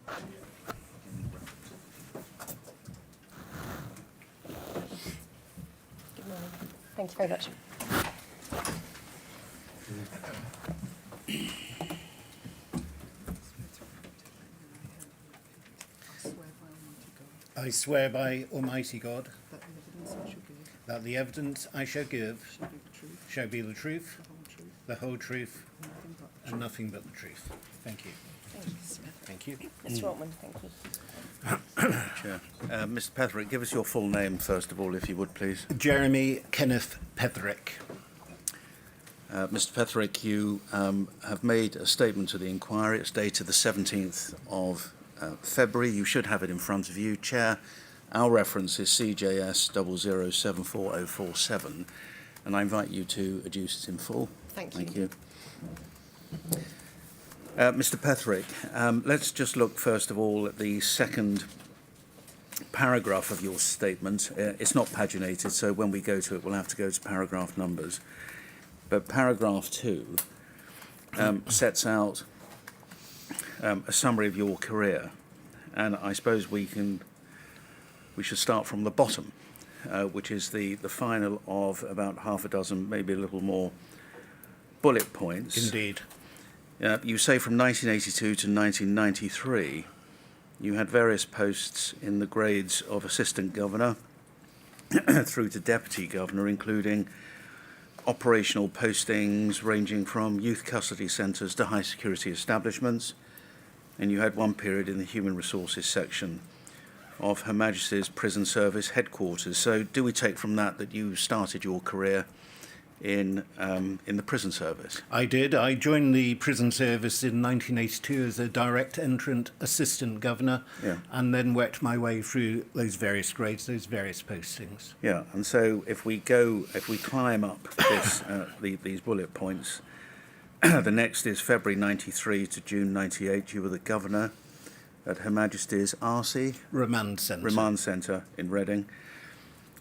Good morning. Thank you very much. I swear by Almighty God that the evidence I shall give shall be the truth, the whole truth, and nothing but the truth. Thank you. Thank you. Mr. Altman, thank you. Chair. Mr. Petherick, give us your full name, first of all, if you would, please. Jeremy Kenneth Petherick. Mr. Petherick, you have made a statement to the inquiry. It's dated the 17th of February. You should have it in front of you. Chair, our reference is CJS 0074047, and I invite you to adduce it in full. Thank you. Mr. Petherick, let's just look first of all at the second paragraph of your statement. It's not paginated, so when we go to it, we'll have to go to paragraph numbers. But paragraph 2 sets out a summary of your career, and I suppose we should start from the bottom, which is the final of about half a dozen, maybe a little more, bullet points. Indeed. You say from 1982 to 1993, you had various posts in the grades of assistant governor through to deputy governor, including operational postings ranging from youth custody centres to high security establishments, and you had one period in the human resources section of Her Majesty's Prison Service headquarters. So do we take from that that you started your career in the prison service? I did. I joined the prison service in 1982 as a direct entrant assistant governor, and then worked my way through those various grades, those various postings. Yeah, and so if we climb up these bullet points, the next is February 93 to June 98. You were the governor at Her Majesty's RC Remand Centre in Reading.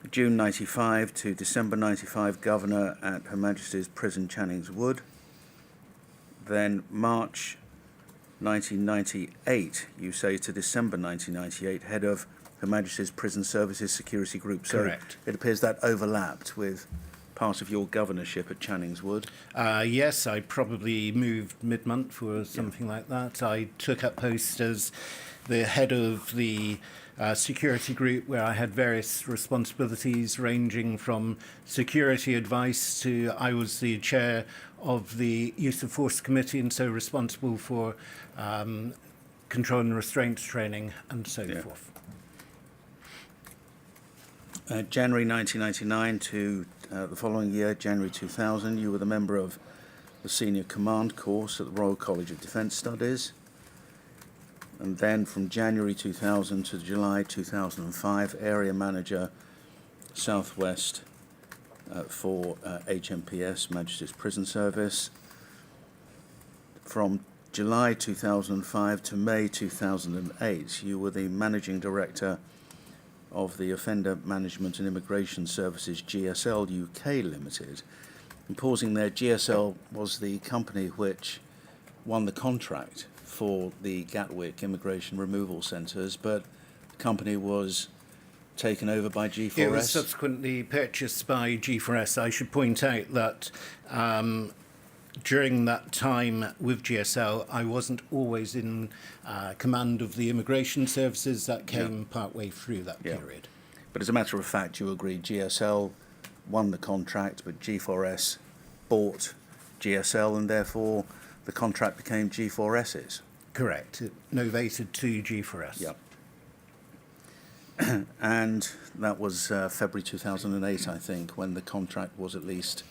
June 95 to December 95, governor at Her Majesty's Prison Channings Wood. Then March 1998, you say, to December 1998, head of Her Majesty's Prison Services Security Group. So Correct. It appears that overlapped with part of your governorship at Channings Wood. Yes, I probably moved mid-month or something like that. I took up post as the head of the security group, where I had various responsibilities ranging from security advice to I was the chair of the Use of Force Committee, and so responsible for control and restraints training and so forth. January 1999 to the following year, January 2000, you were the member of the Senior Command Course at the Royal College of Defence Studies. And then from January 2000 to July 2005, Area Manager Southwest for HMPS, Majesty's Prison Service. From July 2005 to May 2008, you were the Managing Director of the Offender Management and Immigration Services GSL UK Limited. And pausing there, GSL was the company which won the contract for the Gatwick Immigration Removal Centres, but the company was taken over by G4S. It was subsequently purchased by G4S. I should point out that during that time with GSL, I wasn't always in command of the immigration services. That came partway through that period. But as a matter of fact, you agree GSL won the contract, but G4S bought GSL, and therefore the contract became G4S's. Correct. It novated to G4S. Yep. And that was February 2008, I think, when the contract was at least...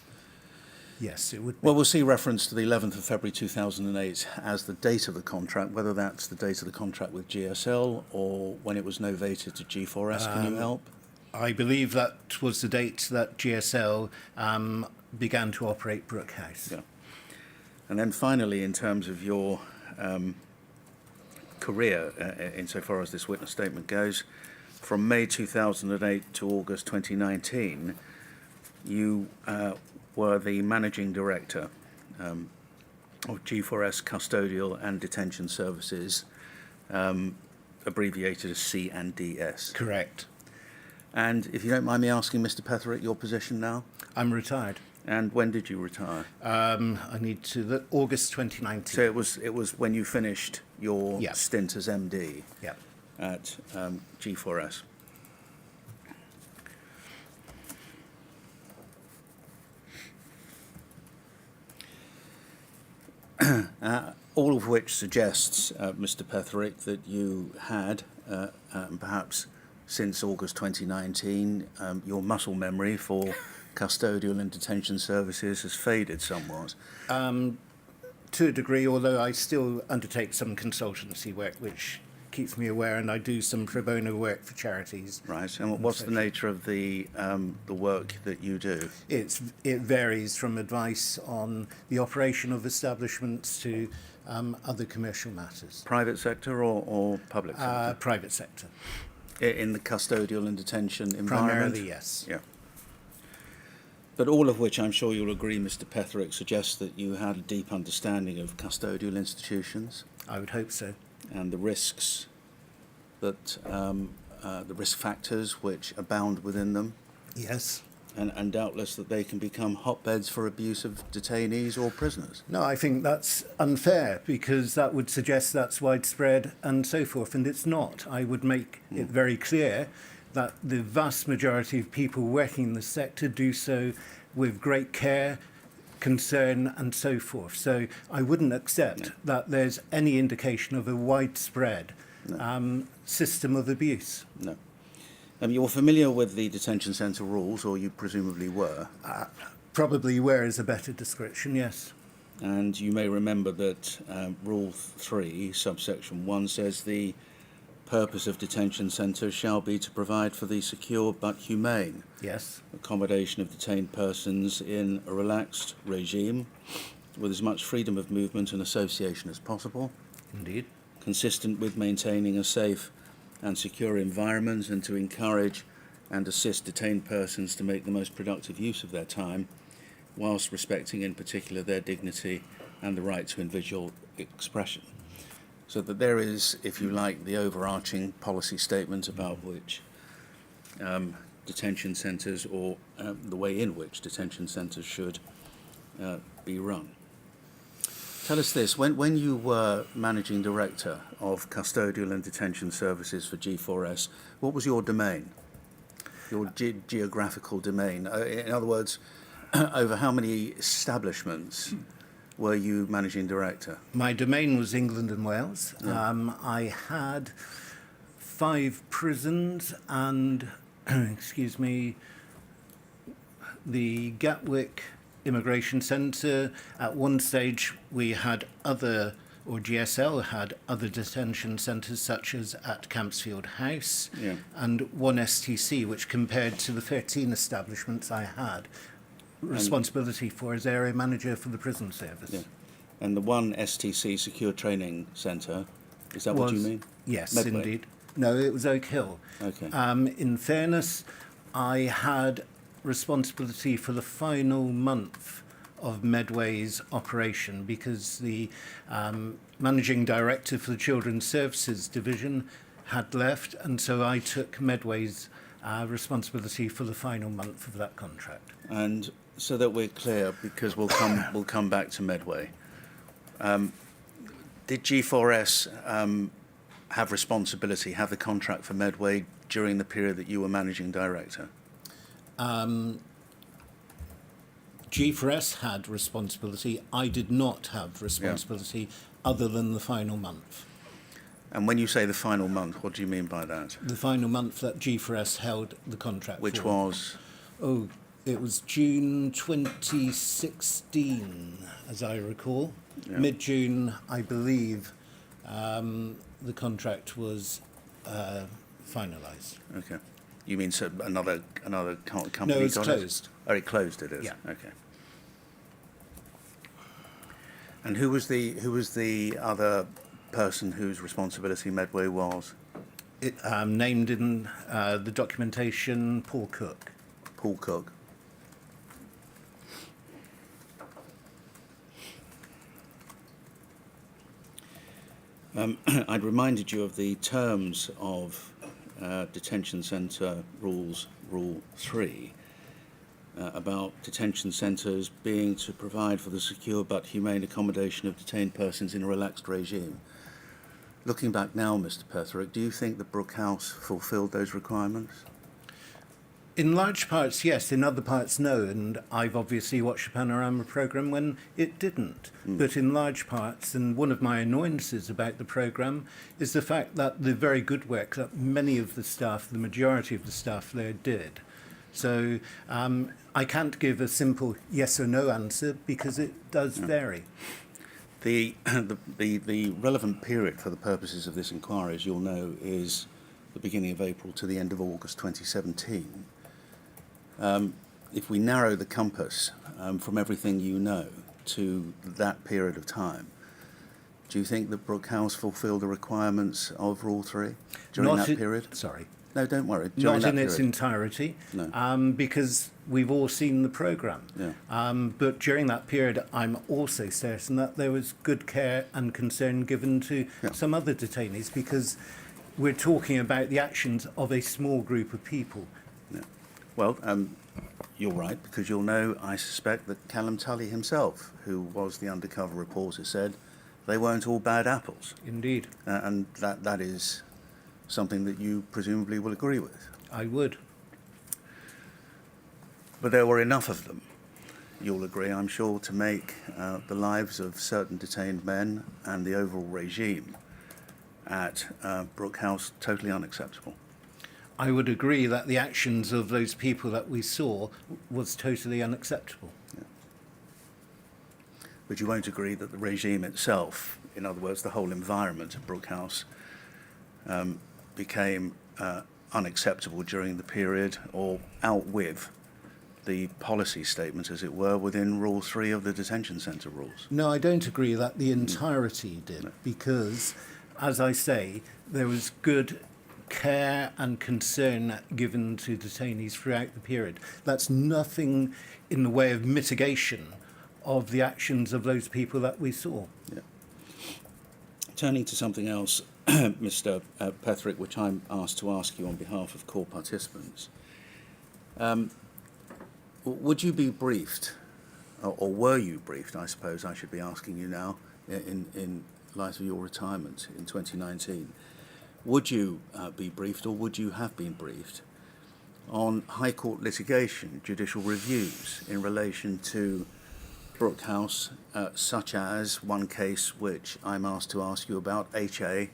Yes, it would be. Well, we'll see reference to the 11th of February 2008 as the date of the contract, whether that's the date of the contract with GSL or when it was novated to G4S. Can you help? I believe that was the date that GSL began to operate Brookhouse. Yeah. And then finally, in terms of your career, insofar as this witness statement goes, from May 2008 to August 2019, you were the Managing Director of G4S Custodial and Detention Services abbreviated as C&DS. Correct. And if you don't mind me asking, Mr. Petherick, your position now? I'm retired. And when did you retire? I need to August 2019. So it was when you finished your Yeah. stint as MD Yeah. at G4S. All of which suggests, Mr. Petherick, that you had, perhaps since August 2019, your muscle memory for custodial and detention services has faded somewhat. To a degree, although I still undertake some consultancy work, which keeps me aware, and I do some pro bono work for charities. Right, and what's the nature of the work that you do? It varies from advice on the operation of establishments to other commercial matters. Private sector or public sector? Private sector. In the custodial and detention environment? Primarily, yes. Yeah. But all of which, I'm sure you'll agree, Mr. Petherick, suggests that you had a deep understanding of custodial institutions I would hope so. and the risks that, the risk factors which abound within them, Yes. and doubtless that they can become hotbeds for abuse of detainees or prisoners. No, I think that's unfair because that would suggest that's widespread and so forth, and it's not. I would make it very clear that the vast majority of people working in the sector do so with great care, concern and so forth. So I wouldn't accept that there's any indication of a widespread system of abuse. No. You're familiar with the detention centre rules, or you presumably were, Probably where is a better description, yes. and you may remember that Rule 3, subsection 1, says the purpose of detention centres shall be to provide for the secure but humane Yes. accommodation of detained persons in a relaxed regime with as much freedom of movement and association as possible, Indeed. consistent with maintaining a safe and secure environment, and to encourage and assist detained persons to make the most productive use of their time, whilst respecting in particular their dignity and the right to individual expression. So that there is, if you like, the overarching policy statement about which detention centres, or the way in which detention centres should be run. Tell us this, when you were Managing Director of Custodial and Detention Services for G4S, what was your domain? Your geographical domain? In other words, over how many establishments were you Managing Director? My domain was England and Wales. Yeah. I had 5 prisons and, excuse me, the Gatwick Immigration Centre. At one stage we had other, or GSL had other detention centres such as at Campsfield House, Yeah. and one STC, which compared to the 13 establishments I had responsibility for as area manager for the prison service. Yeah. And the one STC Secure Training Centre, is that what you mean? Yes, Medway? indeed. No, it was Oak Hill. Okay. In fairness, I had responsibility for the final month of Medway's operation because the managing director for the Children's Services Division had left, and so I took Medway's responsibility for the final month of that contract. And so that we're clear, because we'll come back to Medway. Did G4S have responsibility, have the contract for Medway during the period that you were Managing Director? G4S had responsibility. I did not have responsibility other than the final month. And when you say the final month, what do you mean by that? The final month that G4S held the contract Which for. was? Oh, it was June 2016, as I recall. Yeah. Mid-June, I believe, the contract was finalised. Okay. You mean so another company? No, it's got closed. It? Oh, it closed. It is. Yeah. Okay. And who was the other person whose responsibility Medway was? It, named in the documentation, Paul Cook. Paul Cook. I'd reminded you of the terms of detention centre rules, Rule 3, about detention centres being to provide for the secure but humane accommodation of detained persons in a relaxed regime. Looking back now, Mr. Petherick, do you think that Brookhouse fulfilled those requirements? In large parts, yes. In other parts, no. And I've obviously watched the Panorama programme when it didn't. But in large parts, and one of my annoyances about the programme is the fact that the very good work that many of the staff, the majority of the staff there did. So I can't give a simple yes or no answer because it does vary. The relevant period for the purposes of this inquiry, as you'll know, is the beginning of April to the end of August 2017. If we narrow the compass from everything you know to that period of time, do you think that Brookhouse fulfilled the requirements of Rule 3 during that period? Sorry. No, don't worry. Not in its entirety, No. because we've all seen the programme. Yeah. But during that period, I'm also certain that there was good care and concern given to some other detainees, because we're talking about the actions of a small group of people. Yeah. Well, you're right, because you'll know, I suspect, that Callum Tully himself, who was the undercover reporter, said they weren't all bad apples. Indeed. And that is something that you presumably will agree with. I would. But there were enough of them, you'll agree, I'm sure, to make the lives of certain detained men and the overall regime at Brookhouse totally unacceptable. I would agree that the actions of those people that we saw was totally unacceptable. Yeah. But you won't agree that the regime itself, in other words, the whole environment of Brookhouse, became unacceptable during the period, or out with the policy statement, as it were, within Rule 3 of the detention centre rules. No, I don't agree that the entirety did, because, as I say, there was good care and concern given to detainees throughout the period. That's nothing in the way of mitigation of the actions of those people that we saw. Yeah. Turning to something else, Mr. Petherick, which I'm asked to ask you on behalf of core participants. Would you be briefed, or were you briefed, I suppose I should be asking you now, in light of your retirement in 2019, would you be briefed, or would you have been briefed, on High Court litigation, judicial reviews in relation to Brookhouse, such as one case which I'm asked to ask you about, HA,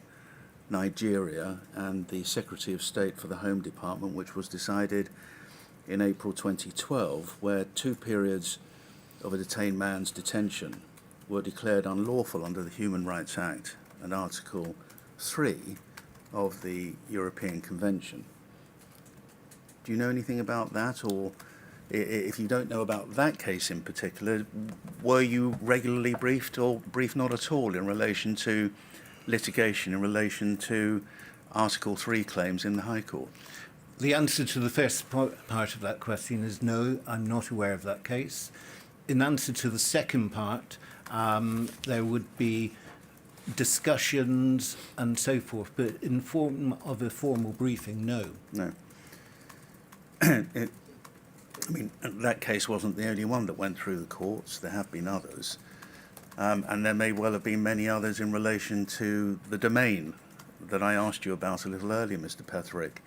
Nigeria, and the Secretary of State for the Home Department, which was decided in April 2012, where 2 periods of a detained man's detention were declared unlawful under the Human Rights Act and Article 3 of the European Convention. Do you know anything about that, or if you don't know about that case in particular, were you regularly briefed or briefed not at all in relation to litigation, in relation to Article 3 claims in the High Court? The answer to the first part of that question is no, I'm not aware of that case. In answer to the second part, there would be discussions and so forth, but in form of a formal briefing, no. No. I mean, that case wasn't the only one that went through the courts. There have been others. And there may well have been many others in relation to the domain that I asked you about a little earlier, Mr. Petherick.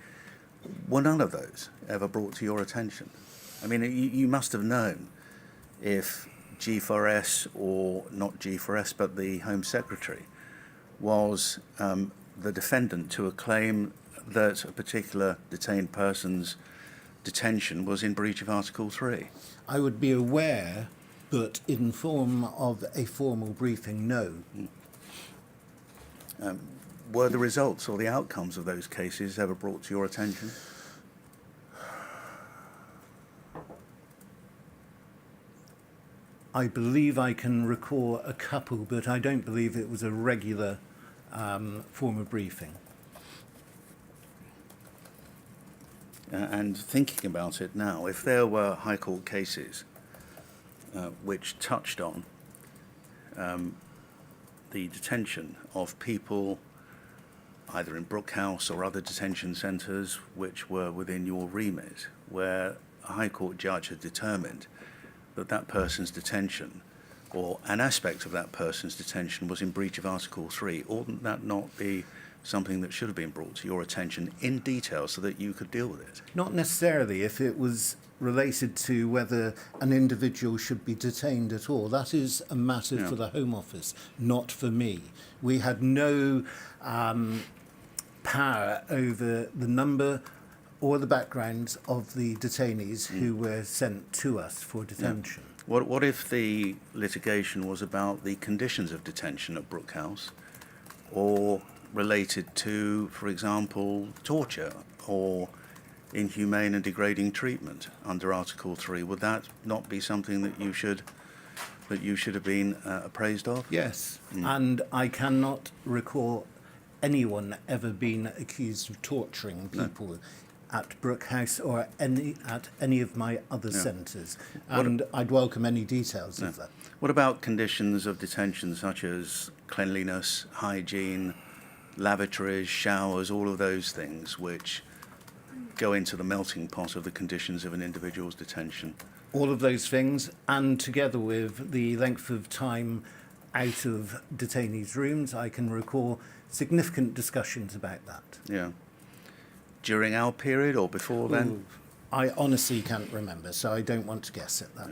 Were none of those ever brought to your attention? I mean, you must have known if G4S, or not G4S, but the Home Secretary, was the defendant to a claim that a particular detained person's detention was in breach of Article 3. I would be aware, but in form of a formal briefing, no. Were the results or the outcomes of those cases ever brought to your attention? I believe I can recall a couple, but I don't believe it was a regular form of briefing. And thinking about it now, if there were High Court cases which touched on the detention of people either in Brookhouse or other detention centres which were within your remit, where a High Court judge had determined that that person's detention or an aspect of that person's detention was in breach of Article 3, oughtn't that not be something that should have been brought to your attention in detail so that you could deal with it? Not necessarily if it was related to whether an individual should be detained at all. That is a matter for the Home Office, not for me. We had no power over the number or the backgrounds of the detainees who were sent to us for detention. What if the litigation was about the conditions of detention at Brookhouse, or related to, for example, torture or inhumane and degrading treatment under Article 3? Would that not be something that you should have been appraised of? Yes, and I cannot recall anyone ever being accused of torturing people at Brookhouse or at any of my other centres, and I'd welcome any details of that. What about conditions of detention such as cleanliness, hygiene, lavatories, showers, all of those things which go into the melting pot of the conditions of an individual's detention? All of those things, and together with the length of time out of detainees' rooms, I can recall significant discussions about that. Yeah. During our period or before then? I honestly can't remember, so I don't want to guess at that.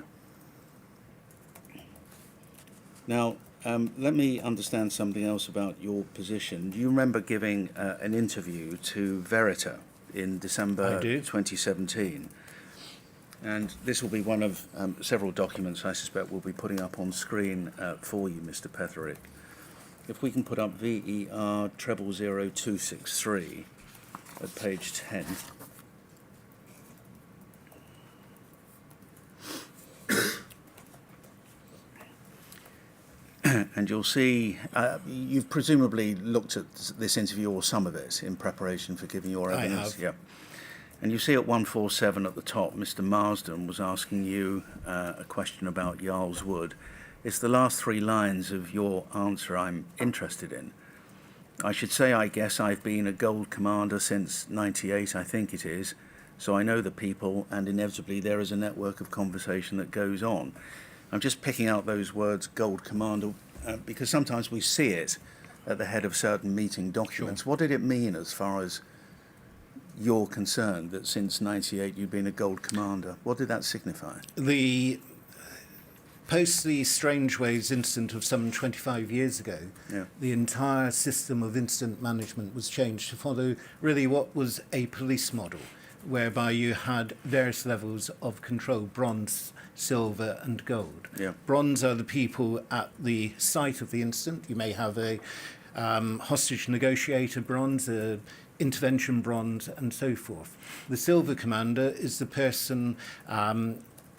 Now, let me understand something else about your position. Do you remember giving an interview to Verita in December 2017? And this will be one of several documents I suspect we'll be putting up on screen for you, Mr. Petherick. If we can put up VER 000263 at page 10. And you'll see, you've presumably looked at this interview or some of it in preparation for giving your evidence. I have. Yeah. And you see at 147 at the top, Mr. Marsden was asking you a question about Yarl's Wood. It's the last three lines of your answer I'm interested in. I should say, I guess I've been a Gold Commander since '98, I think it is, so I know the people, and inevitably there is a network of conversation that goes on. I'm just picking out those words, Gold Commander, because sometimes we see it at the head of certain meeting documents. Sure. What did it mean as far as you're concerned, that since '98 you've been a Gold Commander? What did that signify? Post the Strangeways incident of some 25 years ago, the entire system of incident management was changed to follow really what was a police model, whereby you had various levels of control: bronze, silver and gold. Bronze are the people at the site of the incident. You may have a hostage negotiator bronze, a intervention bronze and so forth. The silver commander is the person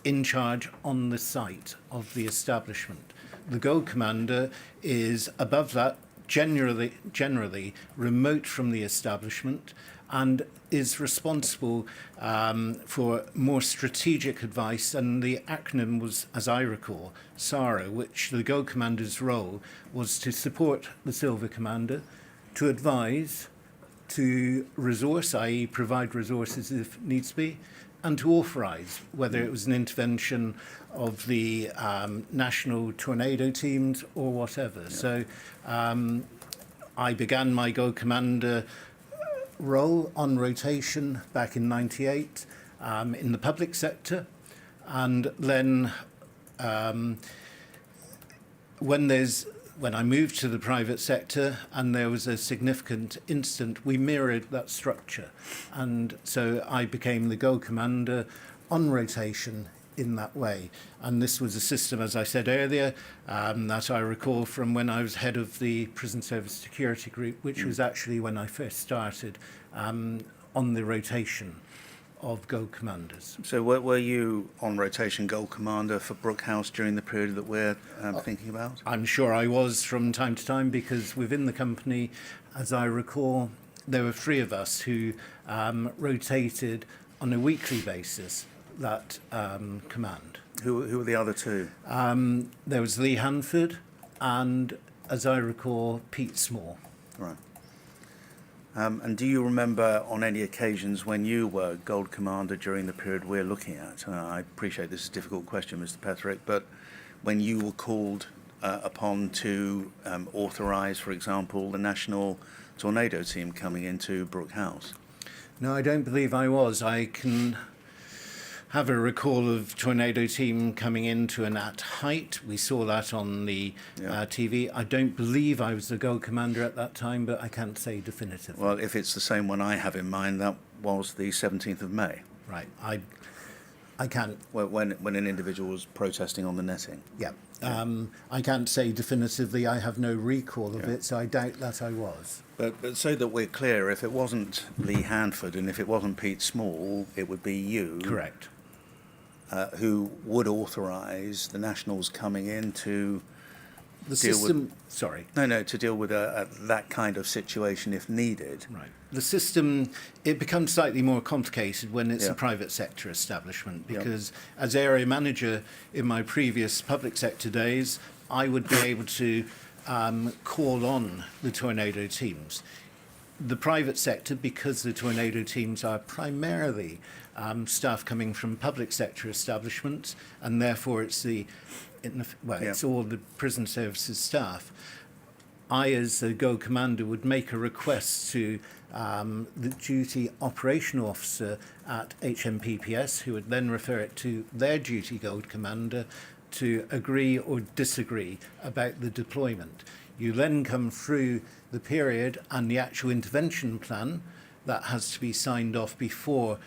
in charge on the site of the establishment. The gold commander is above that, generally remote from the establishment, and is responsible for more strategic advice. And the acronym was, as I recall, SARA, which the gold commander's role was to support the silver commander, to advise, to resource, i.e. provide resources if needs be, and to authorise, whether it was an intervention of the national tornado teams or whatever. So I began my Gold Commander role on rotation back in '98 in the public sector, and then when I moved to the private sector and there was a significant incident, we mirrored that structure. And so I became the Gold Commander on rotation in that way. And this was a system, as I said earlier, that I recall from when I was head of the Prison Service Security Group, which was actually when I first started on the rotation of Gold Commanders. So were you on rotation Gold Commander for Brookhouse during the period that we're thinking about? I'm sure I was from time to time, because within the company, as I recall, there were three of us who rotated on a weekly basis that command. Who were the other two? There was Lee Hunford and as I recall, Pete Small. Right. And do you remember on any occasions when you were Gold Commander during the period we're looking at? I appreciate this is a difficult question, Mr. Petherick, but when you were called upon to authorise, for example, the national tornado team coming into Brookhouse? No, I don't believe I was. I can have a recall of tornado team coming into and at height. We saw that on the TV. I don't believe I was the Gold Commander at that time, but I can't say definitively. Well, if it's the same one I have in mind, that was the 17th of May. Right. I can't. When an individual was protesting on the netting. Yeah. I can't say definitively. I have no recall of it, so I doubt that I was. But so that we're clear, if it wasn't Lee Hanford and if it wasn't Pete Small, it would be you. Correct. Who would authorise the Nationals coming in to The deal system. with... Sorry. No, to deal with that kind of situation if needed. Right. The system, it becomes slightly more complicated when it's Yeah. a private sector establishment because as area manager in my previous public sector days, I would be able to call on the tornado teams. The private sector, because the tornado teams are primarily staff coming from public sector establishments, and therefore it's it's all the prison services staff. I, as a Go Commander, would make a request to the duty operational officer at HMPPS, who would then refer it to their duty Gold Commander to agree or disagree about the deployment. You then come through the period and the actual intervention plan that has to be signed off before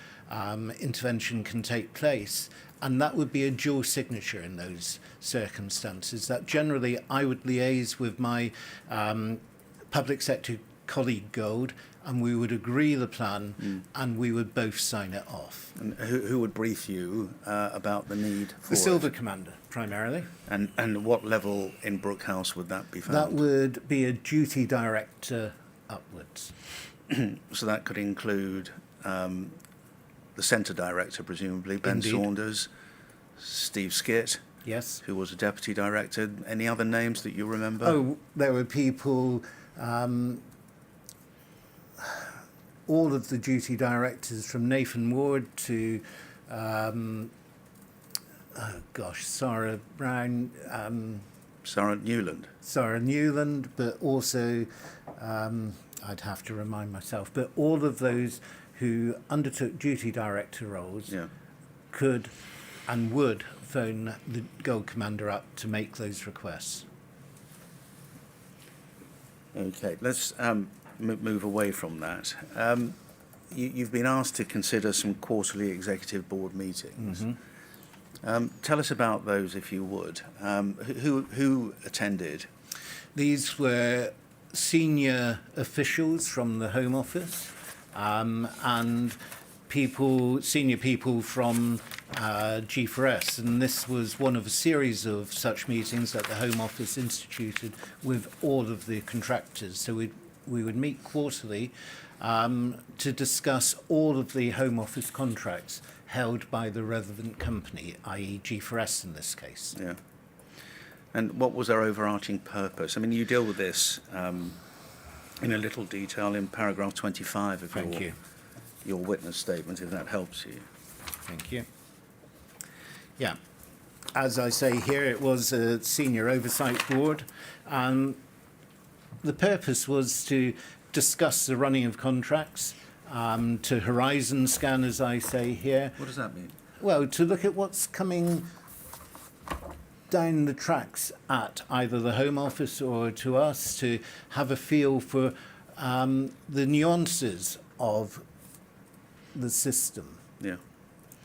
intervention can take place. And that would be a dual signature in those circumstances. That generally I would liaise with my public sector colleague Gold, and we would agree the plan and we would both sign it off. And who would brief you about the need for The Silver it? Commander, primarily. And what level in Brookhouse would that be found? That would be a duty director upwards. So that could include the centre director, presumably, Ben Indeed. Saunders, Steve Skitt, Yes. who was a deputy director. Any other names that you remember? Oh, there were people, all of the duty directors from Nathan Ward to, Sarah Brown, Sarah Newland. Sarah Newland, but also, I'd have to remind myself, but all of those who undertook duty director roles could and would phone the Gold Commander up to make those requests. Okay, let's move away from that. You've been asked to consider some quarterly executive board meetings. Tell us about those, if you would. Who attended? These were senior officials from the Home Office and senior people from G4S, and this was one of a series of such meetings that the Home Office instituted with all of the contractors. So we would meet quarterly to discuss all of the Home Office contracts held by the relevant company, i.e. G4S in this case. Yeah. And what was our overarching purpose? I mean, you deal with this in a little detail in paragraph 25 of your witness statement, if that helps you. Thank you. Yeah. As I say here, it was a senior oversight board. The purpose was to discuss the running of contracts, to horizon scan, as I say here. What does that mean? Well, to look at what's coming down the tracks at either the Home Office or to us, to have a feel for the nuances of the system. Yeah.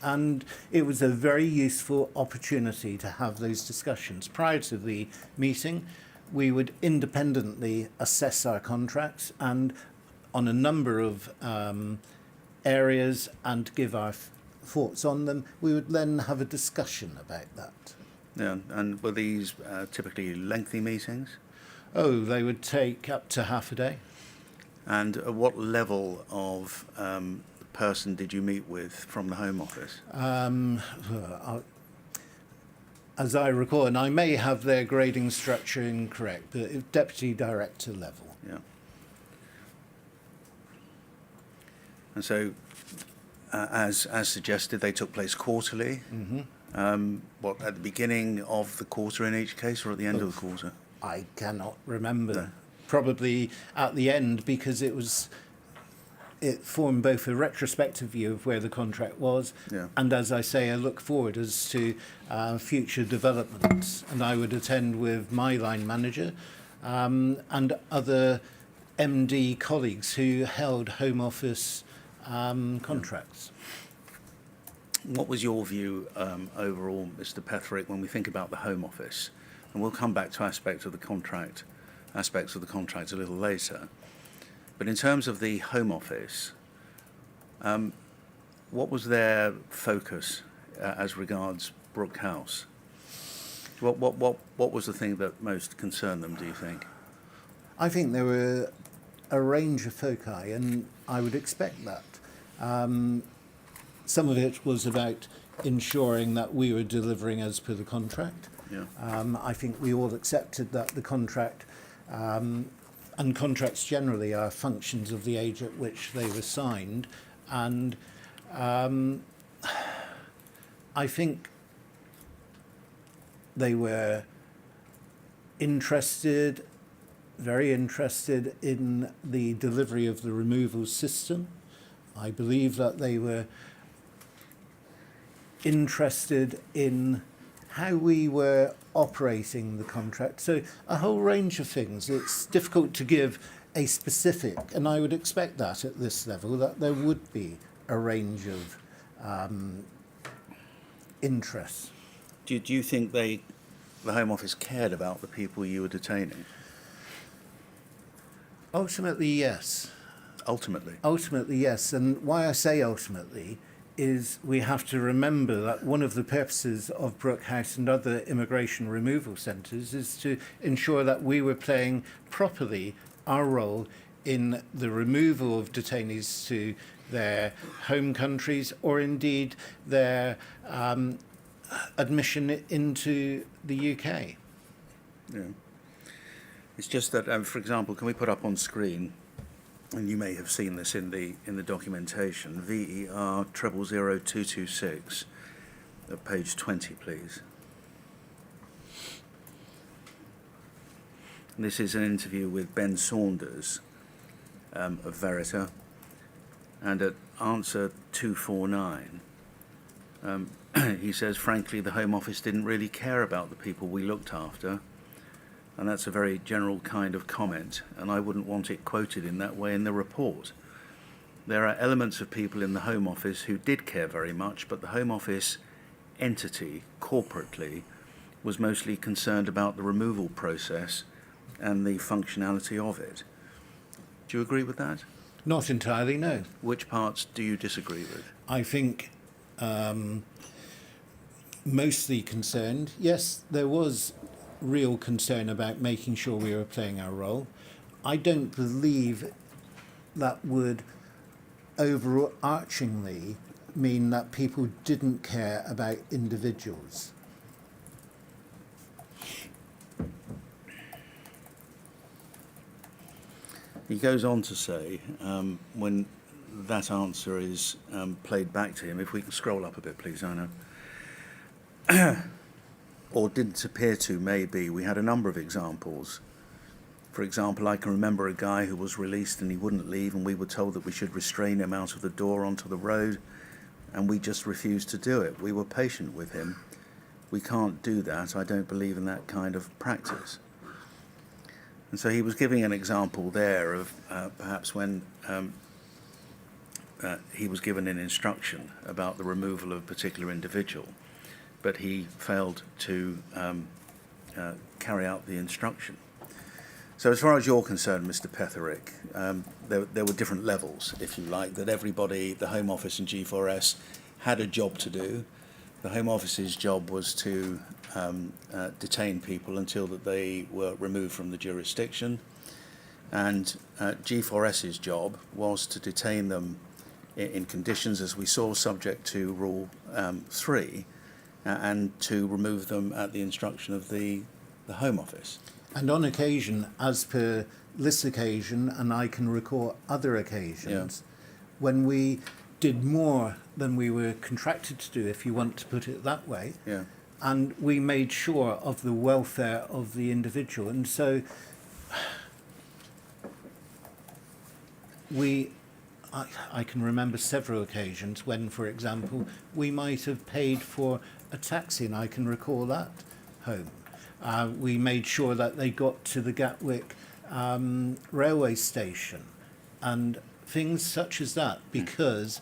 And it was a very useful opportunity to have those discussions. Prior to the meeting, we would independently assess our contracts and on a number of areas and give our thoughts on them. We would then have a discussion about that. Yeah. And were these typically lengthy meetings? Oh, they would take up to half a day. And at what level of person did you meet with from the Home Office? as I recall, and I may have their grading structure incorrect, but it's deputy director level. Yeah. And so, as suggested, they took place quarterly. What, at the beginning of the quarter in each case, or at the end of the quarter? I cannot remember. No. Probably at the end, because it formed both a retrospective view of where the contract was, Yeah. and, as I say, a look forward as to future developments. And I would attend with my line manager and other MD colleagues who held Home Office contracts. What was your view overall, Mr. Petherick, when we think about the Home Office? And we'll come back to aspects of the contract a little later. But in terms of the Home Office, what was their focus as regards Brookhouse? What was the thing that most concerned them, do you think? I think there were a range of foci, and I would expect that. Some of it was about ensuring that we were delivering as per the contract. Yeah. I think we all accepted that the contract, and contracts generally are functions of the age at which they were signed, and I think they were very interested in the delivery of the removal system. I believe that they were interested in how we were operating the contract. So a whole range of things. It's difficult to give a specific, and I would expect that at this level, that there would be a range of interests. Do you think the Home Office cared about the people you were detaining? Ultimately, yes. Ultimately? Ultimately, yes. And why I say ultimately is we have to remember that one of the purposes of Brookhouse and other immigration removal centres is to ensure that we were playing properly our role in the removal of detainees to their home countries, or indeed their admission into the UK. Yeah. It's just that, for example, can we put up on screen, and you may have seen this in the documentation, VER 000226 at page 20, please. And this is an interview with Ben Saunders of Verita, and at answer 249, he says, frankly, the Home Office didn't really care about the people we looked after. And that's a very general kind of comment, and I wouldn't want it quoted in that way in the report. There are elements of people in the Home Office who did care very much, but the Home Office entity, corporately, was mostly concerned about the removal process and the functionality of it. Do you agree with that? Not entirely, no. Which parts do you disagree with? I think mostly concerned. Yes, there was real concern about making sure we were playing our role. I don't believe that would overarchingly mean that people didn't care about individuals. He goes on to say, when that answer is played back to him, if we can scroll up a bit, please, Anna. Or didn't appear to, maybe. We had a number of examples. For example, I can remember a guy who was released and he wouldn't leave, and we were told that we should restrain him out of the door onto the road, and we just refused to do it. We were patient with him. We can't do that. I don't believe in that kind of practice. And so he was giving an example there of perhaps when he was given an instruction about the removal of a particular individual, but he failed to carry out the instruction. So as far as you're concerned, Mr. Petherick, there were different levels, if you like, that everybody, the Home Office and G4S, had a job to do. The Home Office's job was to detain people until that they were removed from the jurisdiction, and G4S's job was to detain them in conditions, as we saw, subject to Rule 3, and to remove them at the instruction of the Home Office. And on occasion, as per this occasion, and I can recall other occasions, when we did more than we were contracted to do, if you want to put it that way, Yeah. and we made sure of the welfare of the individual. And so I can remember several occasions when, for example, we might have paid for a taxi, and I can recall that home. We made sure that they got to the Gatwick railway station and things such as that, because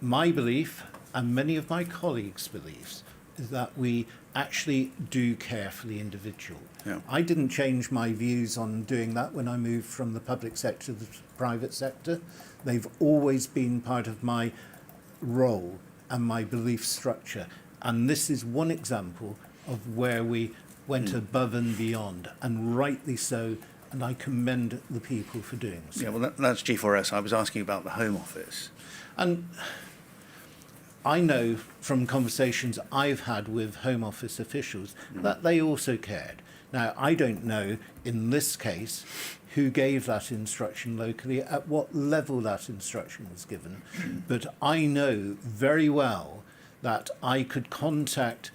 my belief and many of my colleagues' beliefs is that we actually do care for the individual. Yeah. I didn't change my views on doing that when I moved from the public sector to the private sector. They've always been part of my role and my belief structure. And this is one example of where we went above and beyond, and rightly so, and I commend the people for doing so. Yeah, well, that's G4S. I was asking about the Home Office. And I know from conversations I've had with Home Office officials that they also cared. Now, I don't know in this case who gave that instruction locally, at what level that instruction was given, but I know very well that I could contact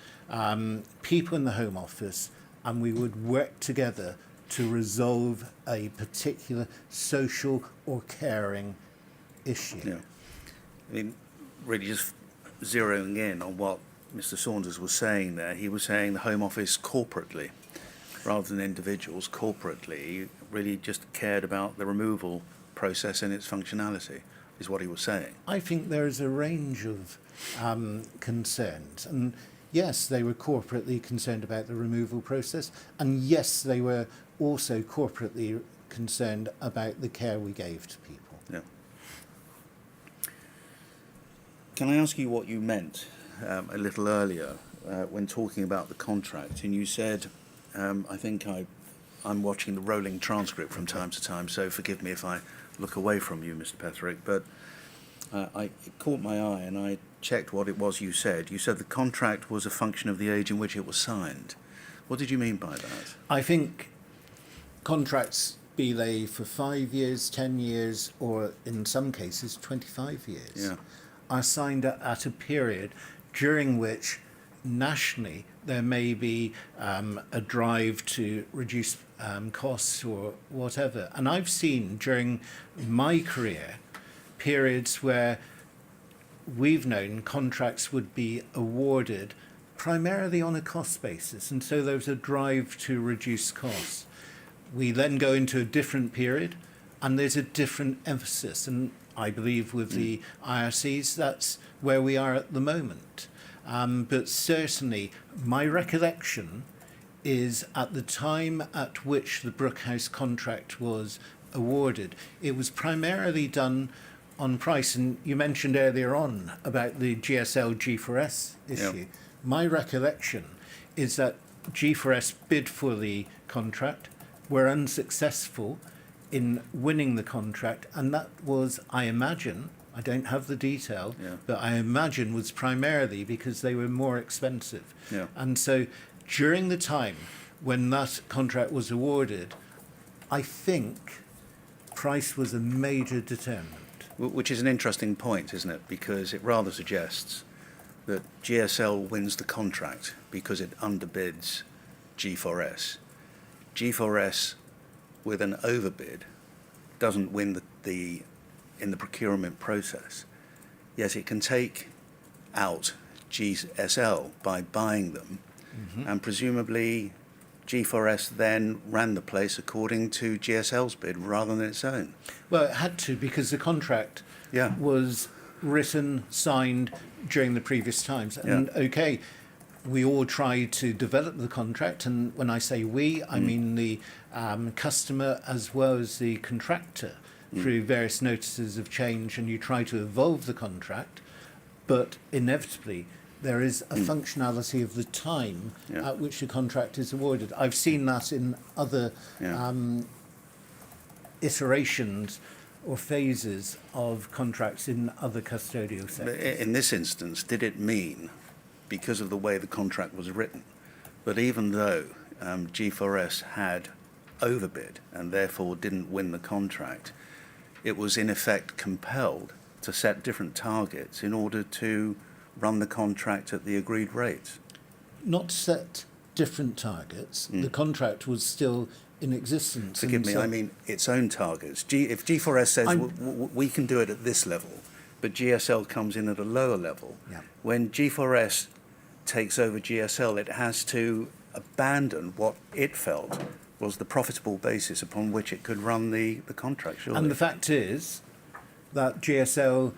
people in the Home Office and we would work together to resolve a particular social or caring issue. Yeah. I mean, really just zeroing in on what Mr. Saunders was saying there, he was saying the Home Office corporately, rather than individuals, corporately, really just cared about the removal process and its functionality, is what he was saying. I think there is a range of concerns, and yes, they were corporately concerned about the removal process, and yes, they were also corporately concerned about the care we gave to people. Yeah. Can I ask you what you meant a little earlier when talking about the contract? And you said, I think I'm watching the rolling transcript from time to time, so forgive me if I look away from you, Mr. Petherick, but it caught my eye and I checked what it was you said. You said the contract was a function of the age in which it was signed. What did you mean by that? I think contracts, be they for 5 years, 10 years, or in some cases 25 years, Yeah. are signed at a period during which nationally there may be a drive to reduce costs or whatever. And I've seen during my career periods where we've known contracts would be awarded primarily on a cost basis, and so there's a drive to reduce costs. We then go into a different period and there's a different emphasis, and I believe with the IRCs that's where we are at the moment. But certainly my recollection is at the time at which the Brookhouse contract was awarded, it was primarily done on price. And you mentioned earlier on about the GSL G4S issue. Yep. My recollection is that G4S bid for the contract, were unsuccessful in winning the contract, and that was, I imagine, I don't have the detail, but I imagine was primarily because they were more expensive. Yeah. And so during the time when that contract was awarded, I think price was a major determinant. Which is an interesting point, isn't it? Because it rather suggests that GSL wins the contract because it underbids G4S. G4S, with an overbid, doesn't win in the procurement process. Yes, it can take out GSL by buying them, and presumably G4S then ran the place according to GSL's bid rather than its own. Well, it had to, because the contract was written, signed during the previous times. And okay, we all tried to develop the contract, and when I say we, I mean the customer as well as the contractor through various notices of change, and you try to evolve the contract, but inevitably there is a functionality of the time at which the contract is awarded. I've seen that in other iterations or phases of contracts in other custodial sectors. In this instance, did it mean because of the way the contract was written. But even though G4S had overbid and therefore didn't win the contract, it was in effect compelled to set different targets in order to run the contract at the agreed rates. Not set different targets. The contract was still in existence. Forgive and me, so- I mean its own targets. If G4S says we can do it at this level, but GSL comes in at a lower level, Yeah. when G4S takes over GSL, it has to abandon what it felt was the profitable basis upon which it could run the contract, surely. And the fact is that GSL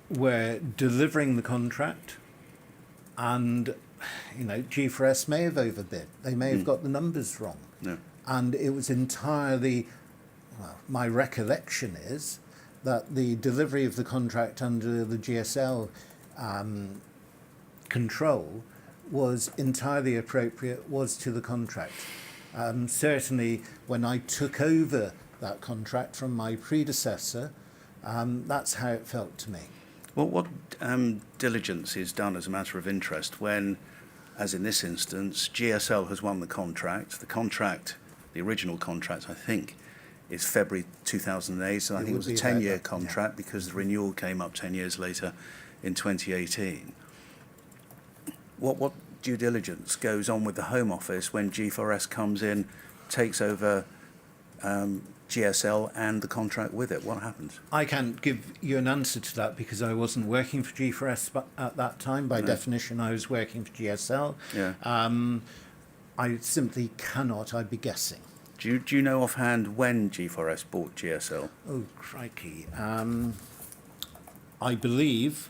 were delivering the contract, and G4S may have overbid. They may have got the numbers wrong. No. And it was entirely, well, my recollection is that the delivery of the contract under the GSL control was entirely appropriate, was to the contract. Certainly when I took over that contract from my predecessor, that's how it felt to me. Well, what diligence is done as a matter of interest when, as in this instance, GSL has won the contract? The original contract, I think, is February 2008, so I think it was a 10-year contract because the renewal came up 10 years later in 2018. What due diligence goes on with the Home Office when G4S comes in, takes over GSL and the contract with it? What happens? I can't give you an answer to that because I wasn't working for G4S at that time. By definition, I was working for GSL. Yeah. I simply cannot. I'd be guessing. Do you know offhand when G4S bought GSL? Oh, crikey. I believe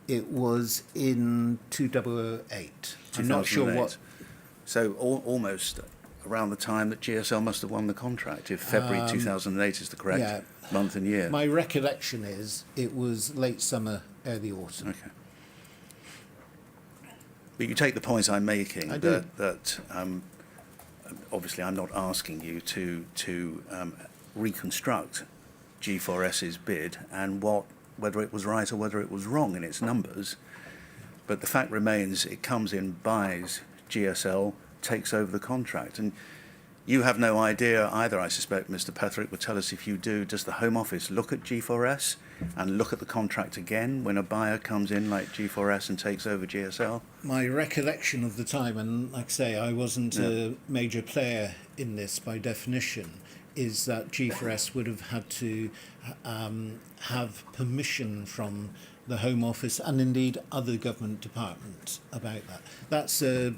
it was in 2008. I'm not sure 2008. what. So almost around the time that GSL must have won the contract, if February 2008 is the correct month and year. My recollection is it was late summer, early autumn. Okay. But you take the point I'm making I do. that obviously I'm not asking you to reconstruct G4S's bid and whether it was right or whether it was wrong in its numbers. But the fact remains it comes in, buys GSL, takes over the contract. And you have no idea either, I suspect. Mr. Petherick would tell us if you do. Does the Home Office look at G4S and look at the contract again when a buyer comes in like G4S and takes over GSL? My recollection of the time, and like I say, I wasn't a major player in this by definition, is that G4S would have had to have permission from the Home Office and indeed other government departments about that. That's a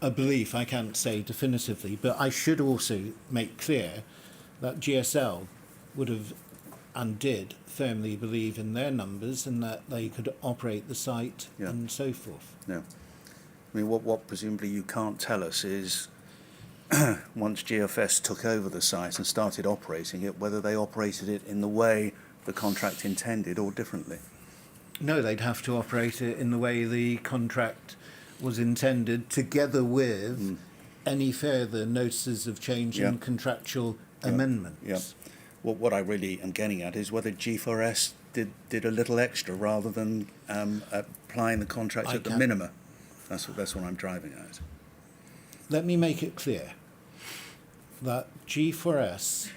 belief, I can't say definitively, but I should also make clear that GSL would have and did firmly believe in their numbers and that they could operate the site and so forth. Yeah. I mean, what presumably you can't tell us is once GFS took over the site and started operating it, whether they operated it in the way the contract intended or differently. No, they'd have to operate it in the way the contract was intended, together with any further notices of change and contractual amendments. Yeah. What I really am getting at is whether G4S did a little extra rather than applying the contract at the minima. That's what I'm driving at. Let me make it clear that G4S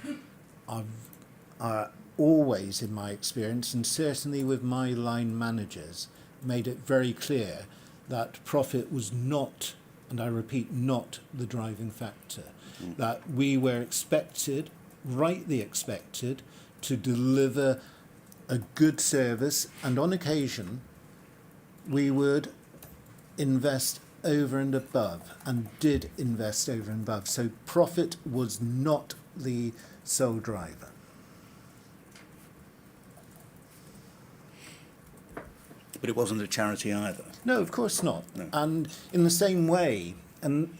are always, in my experience, and certainly with my line managers, made it very clear that profit was not, and I repeat, not the driving factor. That we were expected, rightly expected, to deliver a good service, and on occasion we would invest over and above, and did invest over and above. So profit was not the sole driver. But it wasn't a charity either. No, of course not. No. And in the same way, and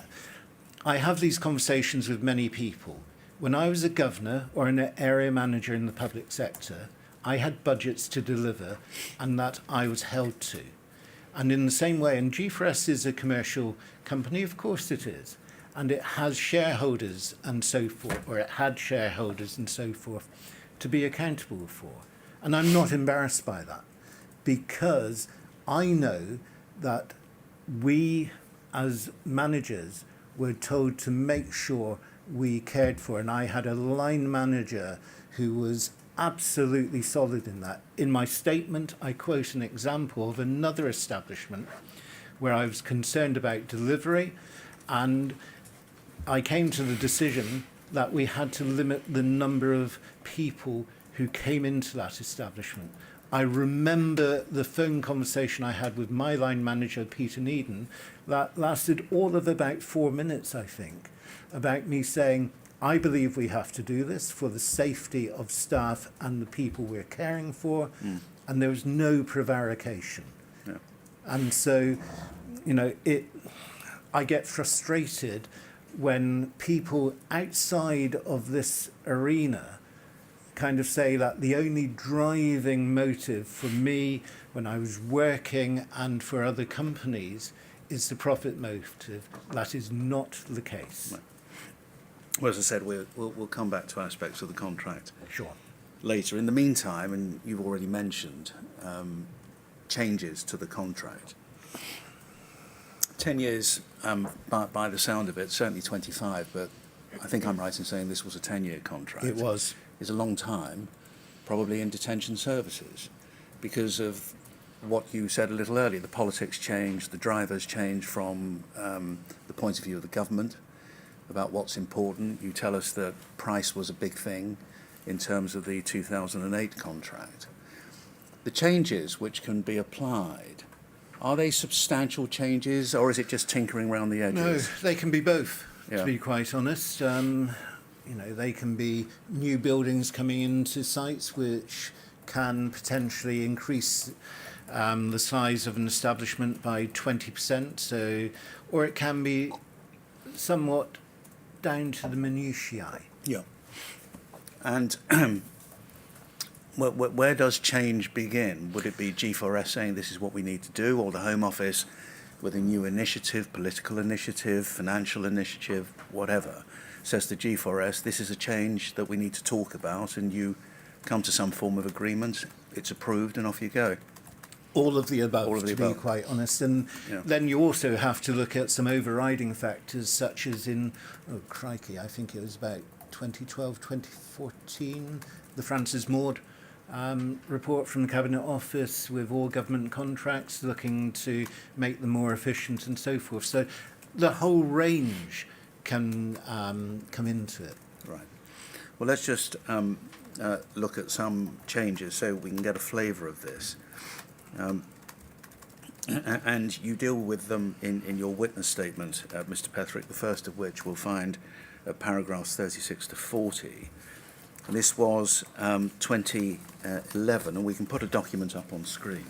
I have these conversations with many people, when I was a governor or an area manager in the public sector, I had budgets to deliver and that I was held to. And in the same way, and G4S is a commercial company, of course it is, and it has shareholders and so forth, or it had shareholders and so forth, to be accountable for. And I'm not embarrassed by that, because I know that we, as managers, were told to make sure we cared for, and I had a line manager who was absolutely solid in that. In my statement, I quote an example of another establishment where I was concerned about delivery, and I came to the decision that we had to limit the number of people who came into that establishment. I remember the phone conversation I had with my line manager, Peter Needon, that lasted all of about 4 minutes, I think, about me saying, I believe we have to do this for the safety of staff and the people we're caring for, and there was no prevarication. Yeah. And so, I get frustrated when people outside of this arena kind of say that the only driving motive for me when I was working and for other companies is the profit motive. That is not the case. Right. Well, as I said, we'll come back to aspects of the contract Sure. later. In the meantime, and you've already mentioned, changes to the contract. 10 years, by the sound of it, certainly 25, but I think I'm right in saying this was a 10-year contract. It was. Is a long time, probably in detention services, because of what you said a little earlier. The politics changed, the drivers changed from the point of view of the government about what's important. You tell us that price was a big thing in terms of the 2008 contract. The changes which can be applied, are they substantial changes, or is it just tinkering around the edges? No, they can be both, Yeah. to be quite honest. They can be new buildings coming into sites which can potentially increase the size of an establishment by 20%, or it can be somewhat down to the minutiae. Yeah. And where does change begin? Would it be G4S saying this is what we need to do, or the Home Office with a new initiative, political initiative, financial initiative, whatever, says to G4S, this is a change that we need to talk about, and you come to some form of agreement, it's approved, and off you go? All of the above, All of the to be above. quite honest. And Yeah. then you also have to look at some overriding factors, such as I think it was about 2012, 2014, the Francis Maud report from the Cabinet Office with all government contracts looking to make them more efficient and so forth. So the whole range can come into it. Right. Well, let's just look at some changes so we can get a flavour of this. And you deal with them in your witness statement, Mr. Petherick, the first of which we'll find at paragraphs 36 to 40. And this was 2011, and we can put a document up on screen.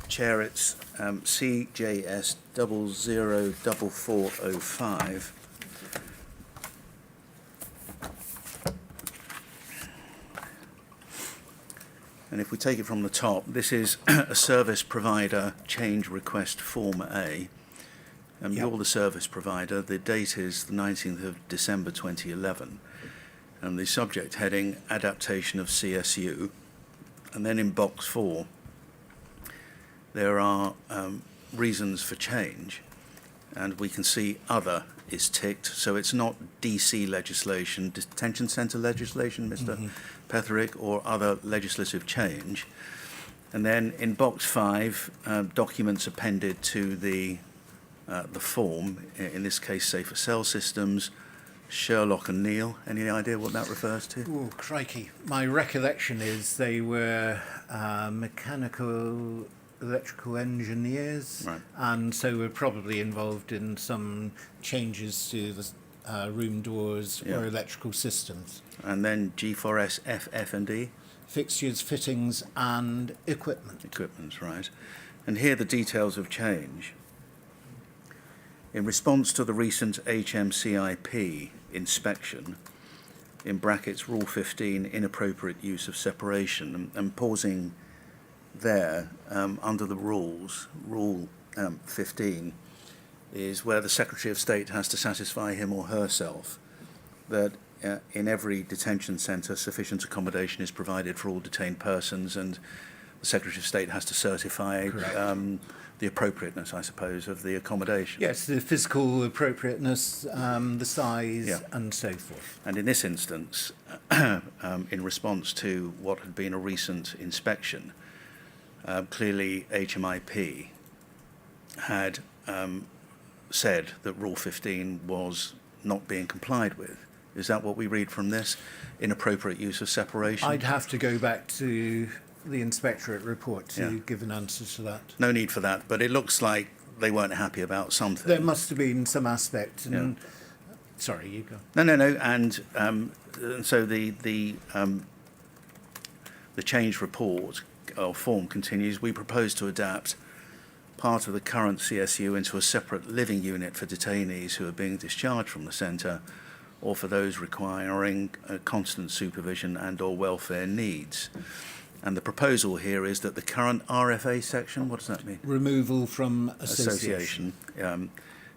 Chair, it's CJS 004405. And if we take it from the top, this is a service provider change request form A. You're the service provider. The date is the 19th of December 2011. And the subject heading, adaptation of CSU. And then in box 4, there are reasons for change. And we can see other is ticked. So it's not DC legislation, detention centre legislation, Mr. Petherick, or other legislative change. And then in box 5, documents appended to the form, in this case Safer Cell Systems, Sherlock and Neil. Any idea what that refers to? Oh, crikey. My recollection is they were mechanical electrical engineers, Right. and so we're probably involved in some changes to the room doors or electrical systems. And then G4S FF and D? Fixtures, fittings and equipment. Equipment, right. And here the details of change. In response to the recent HMCIP inspection, in brackets Rule 15, inappropriate use of separation, and pausing there, under the rules, Rule 15 is where the Secretary of State has to satisfy him or herself that in every detention centre sufficient accommodation is provided for all detained persons, and the Secretary of State has to certify the appropriateness, I suppose, of the accommodation. Yes, the physical appropriateness, the size, Yeah. and so forth. And in this instance, in response to what had been a recent inspection, clearly HMIP had said that Rule 15 was not being complied with. Is that what we read from this? Inappropriate use of separation? I'd have to go back to the inspectorate report to Yeah. give an answer to that. No need for that, but it looks like they weren't happy about something. There must have been some aspect. And, Sorry, you go. No. And so the change report or form continues. We propose to adapt part of the current CSU into a separate living unit for detainees who are being discharged from the centre, or for those requiring constant supervision and or welfare needs. And the proposal here is that the current RFA section, what does that mean? Removal from association.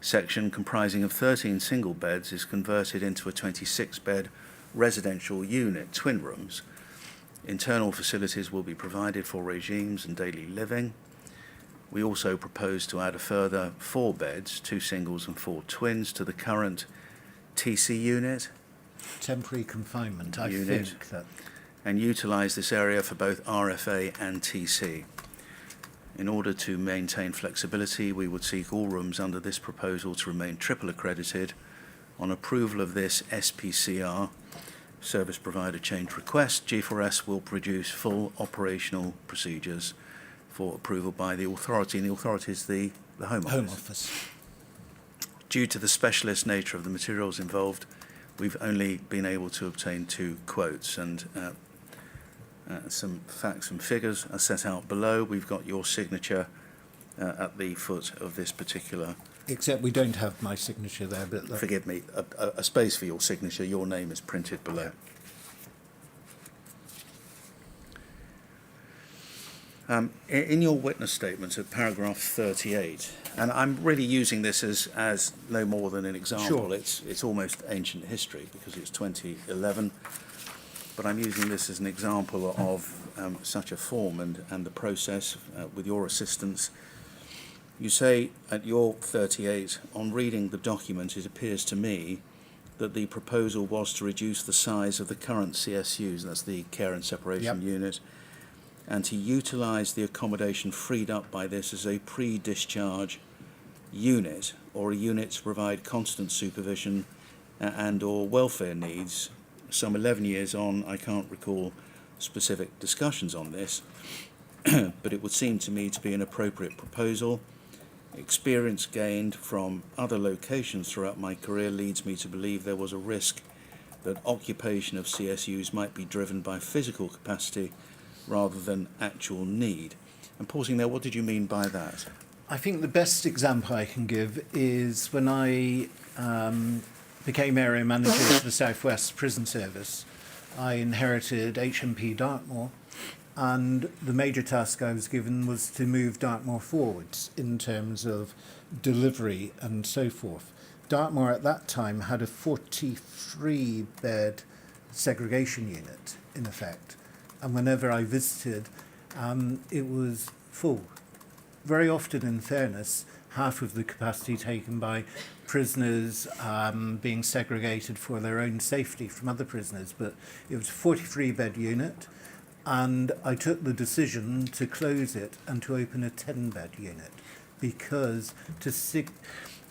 Section comprising of 13 single beds is converted into a 26-bed residential unit, twin rooms. Internal facilities will be provided for regimes and daily living. We also propose to add a further 4 beds, 2 singles and 4 twins, to the current TC unit. Temporary confinement, I Unit. think. That. And utilise this area for both RFA and TC. In order to maintain flexibility, we would seek all rooms under this proposal to remain triple accredited. On approval of this SPCR, Service Provider Change Request, G4S will produce full operational procedures for approval by the authority, and the authority is the Home Office. Home Office. Due to the specialist nature of the materials involved, we've only been able to obtain 2 quotes, and some facts and figures are set out below. We've got your signature at the foot of this particular. Except we don't have my signature there, but Forgive me, a space for your signature. Your name is printed below. In your witness statement at paragraph 38, and I'm really using this as no more than an example. Sure. It's almost ancient history because it's 2011. But I'm using this as an example of such a form and the process with your assistance. You say at your 38, on reading the document, it appears to me that the proposal was to reduce the size of the current CSUs, that's the care and separation unit, and to utilise the accommodation freed up by this as a pre-discharge unit, or a unit to provide constant supervision and or welfare needs. Some 11 years on, I can't recall specific discussions on this, but it would seem to me to be an appropriate proposal. Experience gained from other locations throughout my career leads me to believe there was a risk that occupation of CSUs might be driven by physical capacity rather than actual need. And pausing there, what did you mean by that? I think the best example I can give is when I became area manager for the South West Prison Service. I inherited HMP Dartmoor, and the major task I was given was to move Dartmoor forwards in terms of delivery and so forth. Dartmoor at that time had a 43-bed segregation unit, in effect, and whenever I visited, it was full. Very often, in fairness, half of the capacity taken by prisoners being segregated for their own safety from other prisoners, but it was a 43-bed unit, and I took the decision to close it and to open a 10-bed unit because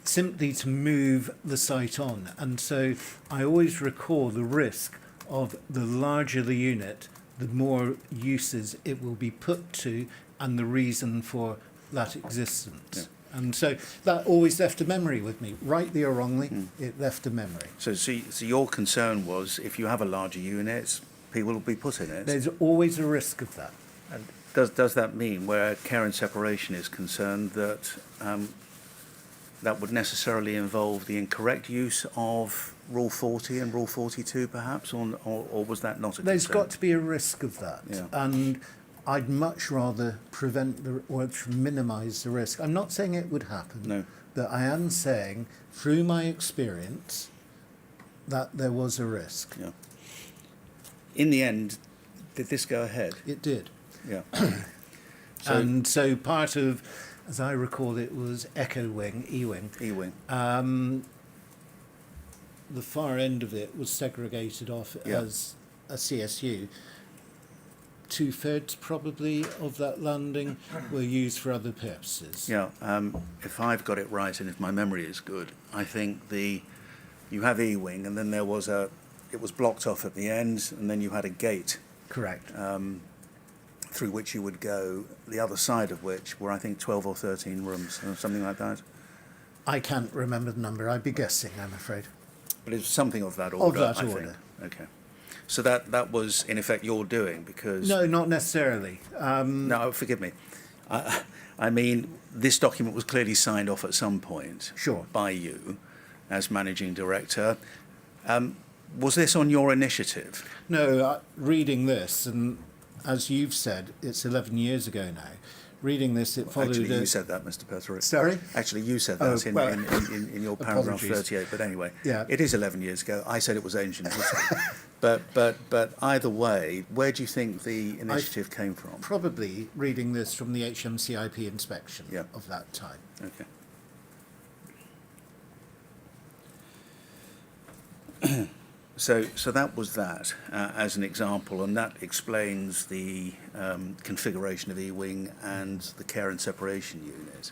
simply to move the site on. And so I always recall the risk of the larger the unit, the more uses it will be put to and the reason for that existence. Yeah. And so that always left a memory with me. Rightly or wrongly, it left a memory. So your concern was if you have a larger unit, people will be put in it. There's always a risk of that. And does that mean, where care and separation is concerned, that that would necessarily involve the incorrect use of Rule 40 and Rule 42, perhaps, or was that not a concern? There's got to be a risk of that. Yeah. And I'd much rather or minimise the risk. I'm not saying it would happen. No. But I am saying, through my experience, that there was a risk. Yeah. In the end, did this go ahead? It did. Yeah. And so part of, as I recall, it was Echo Wing, E-Wing. E-Wing. The far end of it was segregated off as a CSU. 2/3 probably of that landing were used for other purposes. Yeah, if I've got it right and if my memory is good, I think you have E-Wing and then it was blocked off at the end, and then you had a gate Correct. through which you would go, the other side of which were, I think, 12 or 13 rooms, or something like that. I can't remember the number. I'd be guessing, I'm afraid. But it was something of that order, Of that I order. think. Okay. So that was, in effect, your doing, because... No, not necessarily. No, forgive me. I mean, this document was clearly signed off at some point. Sure. By you as managing director. Was this on your initiative? No, reading this, and as you've said, it's 11 years ago now. Reading this, it followed... Actually, you said that, Mr. Petherick. Sorry? Actually, you said that in your paragraph apologies. 38, but anyway. Yeah. It is 11 years ago. I said it was ancient history. but either way, where do you think the initiative came from? Probably reading this from the HMCIP inspection of that time. Okay. So that was that as an example, and that explains the configuration of E-Wing and the care and separation unit,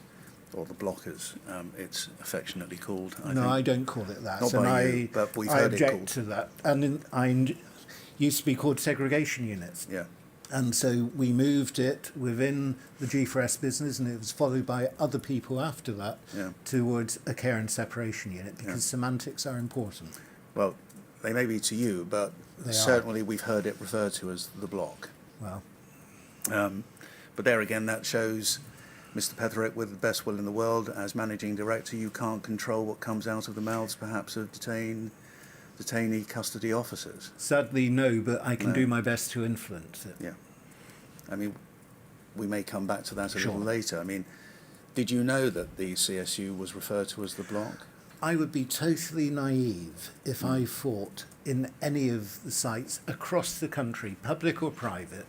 or the blockers, it's affectionately called. I think. I don't call it that. Not by you, but we've I heard it object called. to that. And used to be called segregation units. Yeah. And so we moved it within the G4S business, and it was followed by other people after that towards a care and separation unit, because semantics are important. Well, they may be to you, but certainly we've heard it referred to as the block. Well, but there again, that shows, Mr. Petherick, with the best will in the world, as managing director, you can't control what comes out of the mouths, perhaps, of detainee custody officers. sadly, no, but I can do my best to influence it. Yeah. I mean, we may come back to that a Sure. little later. I mean, did you know that the CSU was referred to as the block? I would be totally naive if I thought in any of the sites across the country, public or private,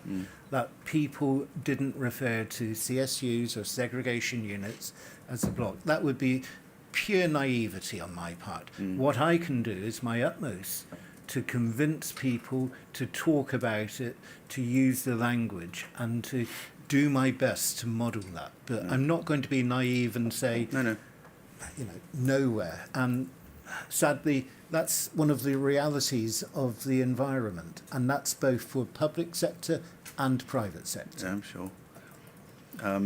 that people didn't refer to CSUs or segregation units as a block. That would be pure naivety on my part. What I can do is my utmost to convince people to talk about it, to use the language, and to do my best to model that. But I'm not going to be naive and say... No. Nowhere. And sadly, that's one of the realities of the environment, and that's both for public sector and private sector. Yeah, I'm sure. I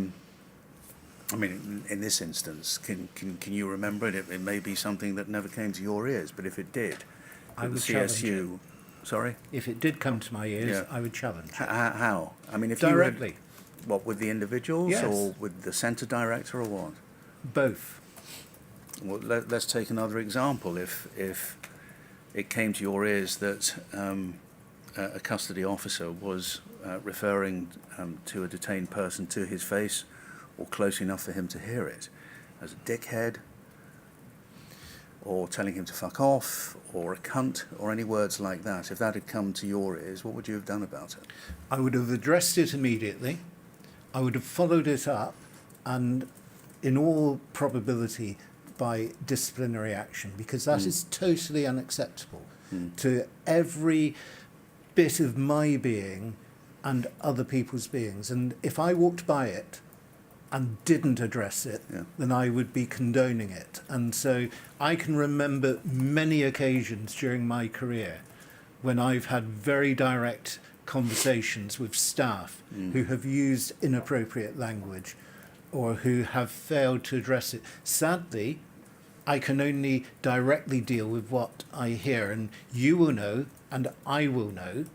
mean, in this instance, can you remember it? It may be something that never came to your ears, but if it did, I would the challenge CSU... it. Sorry? If it did come to my ears, Yeah. I would challenge it. How? I mean, if Directly. you had, what, with the individuals Yes. or with the centre director or what? Both. Well, let's take another example. If it came to your ears that a custody officer was referring to a detained person to his face, or close enough for him to hear it, as a dickhead, or telling him to fuck off, or a cunt, or any words like that, if that had come to your ears, what would you have done about it? I would have addressed it immediately. I would have followed it up, and in all probability by disciplinary action, because that is totally unacceptable to every bit of my being and other people's beings. And if I walked by it and didn't address it, then I would be condoning it. And so I can remember many occasions during my career when I've had very direct conversations with staff who have used inappropriate language or who have failed to address it. Sadly, I can only directly deal with what I hear, and you will know, and I will know,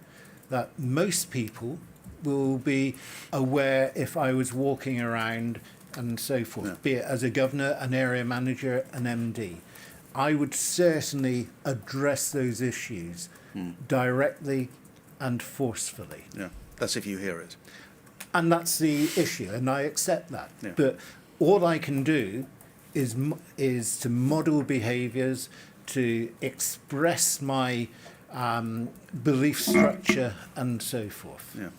that most people will be aware if I was walking around and so forth, be it as a governor, an area manager, an MD. I would certainly address those issues directly and forcefully. Yeah, that's if you hear it. And that's the issue, and I accept that. Yeah. But all I can do is to model behaviours, to express my belief structure, and so forth. Yeah.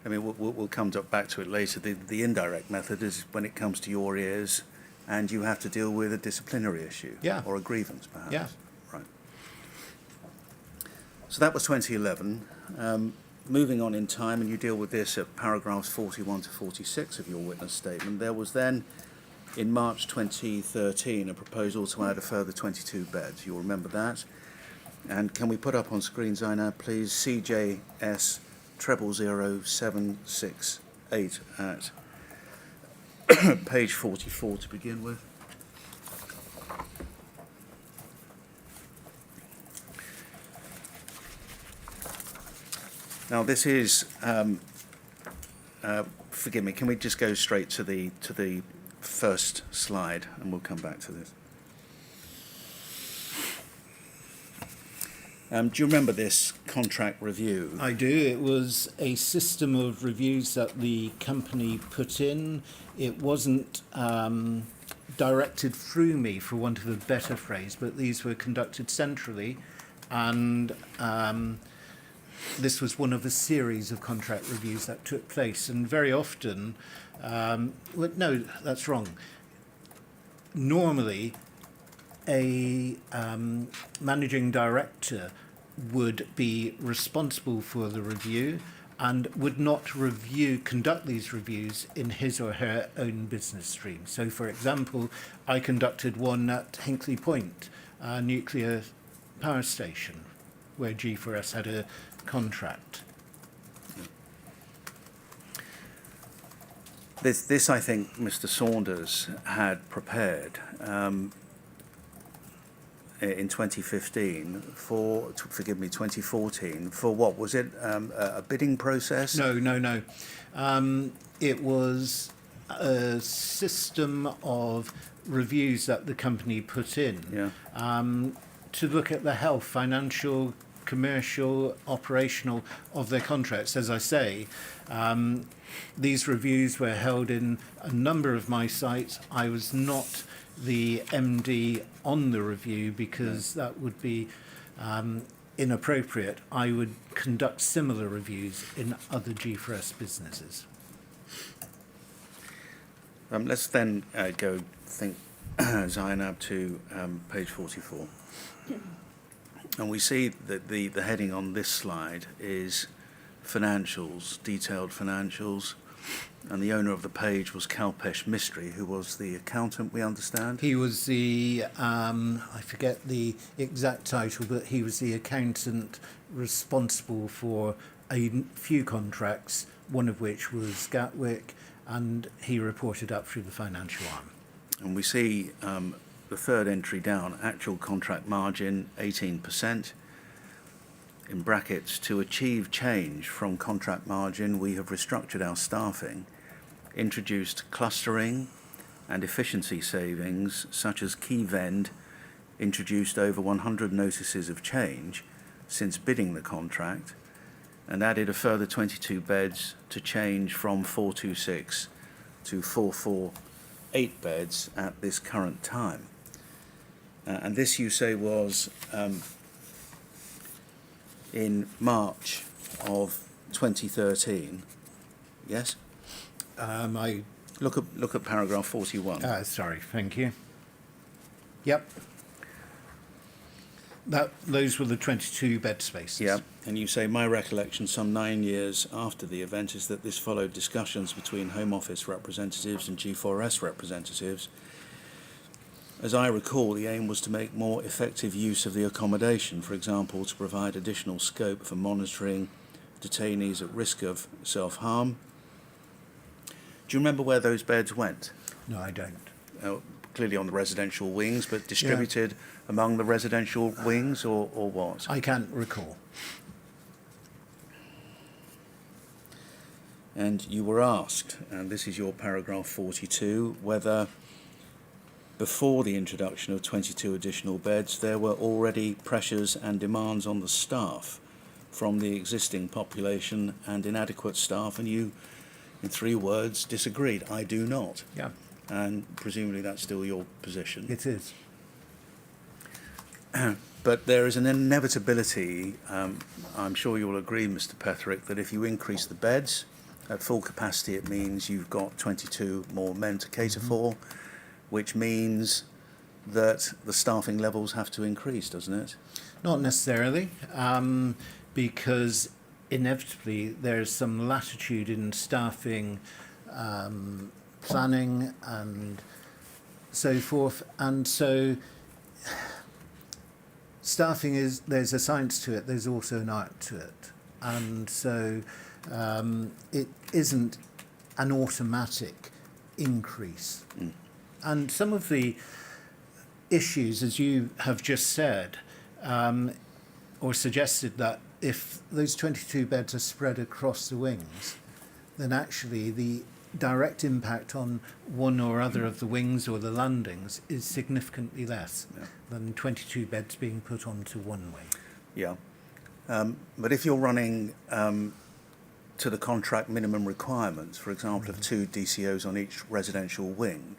I mean, we'll come back to it later. The indirect method is when it comes to your ears and you have to deal with a disciplinary issue. Yeah. Or a grievance, perhaps. Yeah. Right. So that was 2011. Moving on in time, and you deal with this at paragraphs 41 to 46 of your witness statement, there was then, in March 2013, a proposal to add a further 22 beds. You'll remember that. And can we put up on screen, Zainab, please, CJS 000768 at page 44 to begin with. Now this is, forgive me, can we just go straight to the first slide and we'll come back to this. Do you remember this contract review? I do. It was a system of reviews that the company put in. It wasn't directed through me, for want of a better phrase, but these were conducted centrally, and this was one of a series of contract reviews that took place. And very often, no, that's wrong. Normally, a managing director would be responsible for the review and would not conduct these reviews in his or her own business stream. So, for example, I conducted one at Hinkley Point, a nuclear power station, where G4S had a contract. This I think Mr. Saunders had prepared in 2015 for, forgive me, 2014, for what was it, a bidding process? No. It was a system of reviews that the company put in to look at the health, financial, commercial, operational of their contracts. As I say, these reviews were held in a number of my sites. I was not the MD on the review because that would be inappropriate. I would conduct similar reviews in other G4S businesses. Let's then go, Zainab, to page 44. And we see that the heading on this slide is financials, detailed financials, and the owner of the page was Kalpesh Mistry, who was the accountant, we understand? He was the, I forget the exact title, but he was the accountant responsible for a few contracts, one of which was Gatwick, and he reported up through the financial arm. And we see the third entry down, actual contract margin 18%. In brackets, to achieve change from contract margin, we have restructured our staffing, introduced clustering and efficiency savings, such as key vend, introduced over 100 notices of change since bidding the contract, and added a further 22 beds to change from 426 to 448 beds at this current time. And this, you say, was in March of 2013, yes? I Look at paragraph 41. sorry, thank you. Yep. Those were the 22 bed spaces. Yeah, and you say, my recollection some 9 years after the event is that this followed discussions between Home Office representatives and G4S representatives. As I recall, the aim was to make more effective use of the accommodation, for example, to provide additional scope for monitoring detainees at risk of self-harm. Do you remember where those beds went? No, I don't. Clearly on the residential wings, but distributed among the residential wings, or what? I can't recall. And you were asked, and this is your paragraph 42, whether before the introduction of 22 additional beds, there were already pressures and demands on the staff from the existing population and inadequate staff, and you, in 3 words, disagreed. I do not. Yeah. And presumably that's still your position. It is. But there is an inevitability, I'm sure you'll agree, Mr. Petherick, that if you increase the beds At full capacity, it means you've got 22 more men to cater for, which means that the staffing levels have to increase, doesn't it? Not necessarily, because inevitably there's some latitude in staffing, planning and so forth. And so staffing there's a science to it, there's also an art to it. And so it isn't an automatic increase. And some of the issues, as you have just said, or suggested, that if those 22 beds are spread across the wings, then actually the direct impact on one or other of the wings or the landings is significantly less than 22 beds being put onto one wing. Yeah. But if you're running to the contract minimum requirements, for example, of 2 DCOs on each residential wing,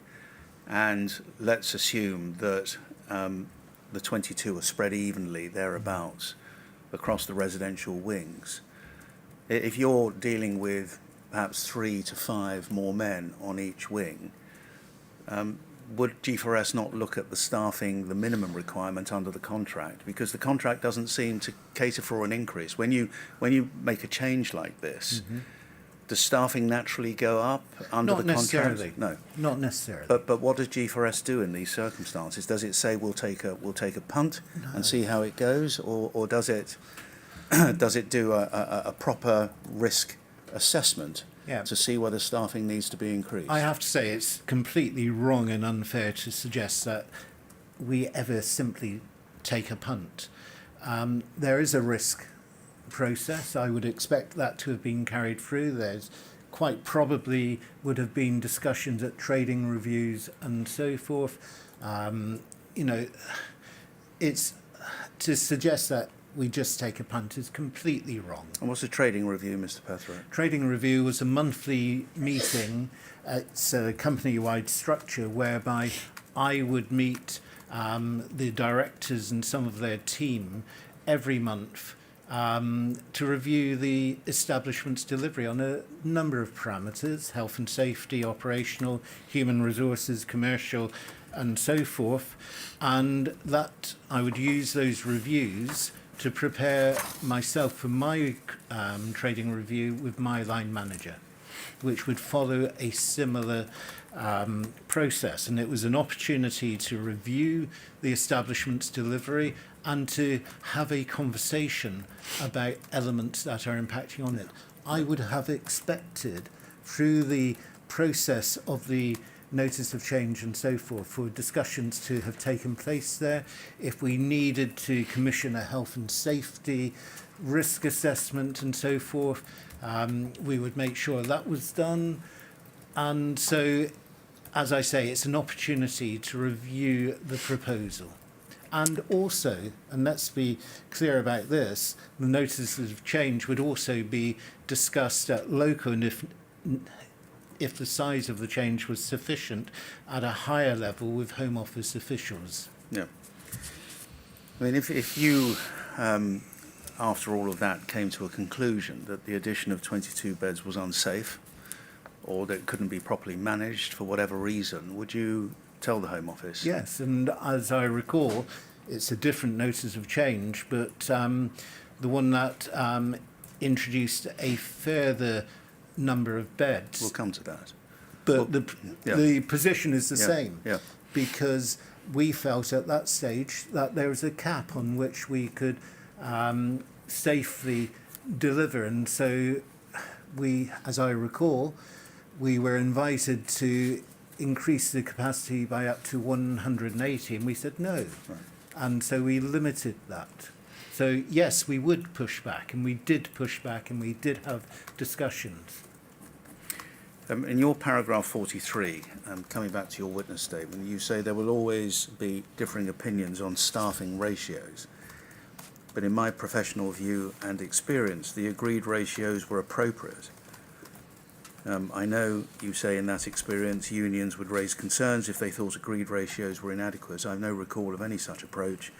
and let's assume that the 22 are spread evenly thereabouts across the residential wings, if you're dealing with perhaps 3 to 5 more men on each wing, would G4S not look at the staffing, the minimum requirement under the contract? Because the contract doesn't seem to cater for an increase. When you make a change like this, does staffing naturally go up under Not the contract? necessarily. No. Not necessarily. But what does G4S do in these circumstances? Does it say we'll take a punt and see how it goes, or does it does it do a proper risk assessment to see whether staffing needs to be increased? I have to say it's completely wrong and unfair to suggest that we ever simply take a punt. There is a risk process. I would expect that to have been carried through. There's quite probably would have been discussions at trading reviews and so forth. It's to suggest that we just take a punt is completely wrong. And what's a trading review, Mr. Petherick? Trading review was a monthly meeting. It's a company-wide structure whereby I would meet the directors and some of their team every month to review the establishment's delivery on a number of parameters: health and safety, operational, human resources, commercial, and so forth. And that I would use those reviews to prepare myself for my trading review with my line manager, which would follow a similar process. And it was an opportunity to review the establishment's delivery and to have a conversation about elements that are impacting on it. I would have expected through the process of the notice of change and so forth for discussions to have taken place there. If we needed to commission a health and safety risk assessment and so forth, we would make sure that was done. And so, as I say, it's an opportunity to review the proposal. And also, and let's be clear about this, the notices of change would also be discussed at local, and if the size of the change was sufficient, at a higher level with Home Office officials. Yeah. I mean, if you, after all of that, came to a conclusion that the addition of 22 beds was unsafe, or that it couldn't be properly managed for whatever reason, would you tell the Home Office? Yes, and as I recall, it's a different notice of change, but the one that introduced a further number of beds. We'll come to that. But the position is the same, Yeah. because we felt at that stage that there was a cap on which we could safely deliver. And so we, as I recall, we were invited to increase the capacity by up to 180, and we said no. Right. And so we limited that. So yes, we would push back, and we did push back, and we did have discussions. In your paragraph 43, coming back to your witness statement, you say there will always be differing opinions on staffing ratios. But in my professional view and experience, the agreed ratios were appropriate. I know you say in that experience unions would raise concerns if they thought agreed ratios were inadequate. I have no recall of any such approach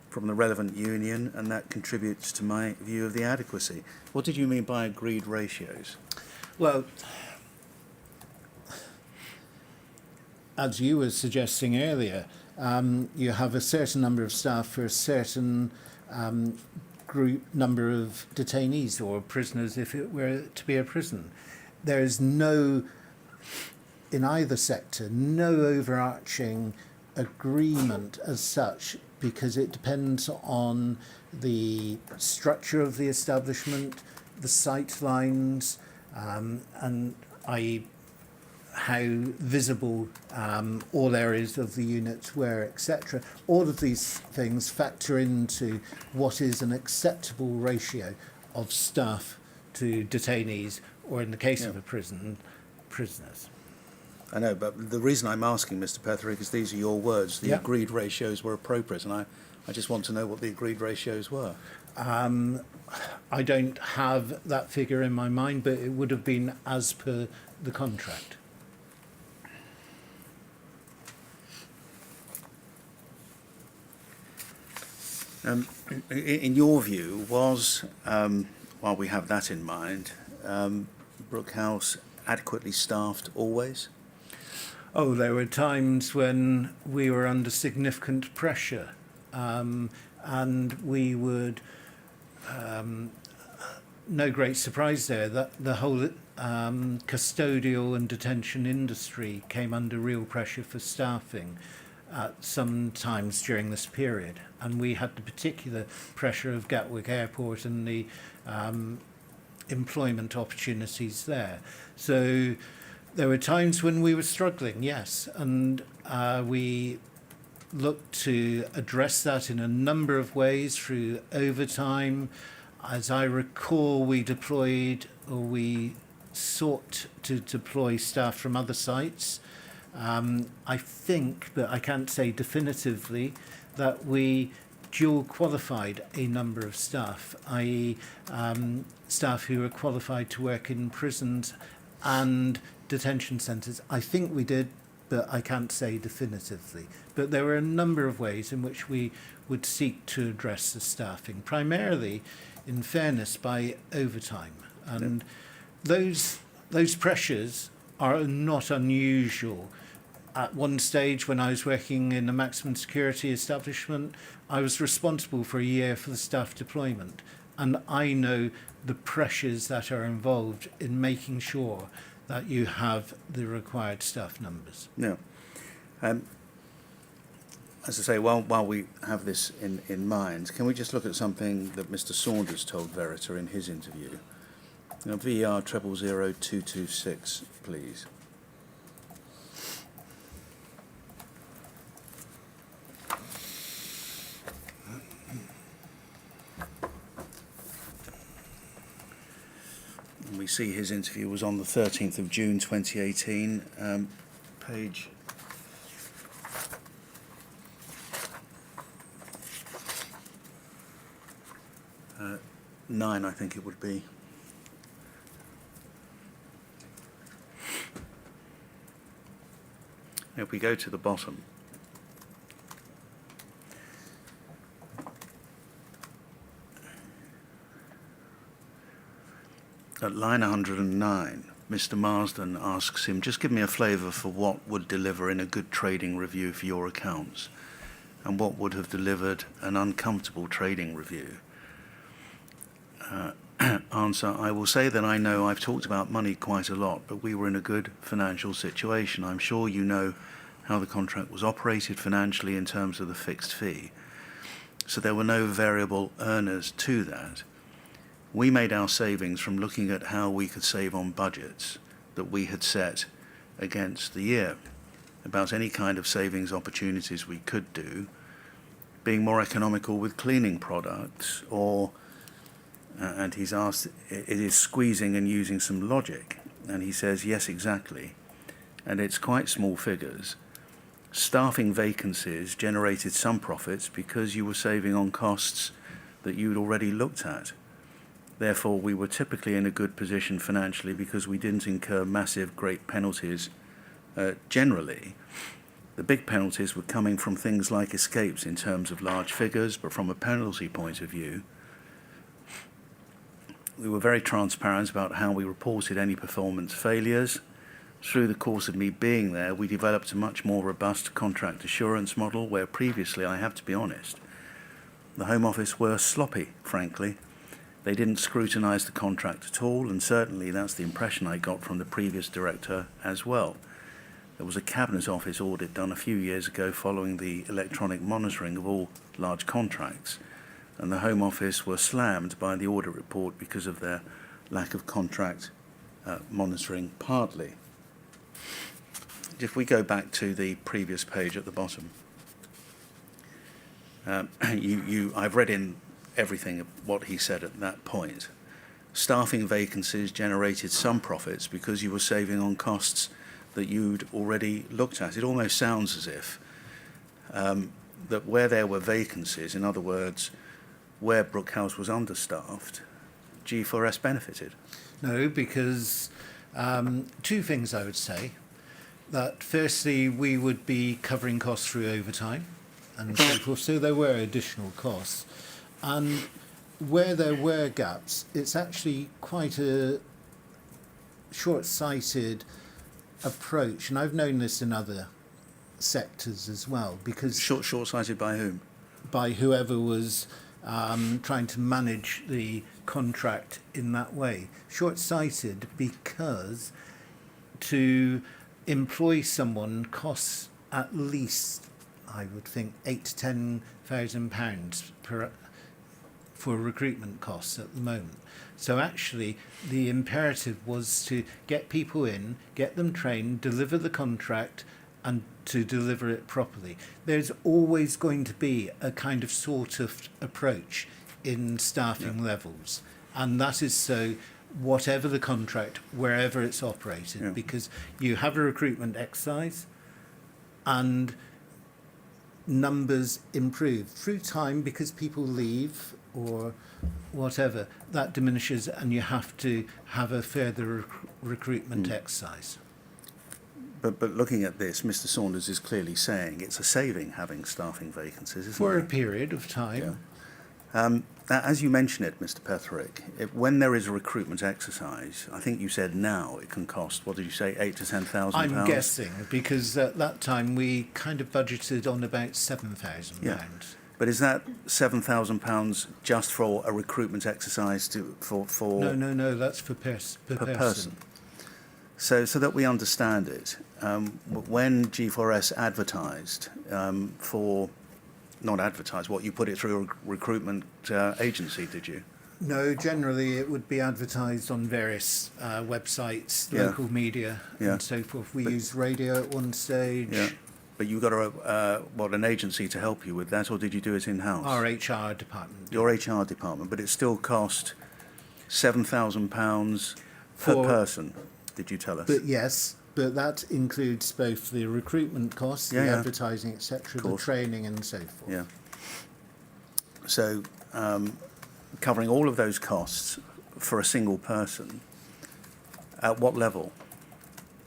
from the relevant union, and that contributes to my view of the adequacy. What did you mean by agreed ratios? Well, as you were suggesting earlier, you have a certain number of staff for a certain group number of detainees or prisoners if it were to be a prison. There is no, in either sector, no overarching agreement as such, because it depends on the structure of the establishment, the sight lines, and i.e. how visible all areas of the unit were, etc. All of these things factor into what is an acceptable ratio of staff to detainees, or in the case of a prison, prisoners. I know, but the reason I'm asking, Mr. Petherick, is these are your words. The agreed ratios were appropriate, and I just want to know what the agreed ratios were. I don't have that figure in my mind, but it would have been as per the contract. In your view, was, while we have that in mind, Brookhouse adequately staffed always? Oh, there were times when we were under significant pressure, and we would, no great surprise there, that the whole custodial and detention industry came under real pressure for staffing at some times during this period. And we had the particular pressure of Gatwick Airport and the employment opportunities there. So there were times when we were struggling, yes, and we looked to address that in a number of ways through overtime. As I recall, we deployed, or we sought to deploy staff from other sites. I think, but I can't say definitively, that we dual qualified a number of staff, i.e. Staff who are qualified to work in prisons and detention centres. I think we did, but I can't say definitively. But there were a number of ways in which we would seek to address the staffing, primarily, in fairness, by overtime. And those pressures are not unusual. At one stage, when I was working in a maximum security establishment, I was responsible for a year for the staff deployment. And I know the pressures that are involved in making sure that you have the required staff numbers. No. As I say, while we have this in mind, can we just look at something that Mr. Saunders told Verita in his interview? VER 000226, please. And we see his interview was on the 13th of June 2018, page 9, I think it would be. If we go to the bottom, at line 109, Mr. Marsden asks him, just give me a flavour for what would deliver in a good trading review for your accounts, and what would have delivered an uncomfortable trading review. Answer, I will say that I know I've talked about money quite a lot, but we were in a good financial situation. I'm sure you know how the contract was operated financially in terms of the fixed fee. So there were no variable earners to that. We made our savings from looking at how we could save on budgets that we had set against the year, about any kind of savings opportunities we could do, being more economical with cleaning products, or and he's asked, it is squeezing and using some logic. And he says, yes, exactly. And it's quite small figures. Staffing vacancies generated some profits because you were saving on costs that you'd already looked at. Therefore, we were typically in a good position financially because we didn't incur massive, great penalties generally. The big penalties were coming from things like escapes in terms of large figures, but from a penalty point of view, we were very transparent about how we reported any performance failures. Through the course of me being there, we developed a much more robust contract assurance model where previously, I have to be honest, the Home Office were sloppy, frankly. They didn't scrutinise the contract at all, and certainly that's the impression I got from the previous director as well. There was a Cabinet Office audit done a few years ago following the electronic monitoring of all large contracts, and the Home Office were slammed by the audit report because of their lack of contract monitoring partly. If we go back to the previous page at the bottom, I've read in everything of what he said at that point. Staffing vacancies generated some profits because you were saving on costs that you'd already looked at. It almost sounds as if that where there were vacancies, in other words, where Brookhouse was understaffed, G4S benefited. No, because two things I would say. That firstly, we would be covering costs through overtime and so forth, so there were additional costs. And where there were gaps, it's actually quite a short-sighted approach, and I've known this in other sectors as well, because Short-sighted by whom? by whoever was trying to manage the contract in that way. Short-sighted because to employ someone costs at least, I would think, £8,000 to £10,000 for recruitment costs at the moment. So actually, the imperative was to get people in, get them trained, deliver the contract, and to deliver it properly. There's always going to be a kind of sort of approach in staffing levels, and that is so whatever the contract, wherever it's operated, because you have a recruitment exercise and numbers improve through time because people leave or whatever. That diminishes and you have to have a further recruitment exercise. But looking at this, Mr. Saunders is clearly saying it's a saving having staffing vacancies, isn't For it? a period of time. Now, as you mention it, Mr. Petherick, when there is a recruitment exercise, I think you said now it can cost, what did you say, £8,000 to £10,000? I'm guessing, because at that time we kind of budgeted on about £7,000. Yeah. But is that £7,000 just for a recruitment exercise for No, that's per person. So that we understand it, when G4S advertised what you put it through a recruitment agency, did you? No, generally it would be advertised on various websites, local media and so forth. We used radio at one stage. Yeah. But you got an agency to help you with that, or did you do it in-house? Our HR department. Your HR department, but it still cost £7,000 per person, did you tell us? But yes, but that includes both the recruitment costs, the advertising, etc., the training and so forth. Yeah. So, covering all of those costs for a single person, at what level?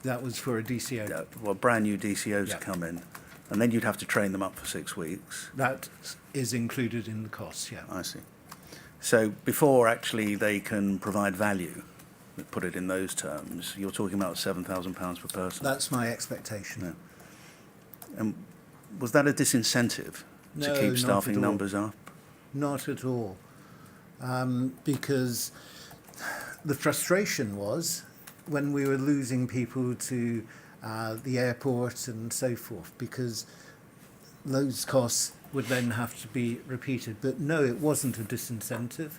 That was for a DCO. Well, brand new DCOs to come in, and then you'd have to train them up for 6 weeks. That is included in the costs, yeah. I see. So before actually they can provide value, put it in those terms, you're talking about £7,000 per person. That's my expectation. Yeah. And was that a disincentive to keep staffing numbers up? Not at all. Because the frustration was when we were losing people to the airport and so forth, because those costs would then have to be repeated. But no, it wasn't a disincentive.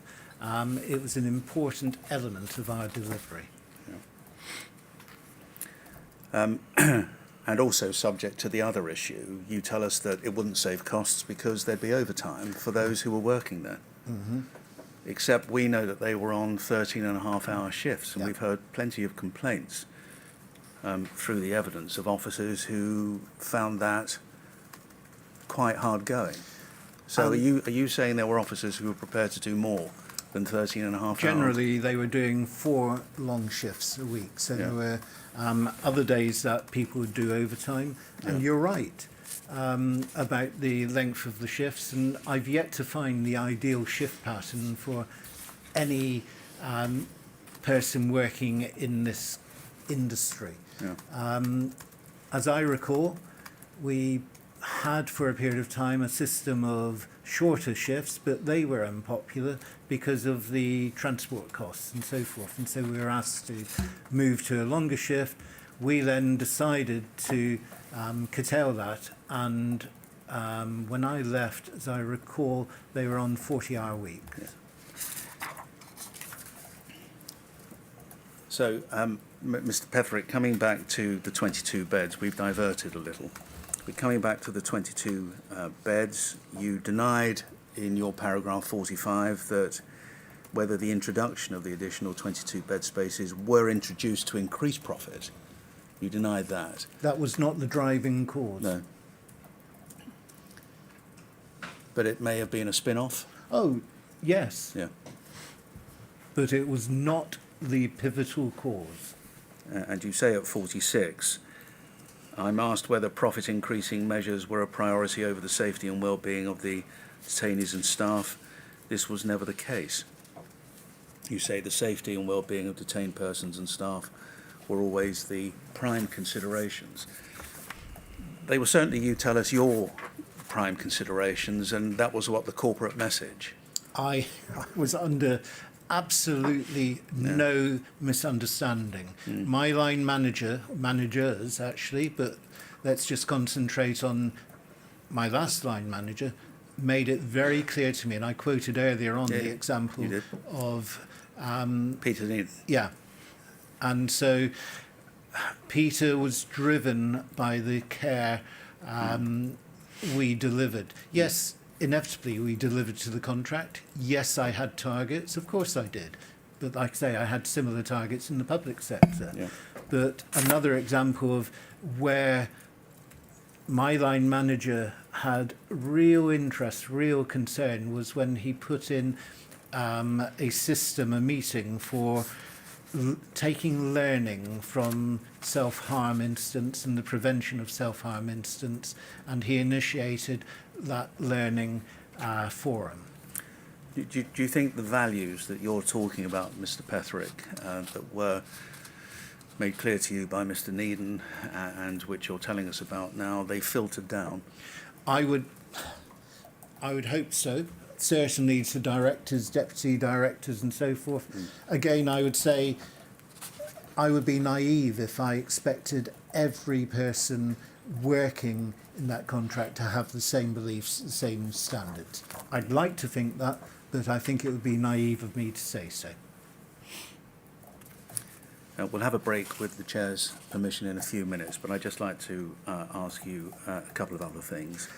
It was an important element of our delivery. Yeah. And also subject to the other issue, you tell us that it wouldn't save costs because there'd be overtime for those who were working there. Mm-hmm. Except we know that they were on 13.5-hour shifts, and we've heard plenty of complaints through the evidence of officers who found that quite hard going. So are you saying there were officers who were prepared to do more than 13.5 hours? Generally, they were doing 4 long shifts a week, so there were other days that people would do overtime. And you're right about the length of the shifts, and I've yet to find the ideal shift pattern for any person working in this industry. Yeah. As I recall, we had for a period of time a system of shorter shifts, but they were unpopular because of the transport costs and so forth. And so we were asked to move to a longer shift. We then decided to curtail that, and when I left, as I recall, they were on 40-hour weeks. Yeah. So, Mr. Petherick, coming back to the 22 beds, we've diverted a little. But coming back to the 22 beds, you denied in your paragraph 45 that whether the introduction of the additional 22 bed spaces were introduced to increase profit. You denied that. That was not the driving cause. No. But it may have been a spin-off? Oh, yes, Yeah. but it was not the pivotal cause. And you say at 46, I'm asked whether profit-increasing measures were a priority over the safety and well-being of the detainees and staff. This was never the case. You say the safety and well-being of detained persons and staff were always the prime considerations. They were certainly, you tell us, your prime considerations, and that was what the corporate message. I was under absolutely no misunderstanding. My line managers actually, but let's just concentrate on my last line manager, made it very clear to me, and I quoted earlier on the example of Peter Neal. yeah, and so Peter was driven by the care we delivered. Yes, inevitably we delivered to the contract. Yes, I had targets. Of course I did. But like I say, I had similar targets in the public sector. Yeah. But another example of where my line manager had real interest, real concern, was when he put in a system, a meeting for taking learning from self-harm incidents and the prevention of self-harm incidents, and he initiated that learning forum. Do you think the values that you're talking about, Mr. Petherick, that were made clear to you by Mr. Needham and which you're telling us about now, they filtered down? I would hope so. Certainly to directors, deputy directors and so forth. Again, I would say I would be naive if I expected every person working in that contract to have the same beliefs, the same standards. I'd like to think that, but I think it would be naive of me to say so. We'll have a break with the Chair's permission in a few minutes, but I'd just like to ask you a couple of other things.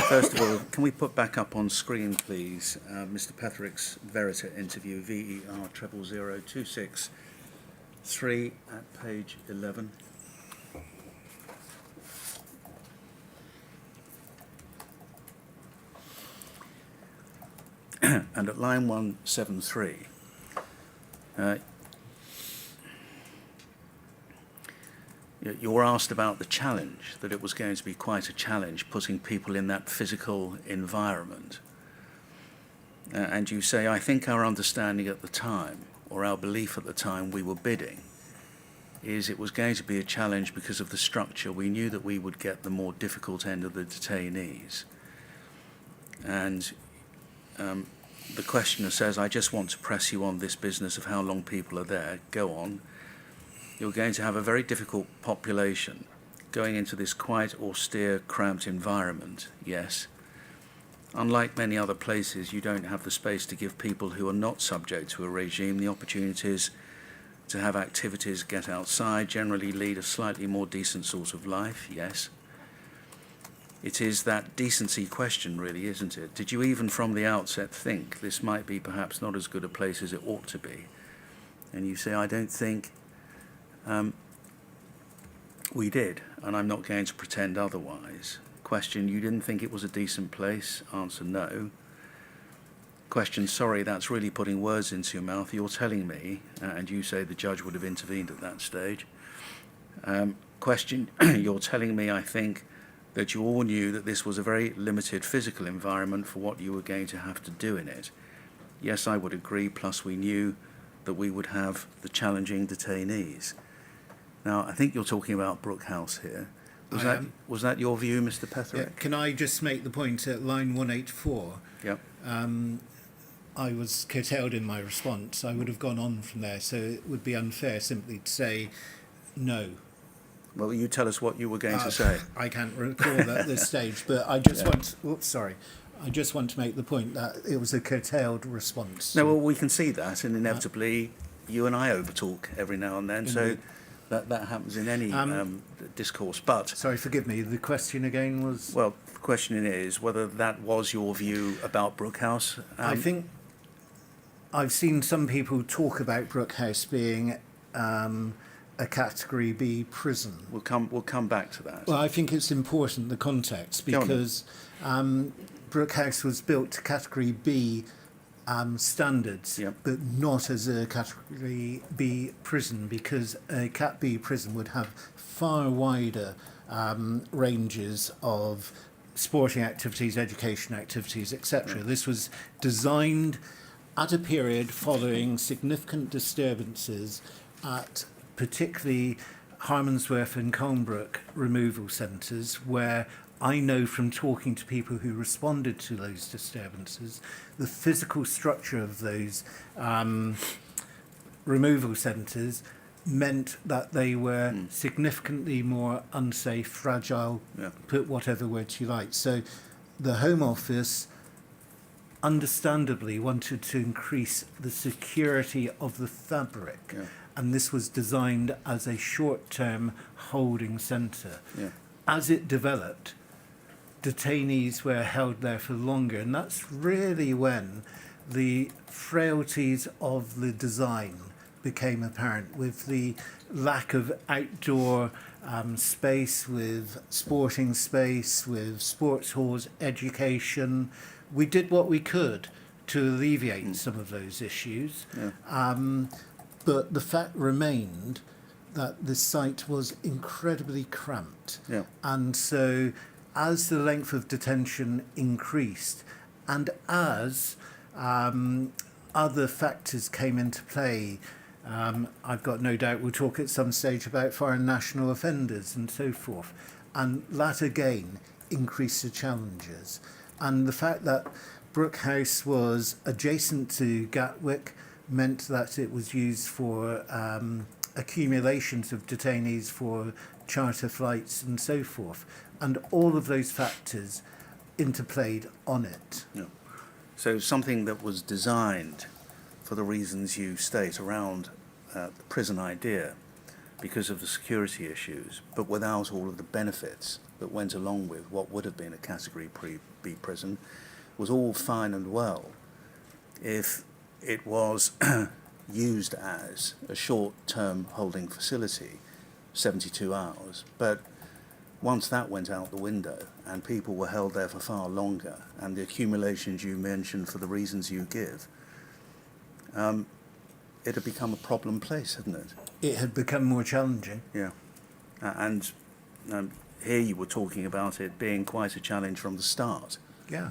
First of all, can we put back up on screen, please, Mr. Petherick's Verita interview, VER 000263 at page 11. And at line 173, you were asked about the challenge, that it was going to be quite a challenge putting people in that physical environment. And you say, I think our understanding at the time, or our belief at the time we were bidding, is it was going to be a challenge because of the structure. We knew that we would get the more difficult end of the detainees. And the questioner says, I just want to press you on this business of how long people are there. Go on. You're going to have a very difficult population going into this quite austere, cramped environment, yes. Unlike many other places, you don't have the space to give people who are not subject to a regime the opportunities to have activities, get outside, generally lead a slightly more decent sort of life, yes. It is that decency question, really, isn't it? Did you even from the outset think this might be perhaps not as good a place as it ought to be? And you say, I don't think we did, and I'm not going to pretend otherwise. Question, you didn't think it was a decent place? Answer, no. Question, sorry, that's really putting words into your mouth. You're telling me, and you say the judge would have intervened at that stage. Question, you're telling me, I think, that you all knew that this was a very limited physical environment for what you were going to have to do in it. Yes, I would agree, plus we knew that we would have the challenging detainees. Now, I think you're talking about Brookhouse here. Was that your view, Mr. Yeah, Petherick? can I just make the point at line 184? Yep. I was curtailed in my response. I would have gone on from there, so it would be unfair simply to say no. Well, you tell us what you were going to say. I can't recall that at this stage, but I just I just want to make the point that it was a curtailed response. No, well, we can see that, and inevitably, you and I overtalk every now and then, so that happens in any discourse. But Sorry, forgive me. The question again was. well, the question is whether that was your view about Brookhouse. I think I've seen some people talk about Brookhouse being a Category B prison. We'll come back to that. Well, I think it's important, the context, Go on then. because Brookhouse was built to Category B standards, Yep. but not as a Category B prison, because a Cat B prison would have far wider ranges of sporting activities, education activities, etc. This was designed at a period following significant disturbances at particularly Harmondsworth and Colnbrook removal centres, where I know from talking to people who responded to those disturbances, the physical structure of those removal centres meant that they were significantly more unsafe, fragile, put whatever words you like. So the Home Office understandably wanted to increase the security of the fabric. Yeah. And this was designed as a short-term holding centre. Yeah. As it developed, detainees were held there for longer, and that's really when the frailties of the design became apparent, with the lack of outdoor space, with sporting space, with sports halls, education. We did what we could to alleviate some of those issues. Yeah. But the fact remained that the site was incredibly cramped. Yeah. And so as the length of detention increased, and as other factors came into play, I've got no doubt we'll talk at some stage about foreign national offenders and so forth, and that again increased the challenges. And the fact that Brookhouse was adjacent to Gatwick meant that it was used for accumulations of detainees for charter flights and so forth. And all of those factors interplayed on it. Yeah. So something that was designed for the reasons you state around the prison idea, because of the security issues, but without all of the benefits that went along with what would have been a Category B prison, was all fine and well if it was used as a short-term holding facility, 72 hours. But once that went out the window and people were held there for far longer, and the accumulations you mentioned for the reasons you give, it had become a problem place, hadn't it? It had become more challenging. Yeah. And here you were talking about it being quite a challenge from the start. Yeah.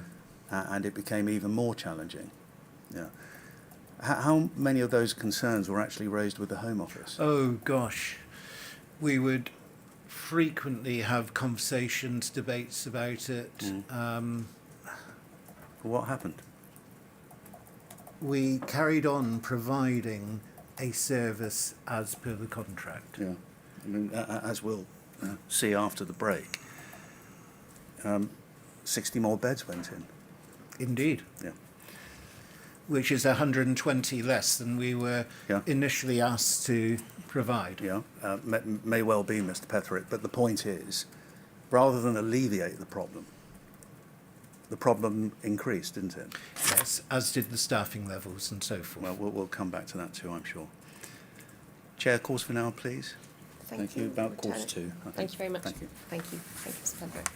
And it became even more challenging. Yeah. How many of those concerns were actually raised with the Home Office? Oh, gosh. We would frequently have conversations, debates about it. What happened? We carried on providing a service as per the contract. Yeah. I mean, as we'll see after the break, 60 more beds went in. Indeed. Yeah. Which is 120 less than we were initially asked to provide. Yeah. May well be, Mr. Petherick, but the point is, rather than alleviate the problem increased, didn't it? Yes, as did the staffing levels and so forth. Well, we'll come back to that too, I'm sure. Chair, calls for now, please. Thank you. About quarter to 2, I think. Thank you very much. Thank you. Thank you. Thank you, Mr. Pembroke.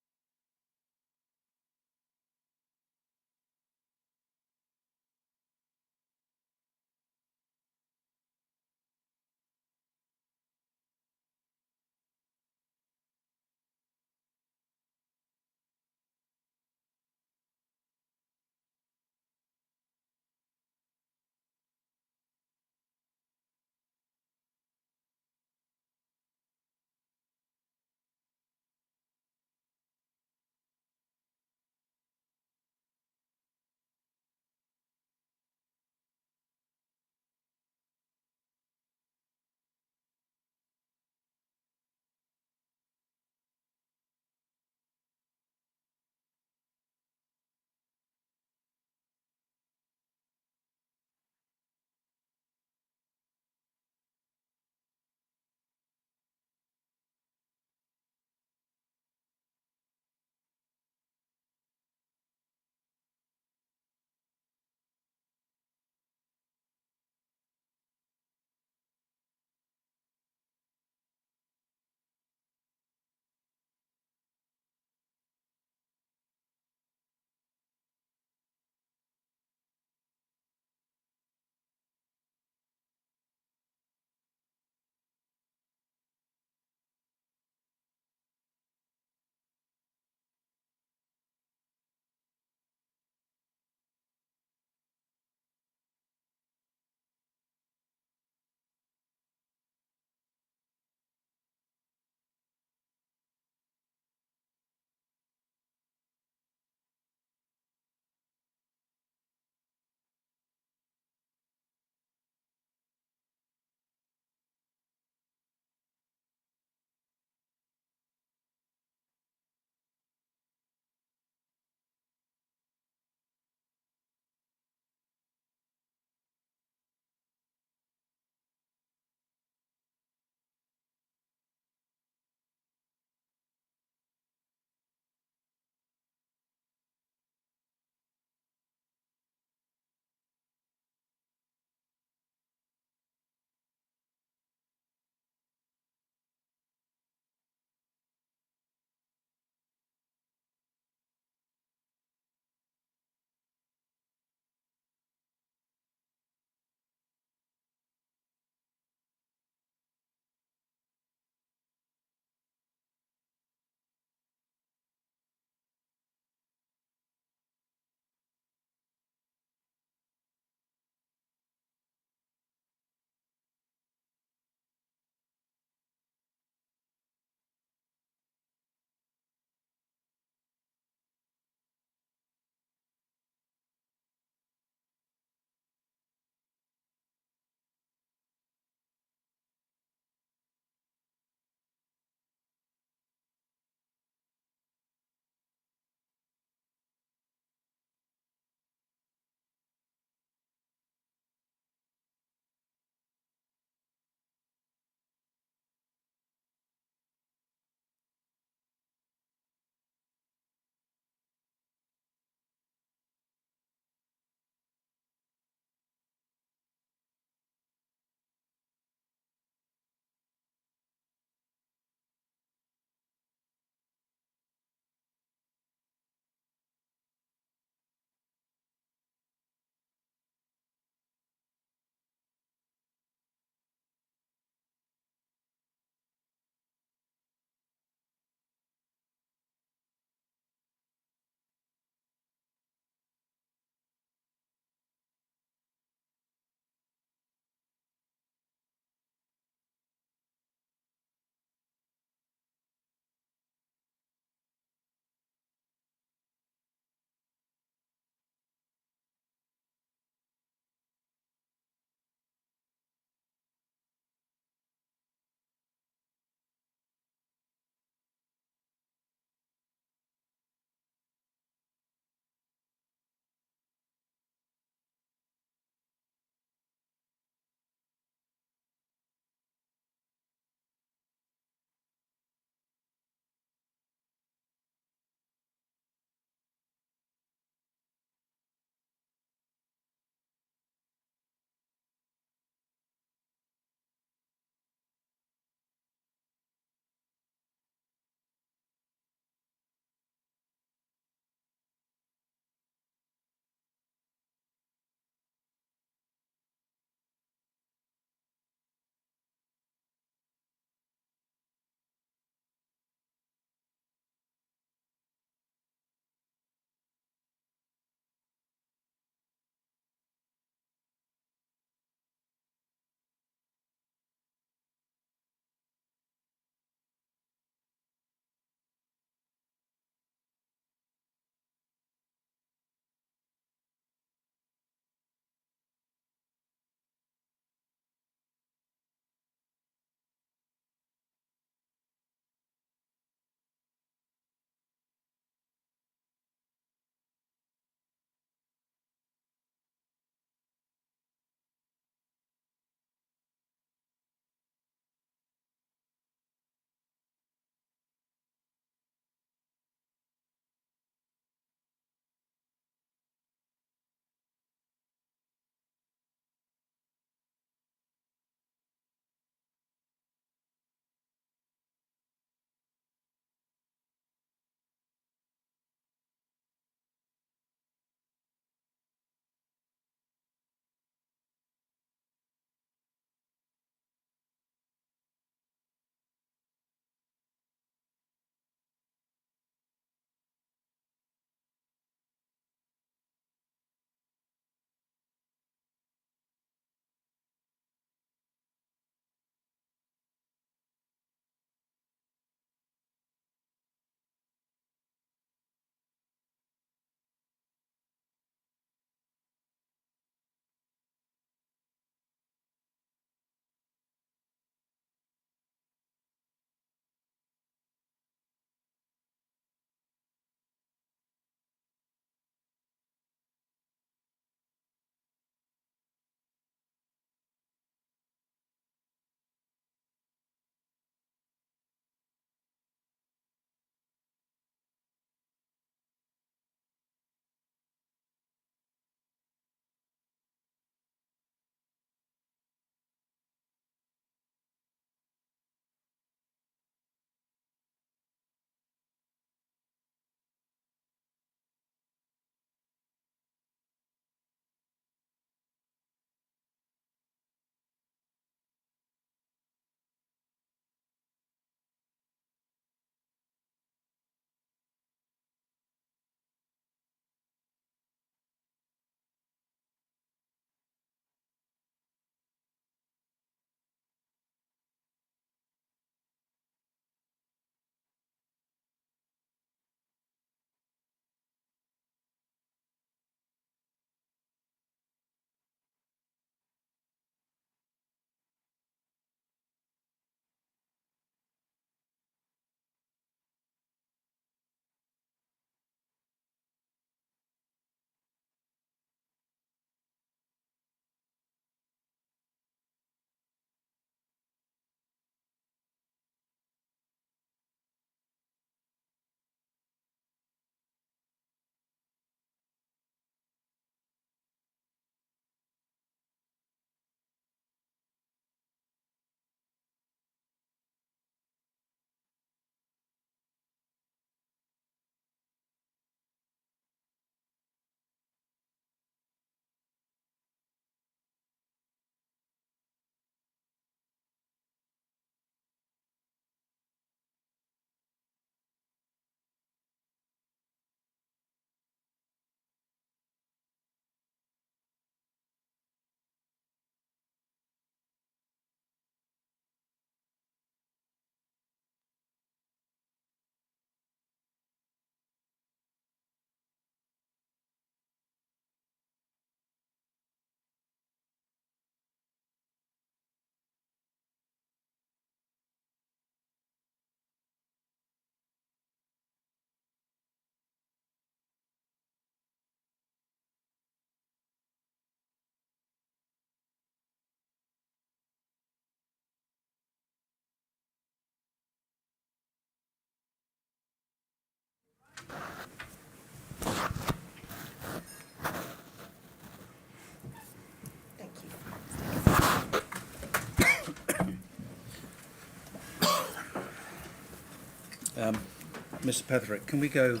Mr. Petherick, can we go,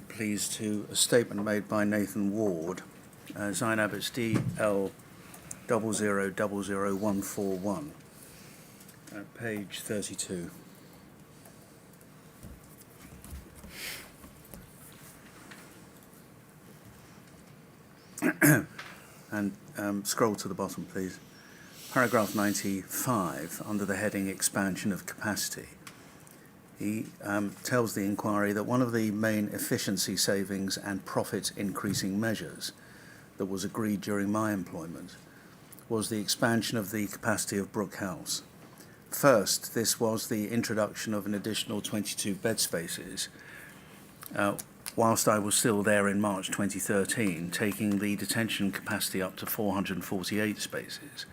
please, to a statement made by Nathan Ward, Zainab, it's DL000141, page 32. And scroll to the bottom, please. Paragraph 95, under the heading Expansion of Capacity. He tells the inquiry that one of the main efficiency savings and profit increasing measures that was agreed during my employment was the expansion of the capacity of Brookhouse. First, this was the introduction of an additional 22 bed spaces, whilst I was still there in March 2013, taking the detention capacity up to 448 spaces.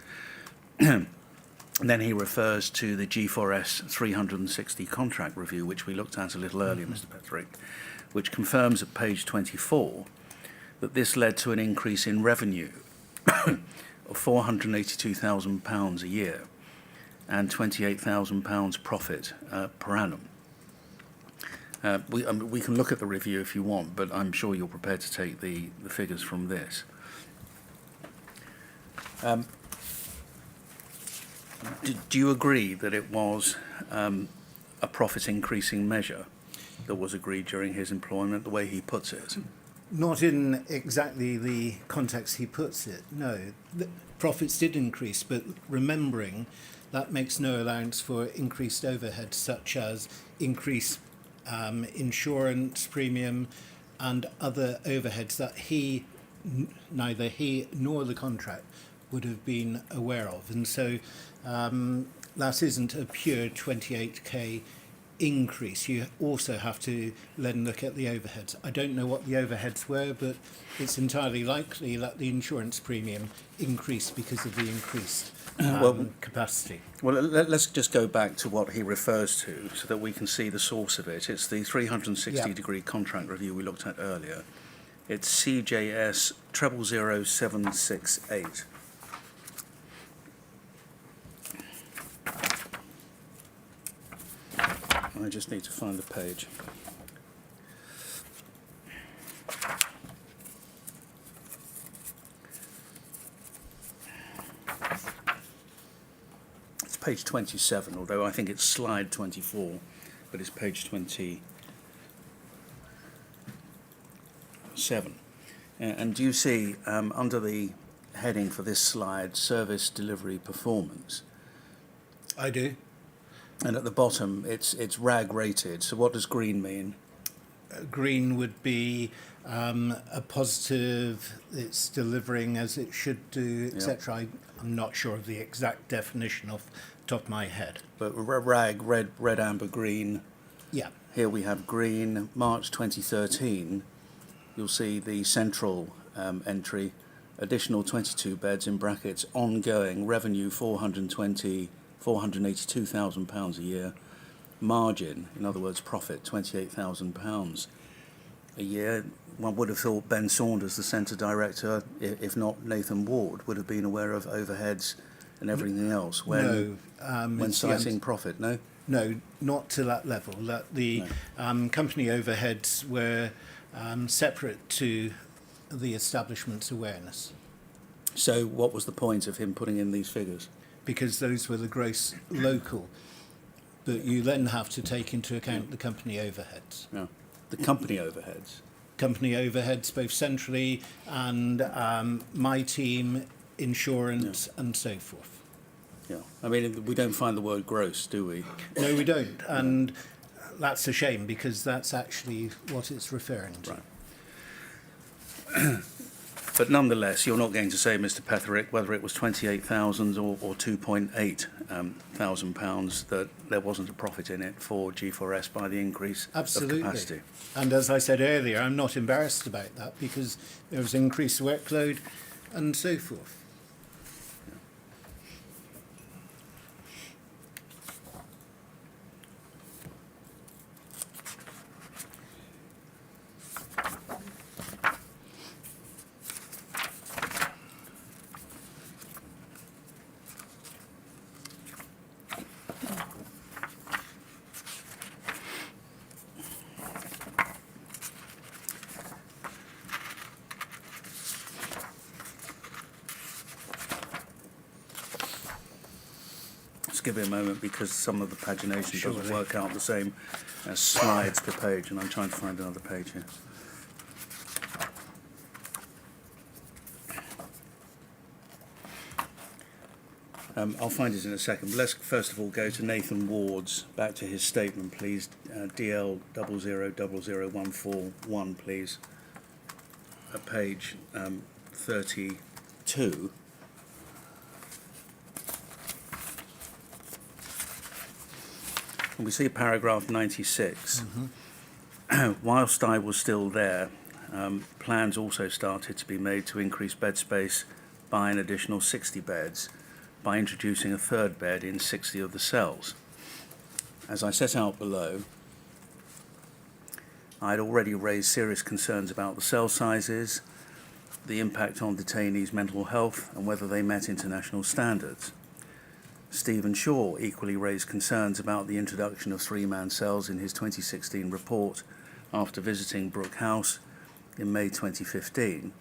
And then he refers to the G4S 360 contract review, which we looked at a little earlier, Mr. Petherick, which confirms at page 24 that this led to an increase in revenue of £482,000 a year and £28,000 profit per annum. We can look at the review if you want, but I'm sure you're prepared to take the figures from this. Do you agree that it was a profit increasing measure that was agreed during his employment, the way he puts it? Not in exactly the context he puts it, no. The profits did increase, but remembering that makes no allowance for increased overheads such as increased insurance premium and other overheads that neither he nor the contract would have been aware of. And so that isn't a pure 28k increase. You also have to then look at the overheads. I don't know what the overheads were, but it's entirely likely that the insurance premium increased because of the increased capacity. Well, let's just go back to what he refers to so that we can see the source of it. It's the 360-degree contract review we looked at earlier. It's CJS 000768. I just need to find the page. It's page 27, although I think it's slide 24, but it's page 27. And do you see, under the heading for this slide, Service Delivery Performance? I do. And at the bottom, it's RAG rated. So what does green mean? Green would be a positive, it's delivering as it should do, etc. I'm not sure of the exact definition off the top of my head. But RAG, red, amber, green. Yeah. Here we have green, March 2013. You'll see the central entry, additional 22 beds in brackets, ongoing, revenue £482,000 a year, margin, in other words profit, £28,000 a year. One would have thought Ben Saunders, the centre director, if not Nathan Ward, would have been aware of overheads and everything else when citing profit, no? No, not to that level. That the company overheads were separate to the establishment's awareness. So what was the point of him putting in these figures? Because those were the gross local, but you then have to take into account the company overheads. Yeah. The company overheads? Company overheads, both centrally and my team, insurance, and so forth. Yeah. I mean, we don't find the word gross, do we? No, we don't, and that's a shame because that's actually what it's referring to. Right. But nonetheless, you're not going to say, Mr. Petherick, whether it was 28,000 or £2.8 thousand that there wasn't a profit in it for G4S by the increase of capacity. And as I said earlier, I'm not embarrassed about that because there was increased workload and so forth. give it a moment because some of the pagination doesn't Surely. work out the same as slides per page, and I'm trying to find another page here. I'll find it in a second. But let's first of all go to Nathan Ward's, back to his statement, please. DL 00000141, please. At page 32. And we see paragraph 96. Whilst I was still there, plans also started to be made to increase bed space by an additional 60 beds by introducing a third bed in 60 of the cells. As I set out below, I had already raised serious concerns about the cell sizes, the impact on detainees' mental health, and whether they met international standards. Stephen Shaw equally raised concerns about the introduction of three-man cells in his 2016 report after visiting Brookhouse in May 2015,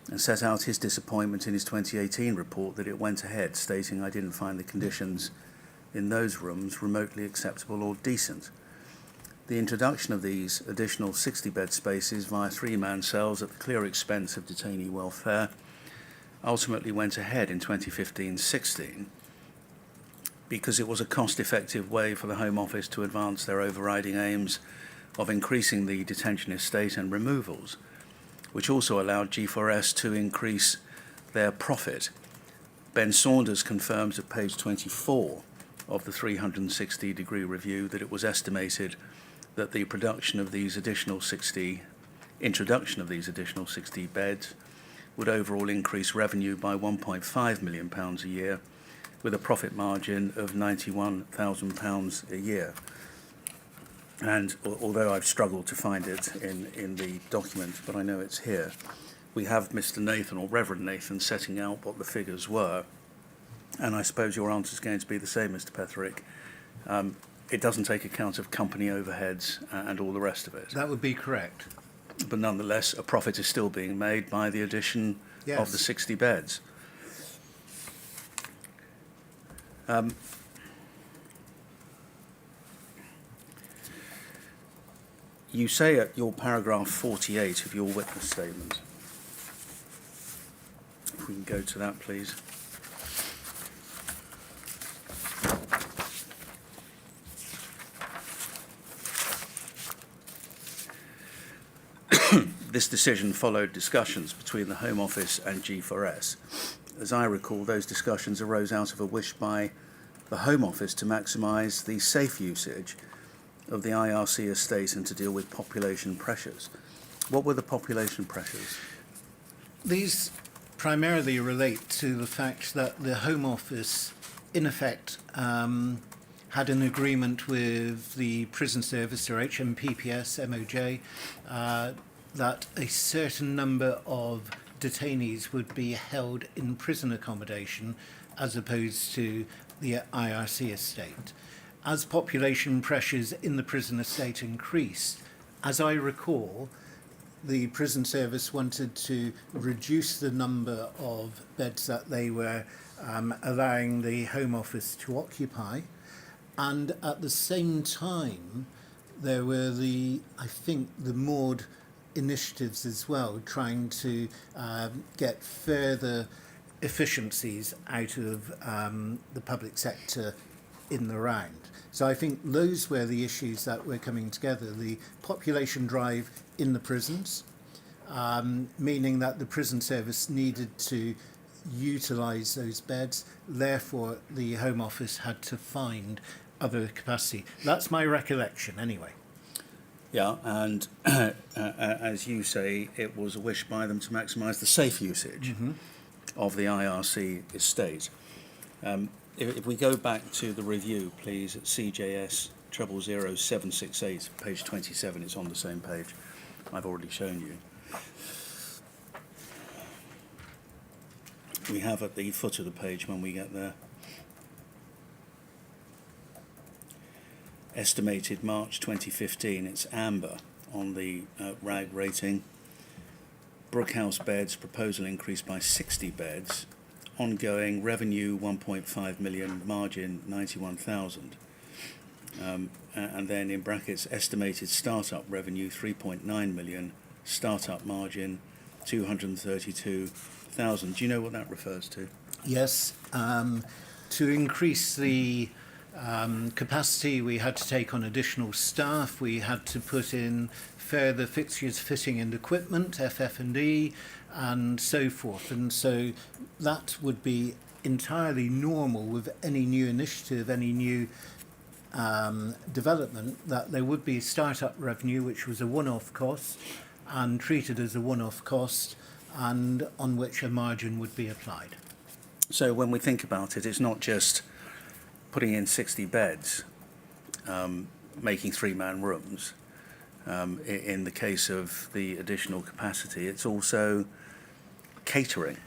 and set out his disappointment in his 2018 report that it went ahead, stating, "I didn't find the conditions in those rooms remotely acceptable or decent." The introduction of these additional 60-bed spaces via three-man cells at the clear expense of detainee welfare ultimately went ahead in 2015-16 because it was a cost-effective way for the Home Office to advance their overriding aims of increasing the detention estate and removals, which also allowed G4S to increase their profit. Ben Saunders confirms at page 24 of the 360-degree review that it was estimated that the introduction of these additional 60 beds would overall increase revenue by £1.5 million a year, with a profit margin of £91,000 a year. And although I've struggled to find it in the document, but I know it's here, we have Mr. Nathan, or Reverend Nathan, setting out what the figures were. And I suppose your answer is going to be the same, Mr. Petherick. It doesn't take account of company overheads and all the rest of it. That would be correct. But nonetheless, a profit is still being made by the addition of the 60 beds. You say at your paragraph 48 of your witness statement, if we can go to that, please. This decision followed discussions between the Home Office and G4S. As I recall, those discussions arose out of a wish by the Home Office to maximise the safe usage of the IRC estate and to deal with population pressures. What were the population pressures? These primarily relate to the fact that the Home Office, in effect, had an agreement with the Prison Service, or HMPPS, MOJ, that a certain number of detainees would be held in prison accommodation as opposed to the IRC estate. As population pressures in the prison estate increased, as I recall, the Prison Service wanted to reduce the number of beds that they were allowing the Home Office to occupy, and at the same time there were the MORD initiatives as well, trying to get further efficiencies out of the public sector in the round. So I think those were the issues that were coming together. The population drive in the prisons, meaning that the Prison Service needed to utilise those beds. Therefore, the Home Office had to find other capacity. That's my recollection anyway. Yeah, and as you say, it was a wish by them to maximise the safe usage of the IRC estate. If we go back to the review, please, at CJS 000768, page 27, it's on the same page I've already shown you. We have at the foot of the page when we get there. Estimated March 2015, it's amber on the RAG rating. Brookhouse beds, proposal increased by 60 beds ongoing revenue 1.5 million, margin 91,000. And then in brackets, estimated startup revenue 3.9 million, startup margin 232,000. Do you know what that refers to? Yes, to increase the capacity, we had to take on additional staff. We had to put in further fixtures, fitting and equipment, FF&E, and so forth. And so that would be entirely normal with any new initiative, any new development, that there would be startup revenue, which was a one-off cost and treated as a one-off cost, and on which a margin would be applied. So when we think about it, it's not just putting in 60 beds, making three-man rooms. In the case of the additional capacity, it's also catering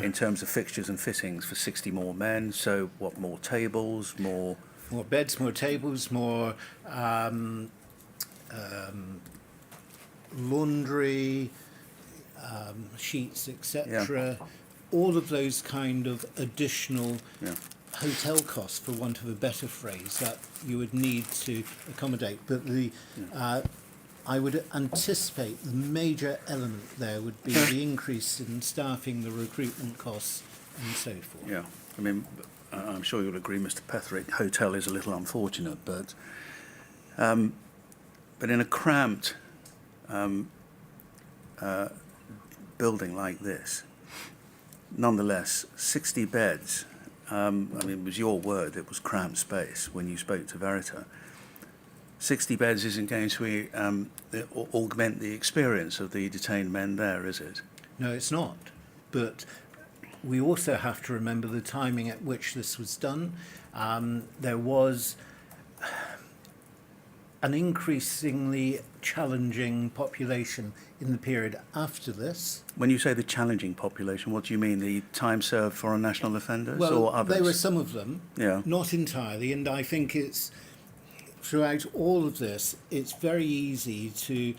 in terms of fixtures and fittings for 60 more men. So what, more tables, more beds, more tables, more laundry, sheets, etc. All of those kind of additional hotel costs, for want of a better phrase, that you would need to accommodate. But I would anticipate the major element there would be the increase in staffing, the recruitment costs, and so forth. Yeah, I mean, I'm sure you'll agree, Mr. Petherick, hotel is a little unfortunate, but in a cramped building like this, nonetheless, 60 beds, I mean, it was your word, it was cramped space when you spoke to Verita. 60 beds isn't going to augment the experience of the detained men there, is it? No, it's not. But we also have to remember the timing at which this was done. There was an increasingly challenging population in the period after this. When you say the challenging population, what do you mean? The time served foreign national offenders or others? There were some of them, not entirely, and I think it's throughout all of this, it's very easy to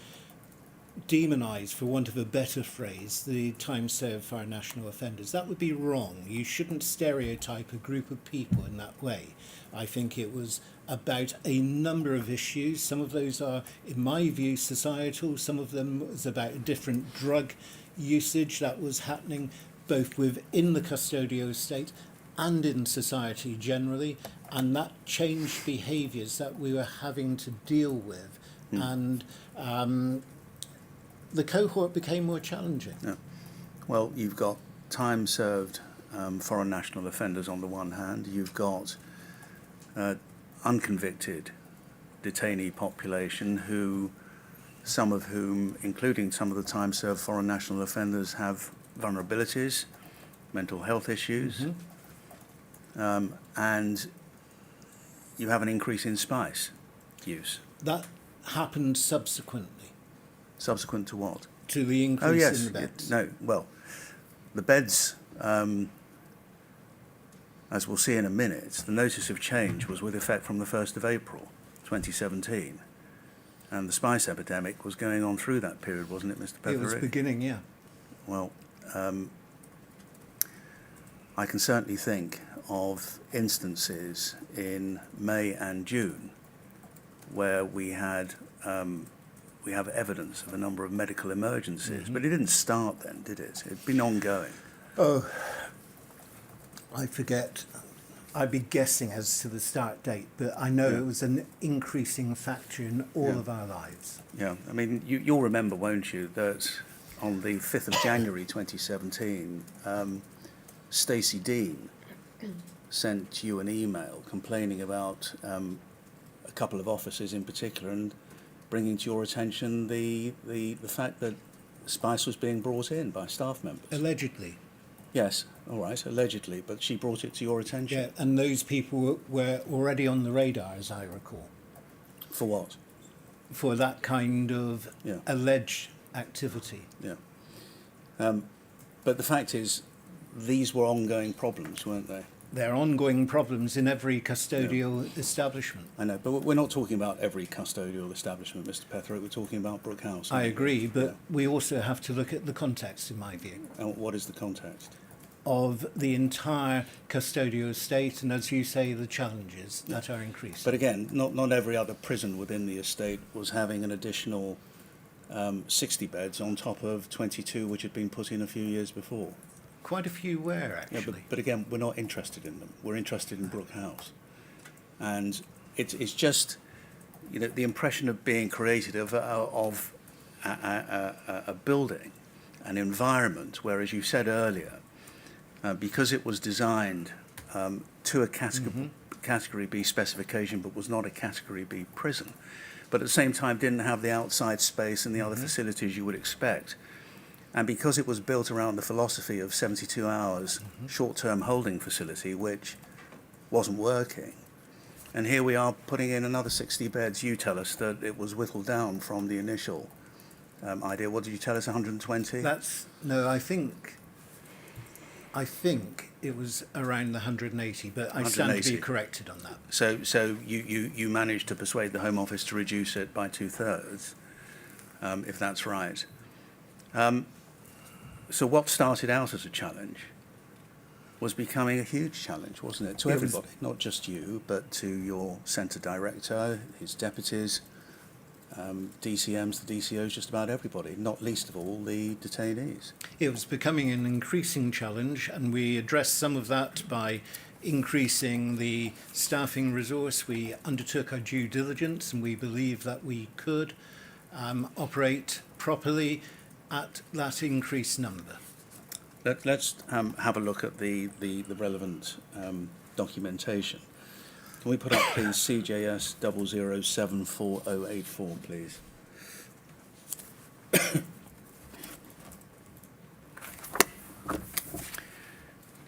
demonise, for want of a better phrase, the time served for our national offenders. That would be wrong. You shouldn't stereotype a group of people in that way. I think it was about a number of issues. Some of those are, in my view, societal. Some of them was about different drug usage that was happening both within the custodial estate and in society generally, and that changed behaviours that we were having to deal with. And the cohort became more challenging. Yeah. Well, you've got time served foreign national offenders on the one hand, you've got unconvicted detainee population who, some of whom, including some of the time served foreign national offenders, have vulnerabilities, mental health issues, and you have an increase in spice use. That happened subsequently. Subsequent to what? To the increase in the beds. No, well, the beds, as we'll see in a minute, the notice of change was with effect from the 1st of April 2017. And the spice epidemic was going on through that period, wasn't it, Mr. Petherick? It was beginning, yeah. Well, I can certainly think of instances in May and June where we have evidence of a number of medical emergencies, but it didn't start then, did it? It'd been ongoing. Oh, I forget. I'd be guessing as to the start date, but I know it was an increasing factor in all of our lives. Yeah, I mean, you'll remember, won't you, that on the 5th of January 2017, Stacey Dean sent you an email complaining about a couple of officers in particular and bringing to your attention the fact that spice was being brought in by staff members. Allegedly. Yes, all right, allegedly, but she brought it to your attention. Yeah, and those people were already on the radar, as I recall. For what? For that kind of alleged activity. Yeah. But the fact is, these were ongoing problems, weren't they? There are ongoing problems in every custodial establishment. I know, but we're not talking about every custodial establishment, Mr. Petherick. We're talking about Brookhouse. I agree, but we also have to look at the context, in my view. And what is the context? of the entire custodial estate, and as you say, the challenges that are increasing. But again, not every other prison within the estate was having an additional 60 beds on top of 22 which had been put in a few years before. Quite a few were, Yeah, actually. but again, we're not interested in them. We're interested in Brookhouse. And it's just, you know, the impression of being created of a building, an environment where, as you said earlier, because it was designed to a Category B specification but was not a Category B prison, but at the same time didn't have the outside space and the other facilities you would expect. And because it was built around the philosophy of 72 hours short-term holding facility, which wasn't working, and here we are putting in another 60 beds. You tell us that it was whittled down from the initial idea. What did you tell us, 120? No, I think it was around the 180, but I stand to 180. be corrected on that. So you managed to persuade the Home Office to reduce it by 2/3, if that's right. So what started out as a challenge was becoming a huge challenge, wasn't it? To It was. everybody, not just you, but to your centre director, his deputies, DCMs, the DCOs, just about everybody, not least of all the detainees. It was becoming an increasing challenge, and we addressed some of that by increasing the staffing resource. We undertook our due diligence, and we believe that we could operate properly at that increased number. Let's have a look at the relevant documentation. Can we put up, please, CJS 0074084, please?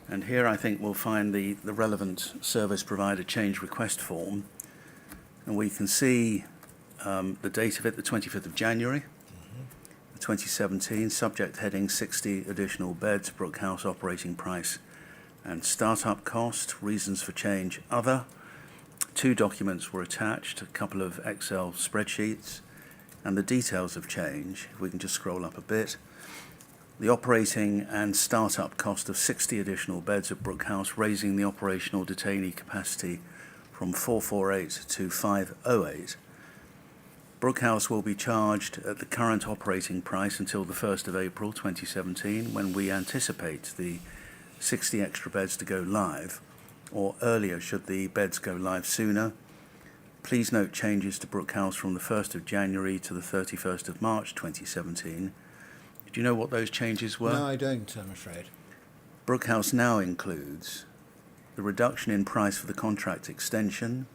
And here I think we'll find the relevant service provider change request form. And we can see the date of it, the 25th of January, 2017, subject heading 60 additional beds, Brookhouse operating price and startup cost, reasons for change, other. 2 documents were attached, a couple of Excel spreadsheets, and the details of change, if we can just scroll up a bit. The operating and startup cost of 60 additional beds at Brookhouse, raising the operational detainee capacity from 448 to 508. Brookhouse will be charged at the current operating price until the 1st of April 2017, when we anticipate the 60 extra beds to go live, or earlier should the beds go live sooner. Please note changes to Brookhouse from the 1st of January to the 31st of March 2017. Do you know what those changes were? No, I don't, I'm afraid. Brookhouse now includes the reduction in price for the contract extension,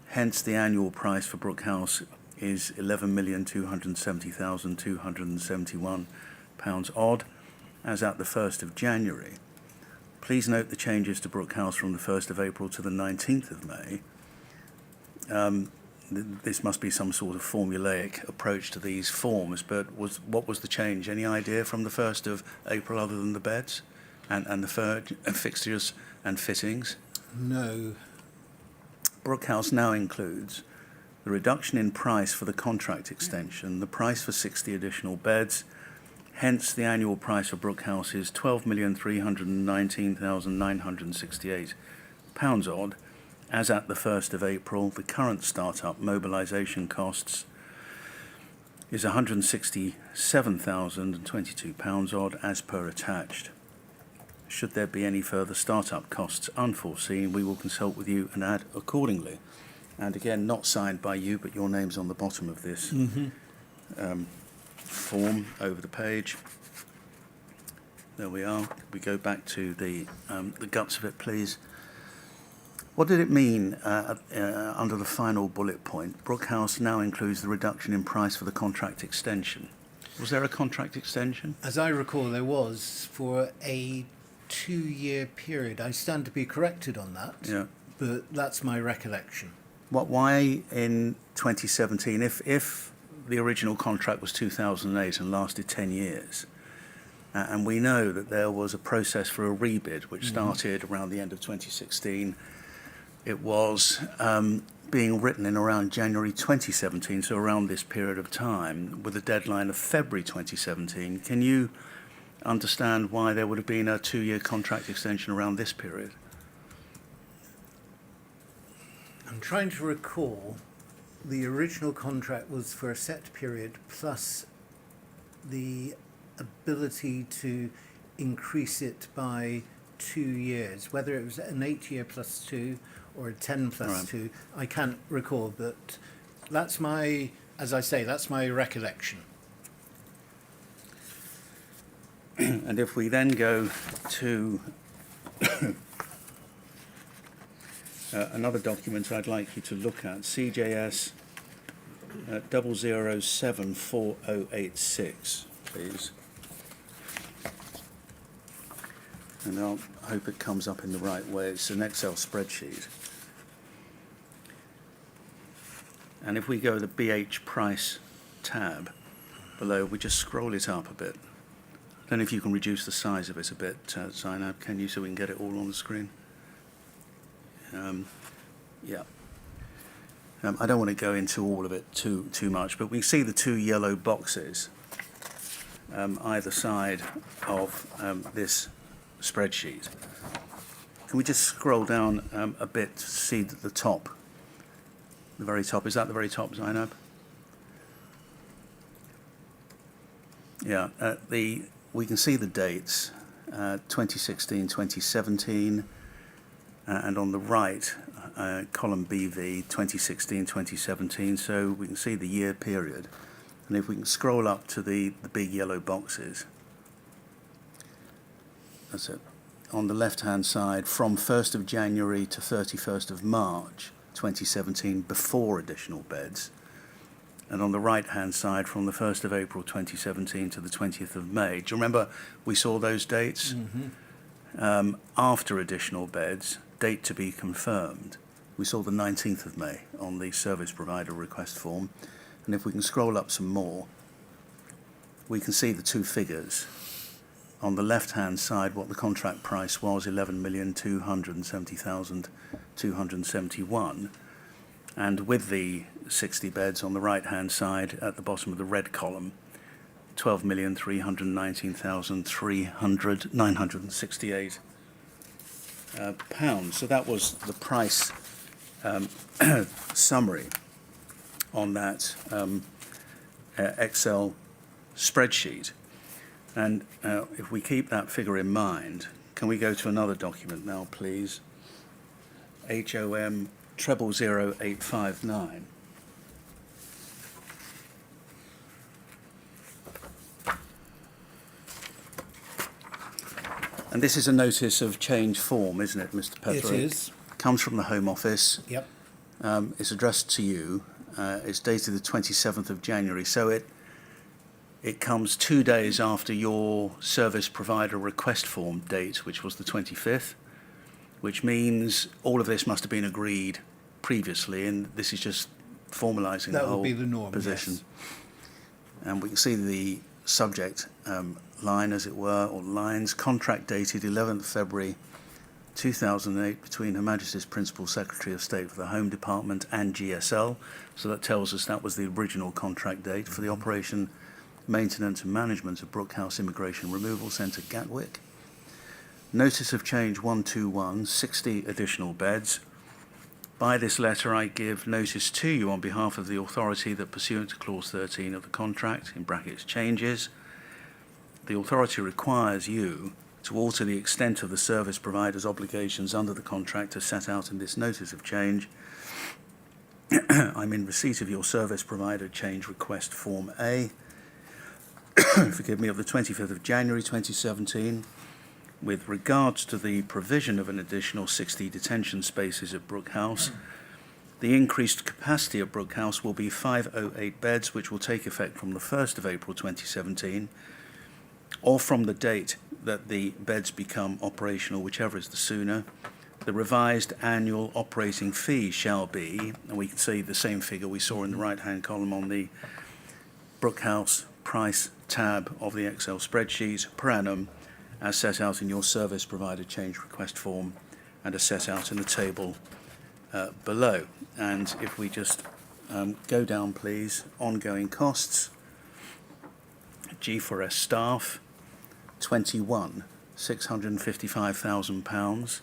hence the annual price for Brookhouse is £11,270,271 odd, as at the 1st of January. Please note the changes to Brookhouse from the 1st of April to the 19th of May. This must be some sort of formulaic approach to these forms, but what was the change? Any idea from the 1st of April other than the beds and the fixtures and fittings? No. Brookhouse now includes the reduction in price for the contract extension, the price for 60 additional beds, hence the annual price for Brookhouse is £12,319,968 odd, as at the 1st of April. The current startup mobilisation costs is £167,022 odd, as per attached. Should there be any further startup costs unforeseen, we will consult with you and add accordingly. And again, not signed by you, but your name's on the bottom of this form over the page. There we are. We go back to the guts of it, please. What did it mean under the final bullet point? Brookhouse now includes the reduction in price for the contract extension. Was there a contract extension? As I recall, there was for a 2-year period. I stand to be corrected on that, Yeah. but that's my recollection. Why in 2017, if the original contract was 2008 and lasted 10 years, and we know that there was a process for a rebid which started around the end of 2016, it was being written in around January 2017, so around this period of time, with a deadline of February 2017. Can you understand why there would have been a 2-year contract extension around this period? I'm trying to recall. The original contract was for a set period plus the ability to increase it by 2 years, whether it was an 8-year plus 2 or a 10 plus Right. 2. I can't recall, but that's my, as I say, that's my recollection. And if we then go to another document I'd like you to look at, CJS 0074086, please. And I'll hope it comes up in the right way. It's an Excel spreadsheet. And if we go to the BH price tab below, we just scroll it up a bit. I don't know if you can reduce the size of it a bit, Zainab, can you, so we can get it all on the screen? Yeah. I don't want to go into all of it too much, but we see the 2 yellow boxes either side of this spreadsheet. Can we just scroll down a bit to see the top? The very top. Is that the very top, Zainab? Yeah. We can see the dates, 2016, 2017, and on the right, column BV, 2016, 2017, so we can see the year period. And if we can scroll up to the big yellow boxes, that's it. On the left-hand side, from 1st of January to 31st of March, 2017, before additional beds. And on the right-hand side, from the 1st of April 2017 to the 20th of May. Do you remember we saw those dates? Mm-hmm. After additional beds, date to be confirmed. We saw the 19th of May on the service provider request form. And if we can scroll up some more, we can see the two figures. On the left-hand side, what the contract price was, 11,270,271. And with the 60 beds on the right-hand side at the bottom of the red column, 12,319,968 pounds. So that was the price summary on that Excel spreadsheet. And if we keep that figure in mind, can we go to another document now, please? HOM 000859. And this is a notice of change form, isn't it, Mr. Petherick? It is. Comes from the Home Office. Yep. It's addressed to you. It's dated the 27th of January. So it comes 2 days after your service provider request form date, which was the 25th, which means all of this must have been agreed previously, and this is just formalising the whole be the norm, position. yes. And we can see the subject line, as it were, or lines, contract dated 11th February 2008 between Her Majesty's Principal Secretary of State for the Home Department and GSL. So that tells us that was the original contract date for the operation, maintenance and management of Brookhouse Immigration Removal Centre, Gatwick. Notice of change 121, 60 additional beds. By this letter, I give notice to you on behalf of the authority that pursuant to clause 13 of the contract, in brackets changes, the authority requires you to alter the extent of the service provider's obligations under the contract as set out in this notice of change. I'm in receipt of your service provider change request form A, forgive me, of the 25th of January 2017, with regards to the provision of an additional 60 detention spaces at Brookhouse. The increased capacity at Brookhouse will be 508 beds, which will take effect from the 1st of April 2017, or from the date that the beds become operational, whichever is the sooner. The revised annual operating fee shall be, and we can see the same figure we saw in the right-hand column on the Brookhouse price tab of the Excel spreadsheet, per annum, as set out in your service provider change request form and as set out in the table below. And if we just go down, please, ongoing costs, G4S staff, 21, £655,000.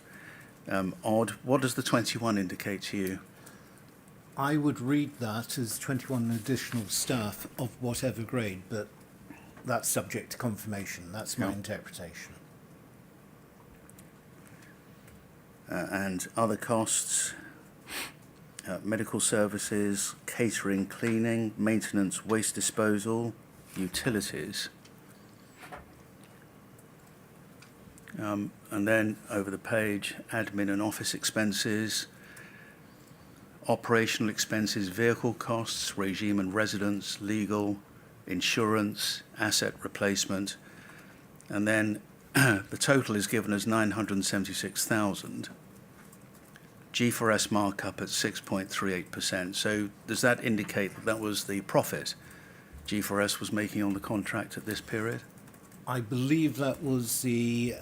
Odd. What does the 21 indicate to you? I would read that as 21 additional staff of whatever grade, but that's subject to confirmation. That's my Yeah. interpretation. And other costs, medical services, catering, cleaning, maintenance, waste disposal, utilities. And then over the page, admin and office expenses, operational expenses, vehicle costs, regime and residence, legal, insurance, asset replacement, and then the total is given as 976,000. G4S markup at 6.38%. So does that indicate that that was the profit G4S was making on the contract at this period? I believe that was the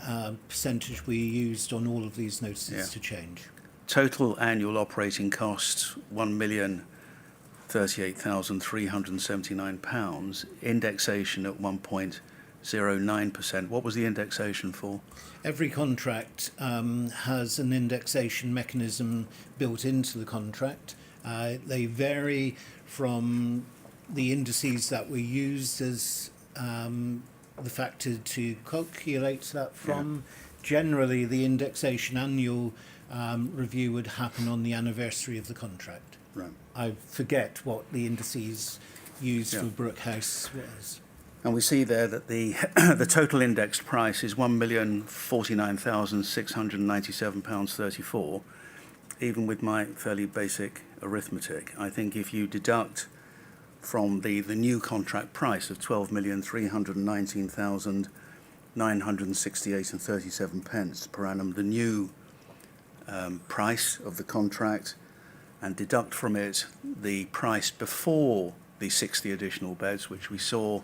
percentage we used on all of these notices Yeah. to change. Total annual operating costs, £1,038,379. Indexation at 1.09%. What was the indexation for? Every contract has an indexation mechanism built into the contract. They vary from the indices that were used as the factor to calculate that from. Generally, the indexation annual review would happen on the anniversary of the contract. Right. I forget what the indices used Yeah. for Brookhouse was. And we see there that the the total indexed price is £1,049,697.34, even with my fairly basic arithmetic. I think if you deduct from the new contract price of £12,319,968.37 per annum, the new price of the contract, and deduct from it the price before the 60 additional beds, which we saw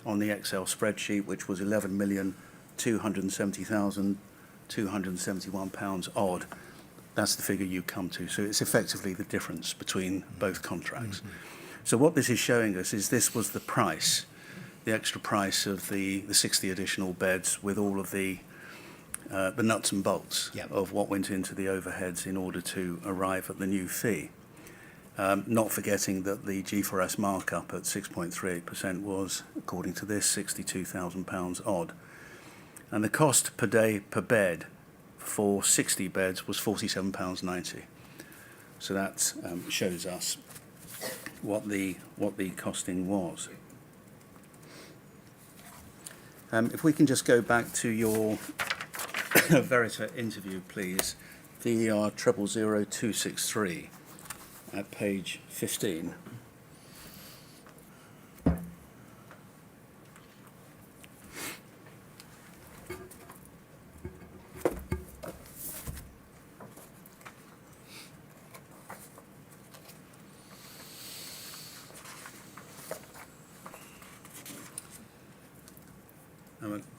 on the Excel spreadsheet, which was £11,270,271 odd. That's the figure you come to. So it's effectively the difference between both contracts. Mm-hmm. So what this is showing us is this was the price, the extra price of the 60 additional beds with all of the nuts and bolts of what went into the overheads in order to arrive at the new fee. Not forgetting that the G4S markup at 6.38% was, according to this, £62,000 odd. And the cost per day per bed for 60 beds was £47.90. So that shows us what the costing was. If we can just go back to your Verita interview, please, VER 000263 at page 15.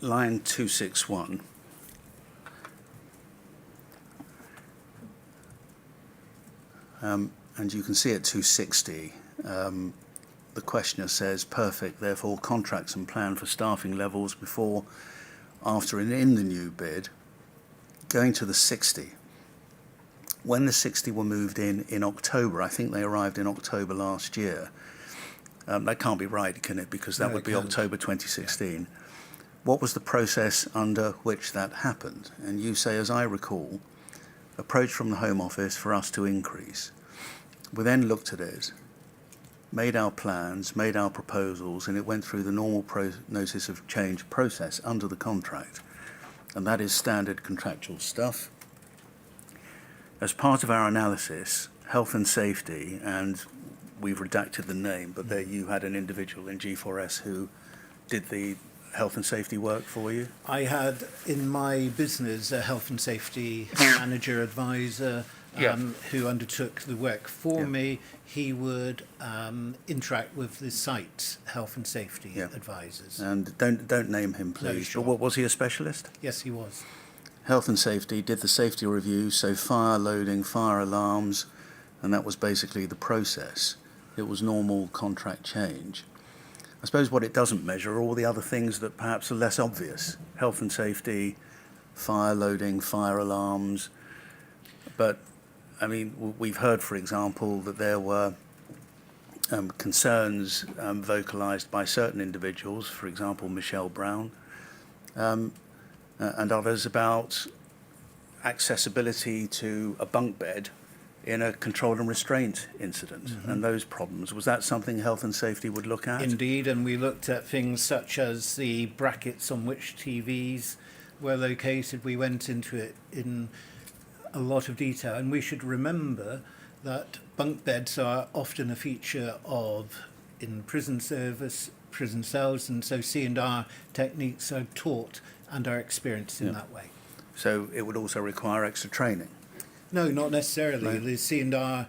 Line 261. And you can see at 260, the questioner says, perfect, therefore contracts and plan for staffing levels before, after and in the new bid, going to the 60. When the 60 were moved in October, I think they arrived in October last year. That can't be right, can it? Because that would be October 2016. Yeah. What was the process under which that happened? And you say, as I recall, approach from the Home Office for us to increase. We then looked at it, made our plans, made our proposals, and it went through the normal notice of change process under the contract. And that is standard contractual stuff. As part of our analysis, health and safety, and we've redacted the name, but there you had an individual in G4S who did the health and safety work for you? I had in my business a health and safety manager advisor who undertook the work for me. He would interact with the site health and safety advisors. And don't name him, please. No, sure. But what, was he a specialist? Yes, he was. Health and safety, did the safety review, so fire loading, fire alarms, and that was basically the process. It was normal contract change. suppose what it doesn't measure are all the other things that perhaps are less obvious. Health and safety, fire loading, fire alarms. But, I mean, we've heard, for example, that there were concerns vocalised by certain individuals, for example, Michelle Brown, and others about accessibility to a bunk bed in a control and restraint incident, and those problems. Was that something health and safety would look at? Indeed, and we looked at things such as the brackets on which TVs were located. We went into it in a lot of detail, and we should remember that bunk beds are often a feature of in prison service, prison cells, and so C&R techniques are taught and are experienced in that way. So it would also require extra training? No, not necessarily. No. The C&R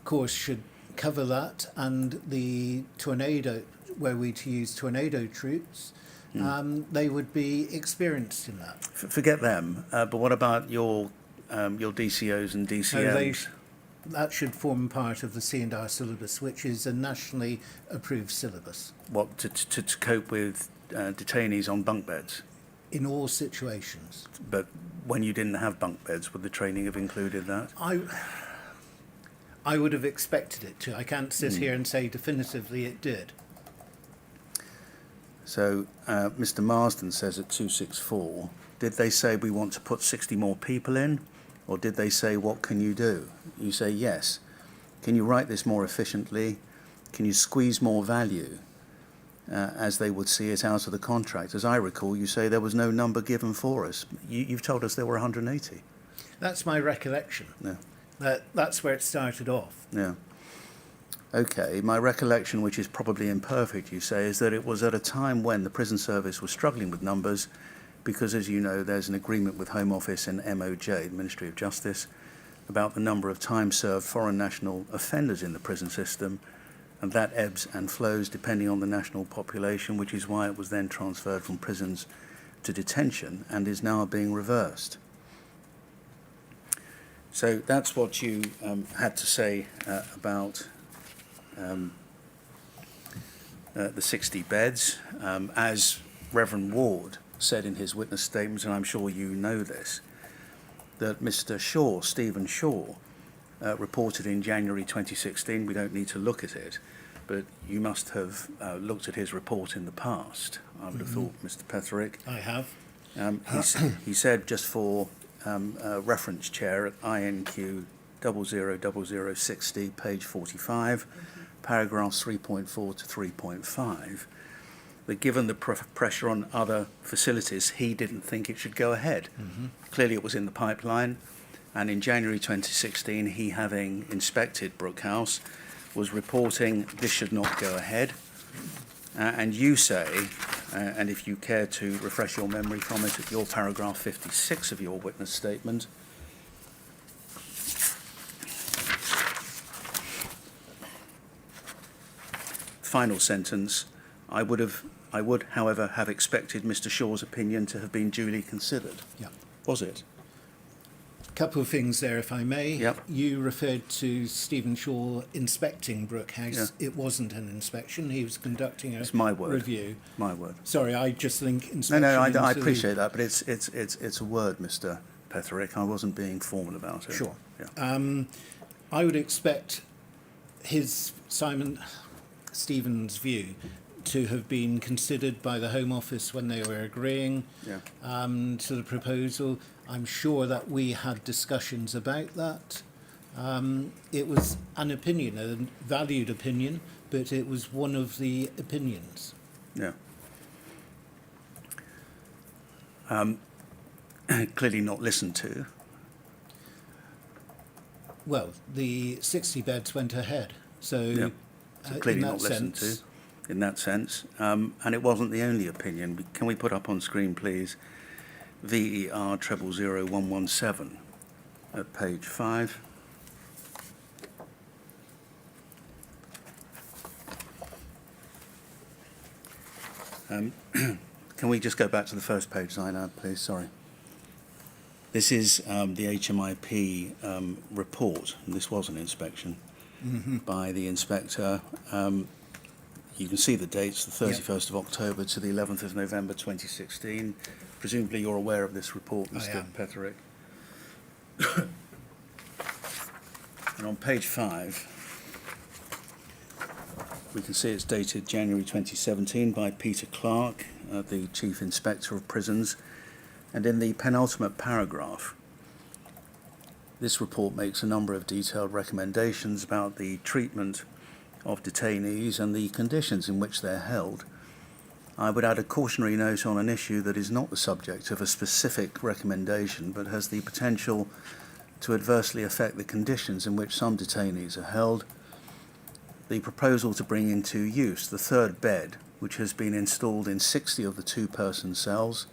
course should cover that, and the tornado, were we to use tornado troops, they would be experienced in that. Forget them, but what about your DCOs and DCMs? That should form part of the C&R syllabus, which is a nationally approved syllabus. What, to cope with detainees on bunk beds? In all situations. But when you didn't have bunk beds, would the training have included that? I would have expected it to. I can't sit here and say definitively it did. So Mr. Marsden says at 264, did they say we want to put 60 more people in? Or did they say, what can you do? You say, yes. Can you write this more efficiently? Can you squeeze more value as they would see it out of the contract? As I recall, you say there was no number given for us. You've told us there were 180. That's my recollection. Yeah. That's where it started off. Yeah. Okay, my recollection, which is probably imperfect, you say, is that it was at a time when the prison service was struggling with numbers because, as you know, there's an agreement with Home Office and MOJ, the Ministry of Justice, about the number of time-served foreign national offenders in the prison system, and that ebbs and flows depending on the national population, which is why it was then transferred from prisons to detention and is now being reversed. So that's what you had to say about the 60 beds. As Reverend Ward said in his witness statement, and I'm sure you know this, that Mr. Shaw, Stephen Shaw, reported in January 2016, we don't need to look at it, but you must have looked at his report in the past, I would have thought, Mr. Petherick. I have. He said, just for reference, Chair, at INQ 000060, page 45, paragraphs 3.4 to 3.5, that given the pressure on other facilities, he didn't think it should go ahead. Clearly it was in the pipeline, and in January 2016, he, having inspected Brookhouse, was reporting this should not go ahead. And you say, and if you care to refresh your memory from it, at your paragraph 56 of your witness statement, final sentence, I would, however, have expected Mr. Shaw's opinion to have been duly considered. Yeah. Was it? Couple of things there, if I may. Yep. You referred to Stephen Shaw inspecting Brookhouse. Yeah. It wasn't an inspection. He was conducting a It's my word. review. My word. Sorry, I just link inspection. No, I into appreciate that, but it's a word, Mr. Petherick. I wasn't being formal about it. Sure. Yeah. I would expect Stephen's view to have been considered by the Home Office when they were agreeing to the proposal. I'm sure that we had discussions about that. It was an opinion, a valued opinion, but it was one of the opinions. Yeah. Clearly not listened to. Well, the 60 beds went ahead, so, So clearly in that not listened sense, to, in that sense. And it wasn't the only opinion. Can we put up on screen, please, VER 000117 at page 5. Can we just go back to the first page, Zainab, please? Sorry. This is the HMIP report, and this was an inspection by the inspector. you can see the dates, the Yep. 31st of October to the 11th of November 2016. Presumably you're aware of this report, I Mr. am. Petherick. And on page 5, we can see it's dated January 2017 by Peter Clark, the Chief Inspector of Prisons. And in the penultimate paragraph, this report makes a number of detailed recommendations about the treatment of detainees and the conditions in which they're held. I would add a cautionary note on an issue that is not the subject of a specific recommendation, but has the potential to adversely affect the conditions in which some detainees are held. The proposal to bring into use the third bed, which has been installed in 60 of the two-person cells.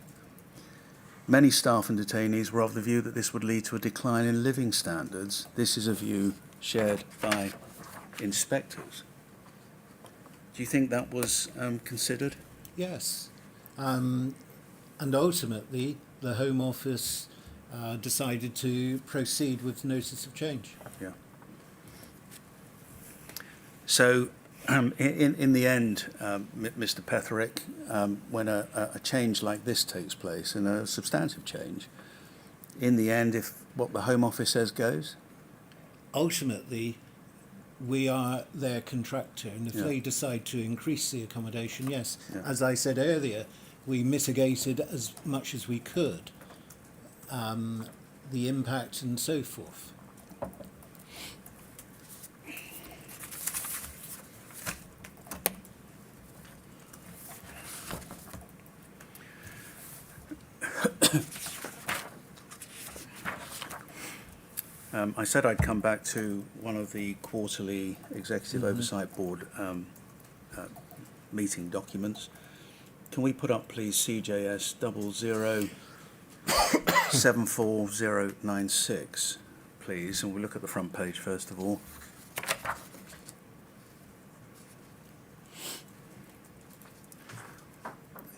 Many staff and detainees were of the view that this would lead to a decline in living standards. This is a view shared by inspectors. Do you think that was considered? Yes. And ultimately, the Home Office decided to proceed with notice of change. Yeah. So, in the end, Mr. Petherick, when a change like this takes place, and a substantive change, in the end, if what the Home Office says goes? Ultimately, we are their contractor, and if Yeah. they decide to increase the accommodation, yes. Yeah. As I said earlier, we mitigated as much as we could the impact and so forth. I said I'd come back to one of the quarterly Executive Oversight Board meeting documents. Can we put up, please, CJS 00740096, please, and we'll look at the front page first of all.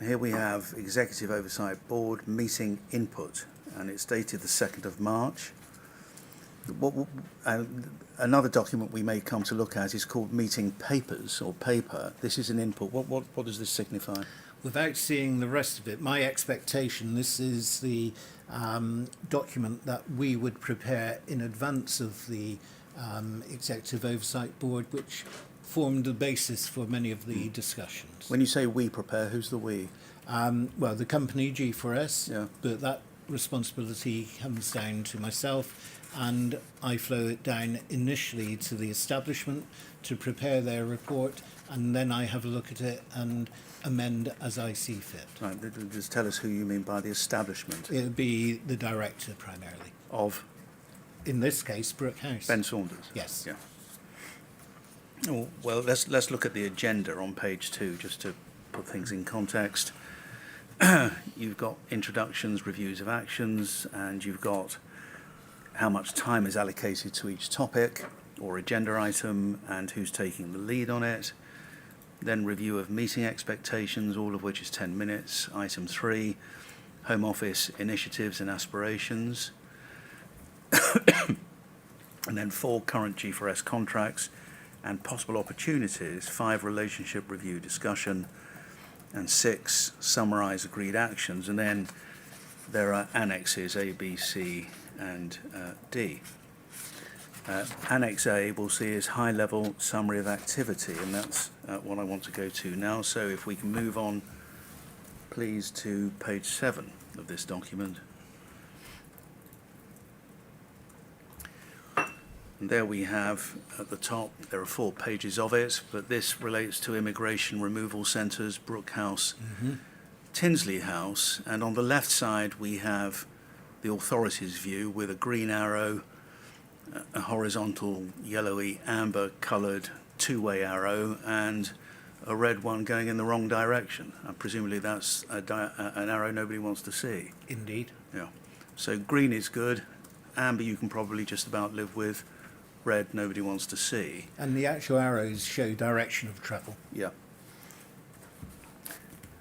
Here we have Executive Oversight Board meeting input, and it's dated the 2nd of March. Another document we may come to look at is called meeting papers or paper. This is an input. What does this signify? Without seeing the rest of it, my expectation, this is the document that we would prepare in advance of the Executive Oversight Board, which formed the basis for many of the discussions. When you say we prepare, who's the we? Well, the company G4S, Yeah. but that responsibility comes down to myself, and I flow it down initially to the establishment to prepare their report, and then I have a look at it and amend as I see fit. Right, just tell us who you mean by the establishment. It'll be the director primarily. Of In this case, Brookhouse. Ben Saunders. Yes. Yeah. Oh, well, let's look at the agenda on page 2, just to put things in context. You've got introductions, reviews of actions, and you've got how much time is allocated to each topic or agenda item and who's taking the lead on it. Then review of meeting expectations, all of which is 10 minutes. Item 3, Home Office initiatives and aspirations. And then 4, current G4S contracts and possible opportunities. 5, relationship review discussion. And 6, summarise agreed actions. And then there are annexes A, B, C, and D. Annex A, we'll see, is high-level summary of activity, and that's what I want to go to now. So if we can move on, please, to page 7 of this document. And there we have, at the top, there are 4 pages of it, but this relates to immigration removal centres, Brookhouse, Tinsley House, and on the left side we have the authorities' view with a green arrow, a horizontal yellowy amber coloured two-way arrow, and a red one going in the wrong direction. Presumably that's an arrow nobody wants to see. Indeed. Yeah. So green is good, amber you can probably just about live with, red nobody wants to see. And the actual arrows show direction of travel. Yeah.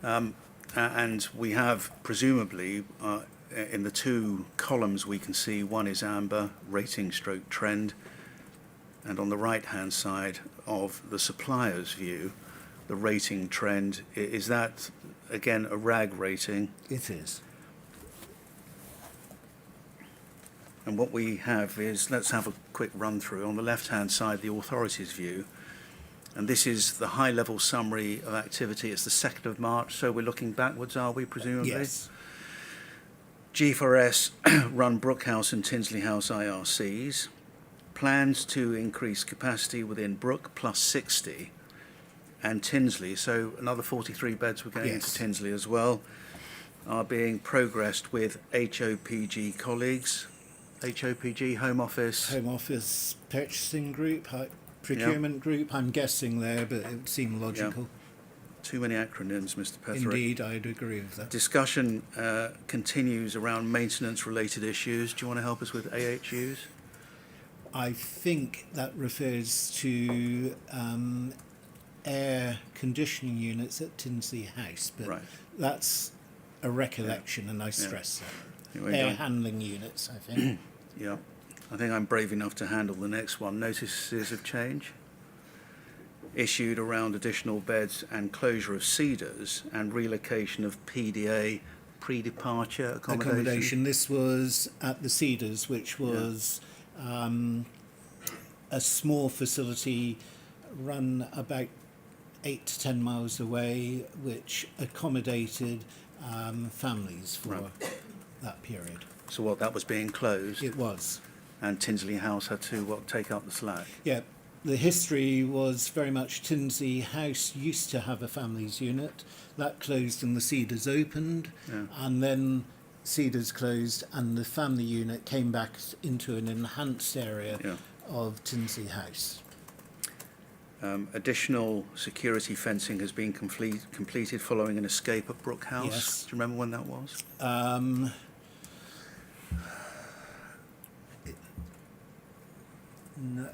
And we have, presumably, in the 2 columns we can see one is amber, rating stroke trend, and on the right-hand side of the supplier's view, the rating trend. Is that, again, a RAG rating? It is. And what we have is, let's have a quick run through. On the left-hand side, the authorities view. And this is the high-level summary of activity. It's the 2nd of March, so we're looking backwards, are we, presumably? Yes. G4S run Brookhouse and Tinsley House IRCs. Plans to increase capacity within Brook plus 60 and Tinsley, so another 43 beds we're going into Tinsley as well, are being progressed with HOPG colleagues. HOPG, Home Office. Home Office Purchasing Group, Procurement Group, I'm guessing there, but it would seem logical. Too many acronyms, Mr. Petherick. Indeed, I'd agree with that. Discussion continues around maintenance-related issues. Do you want to help us with AHUs? I think that refers to air conditioning units at Tinsley House, but that's a recollection, and I stress that. Air handling units, I think. Yeah. I think I'm brave enough to handle the next one. Notices of change issued around additional beds and closure of Cedars and relocation of PDA, pre-departure accommodation. This was at the Cedars, which was a small facility run about 8 to 10 miles away, which accommodated families for that period. So what, that was being closed? It was. And Tinsley House had to, take up the slack? Yeah. The history was very much Tinsley House used to have a families unit. That closed and the Cedars opened. Yeah. And then Cedars closed and the family unit came back into an enhanced area of Tinsley House. Additional security fencing has been completed following an escape at Brookhouse. Yes. Do you remember when that was?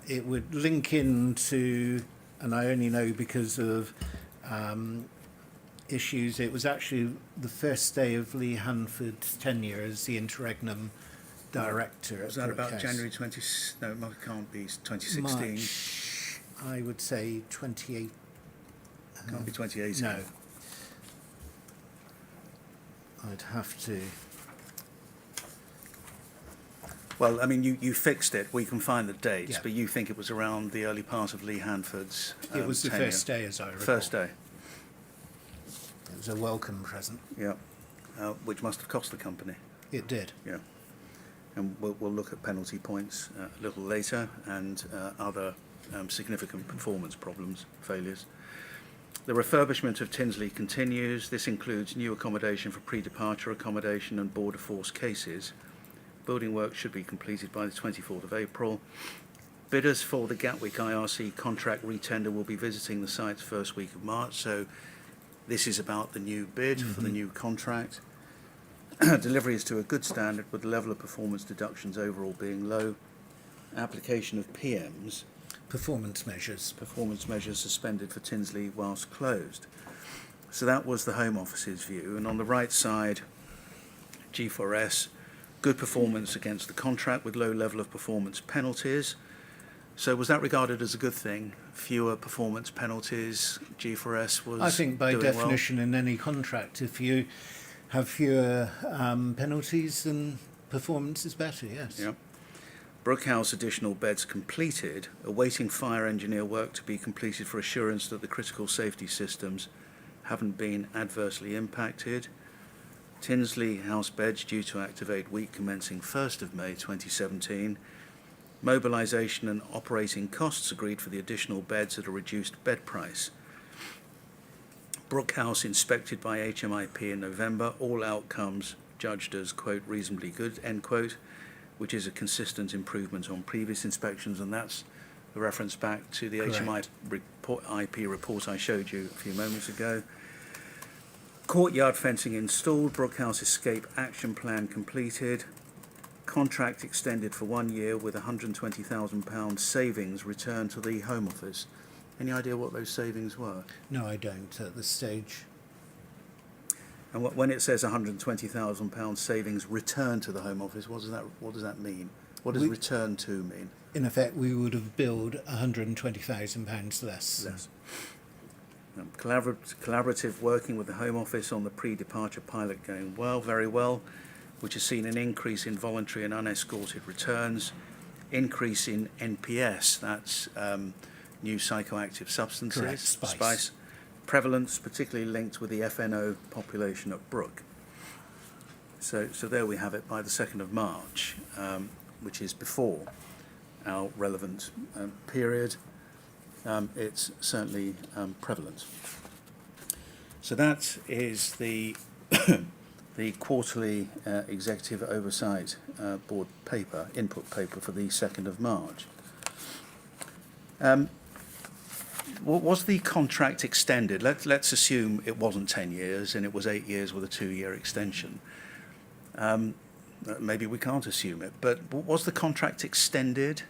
It would link into, and I only know because of issues, it was actually the first day of Lee Hunford's tenure as the Interregnum director. Was that about January 20? No, it can't be 2016. March, I would say 28. Can't be 2018. No. I'd have to. Well, I mean, you fixed it. We can find the dates, Yeah. but you think it was around the early part of Lee Hanford's It was the tenure. first day, as I recall. First day, It was a welcome present. yeah, which must have cost the company. It did. Yeah, and we'll look at penalty points a little later and other significant performance problems, failures. The refurbishment of Tinsley continues. This includes new accommodation for pre-departure accommodation and border force cases. Building work should be completed by the 24th of April. Bidders for the Gatwick IRC contract retender will be visiting the site's first week of March, so this is about the new bid for the new contract. Delivery is to a good standard with the level of performance deductions overall being low. Application of PMs. Performance measures. Performance measures suspended for Tinsley whilst closed. So that was the Home Office's view. And on the right side, G4S, good performance against the contract with low level of performance penalties. So was that regarded as a good thing? Fewer performance penalties, G4S was I think by doing definition in any contract, if you have fewer penalties, then performance is better, yes. Yeah. Brookhouse additional beds completed, awaiting fire engineer work to be completed for assurance that the critical safety systems haven't been adversely impacted. Tinsley House beds due to activate week commencing 1st of May 2017. Mobilisation and operating costs agreed for the additional beds at a reduced bed price. Brookhouse inspected by HMIP in November. All outcomes judged as, quote, reasonably good, end quote, which is a consistent improvement on previous inspections, and that's a reference back to the HMIP report I showed you a few moments ago. Courtyard fencing installed, Brookhouse escape action plan completed, contract extended for 1 year with £120,000 savings returned to the Home Office. Any idea what those savings were? No, I don't at this stage. And when it says £120,000 savings returned to the Home Office, what does that mean? What does return to mean? In effect, we would have billed £120,000 less. Collaborative working with the Home Office on the pre-departure pilot going well, very well, which has seen an increase in voluntary and unescorted returns, increase in NPS, that's new psychoactive substances, Correct, spice. Prevalence particularly linked with the FNO population at Brook. So there we have it by the 2nd of March, which is before our relevant period. It's certainly prevalent. So that is the the quarterly executive oversight board paper, input paper for the 2nd of March. Was the contract extended? Let's assume it wasn't 10 years and it was 8 years with a 2-year extension. Maybe we can't assume it, but was the contract extended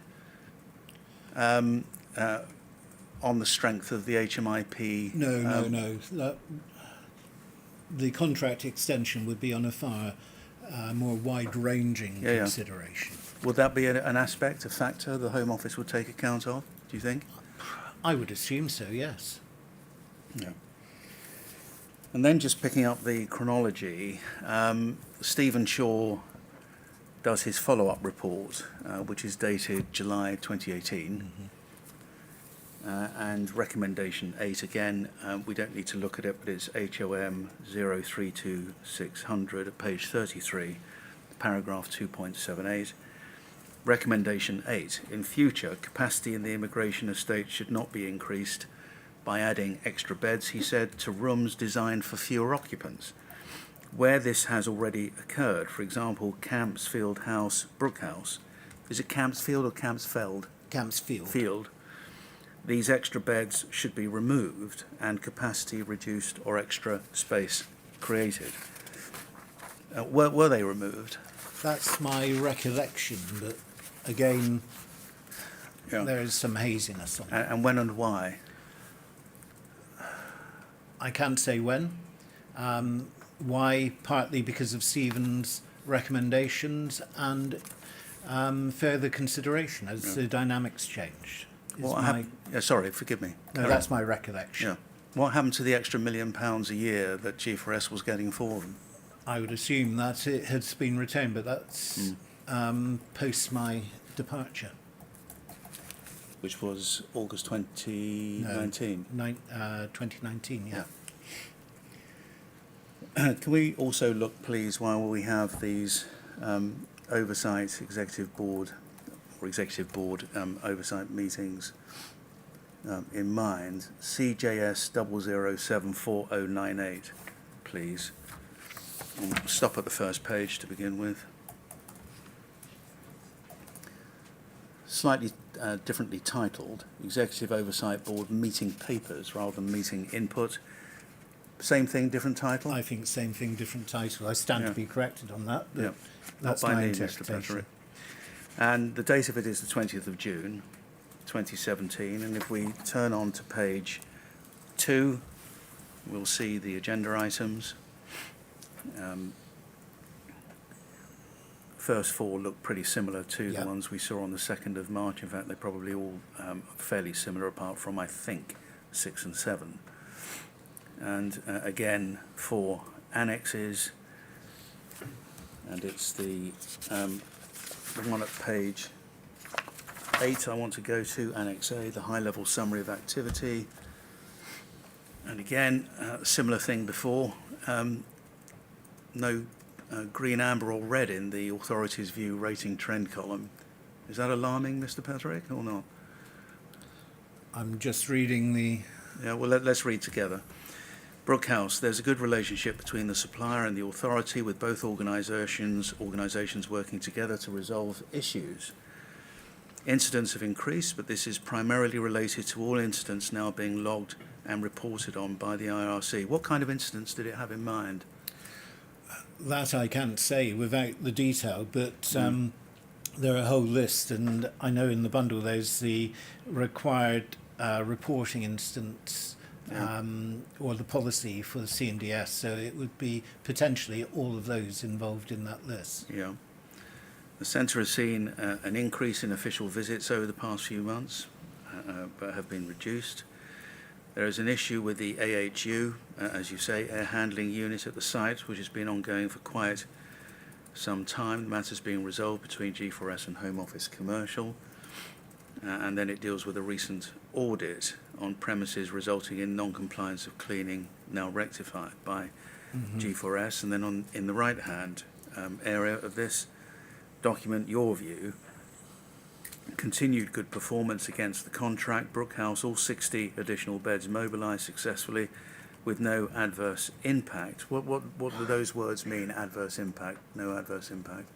on the strength of the HMIP? No. The contract extension would be on a far more wide-ranging consideration. Would that be an aspect, a factor the Home Office would take account of, do you think? I would assume so, yes. Yeah. And then just picking up the chronology, Stephen Shaw does his follow-up report, which is dated July 2018. And recommendation 8 again, we don't need to look at it, but it's HOM 032600 at page 33, paragraph 2.78. Recommendation 8, in future, capacity in the immigration estate should not be increased by adding extra beds, he said, to rooms designed for fewer occupants. Where this has already occurred, for example, Campsfield House, Brookhouse, is it Campsfield or Campsfeld? Campsfield. Field. These extra beds should be removed and capacity reduced or extra space created. Were they removed? That's my recollection, but again, there is some haziness on it. And when and why? I can't say when. Why? Partly because of Stephen's recommendations and further consideration as the dynamics changed. Sorry, forgive me. No, that's my recollection. Yeah. What happened to the extra £1 million a year that G4S was getting for them? I would assume that it has been retained, but that's post my departure. Which was August 2019? 2019, yeah. Can we also look, please, while we have these oversight executive board oversight meetings in mind, CJS 0074098, please. We'll stop at the first page to begin with. Slightly differently titled, Executive Oversight Board Meeting Papers rather than Meeting Input. Same thing, different title? I think same thing, different title. I stand to be corrected on that, but that's Not by my me, interpretation. Mr. Petterick. And the date of it is the 20th of June, 2017. And if we turn on to page 2, we'll see the agenda items. First 4 look pretty similar to the ones we saw on the 2nd of March. In fact, they're probably all fairly similar, apart from, I think, 6 and 7. And again, 4 annexes, and it's the one at page 8 I want to go to, Annex A, the high-level summary of activity. And again, similar thing before, no green, amber or red in the authorities' view rating trend column. Is that alarming, Mr. Petterick, or not? I'm just reading the... Yeah, well, let's read together. Brookhouse, there's a good relationship between the supplier and the authority, with both organisations working together to resolve issues. Incidents have increased, but this is primarily related to all incidents now being logged and reported on by the IRC. What kind of incidents did it have in mind? That I can't say without the detail, but there are a whole list, and I know in the bundle there's the required reporting instance or the policy for the CNDS, so it would be potentially all of those involved in that list. Yeah. The centre has seen an increase in official visits over the past few months, but have been reduced. There is an issue with the AHU, as you say, air handling unit at the site, which has been ongoing for quite some time. The matter is being resolved between G4S and Home Office Commercial. And then it deals with a recent audit on premises resulting in non-compliance of cleaning, now rectified by G4S. And then in the right-hand area of this document, your view, continued good performance against the contract. Brookhouse, all 60 additional beds mobilised successfully with no adverse impact. What do those words mean, adverse impact, no adverse impact?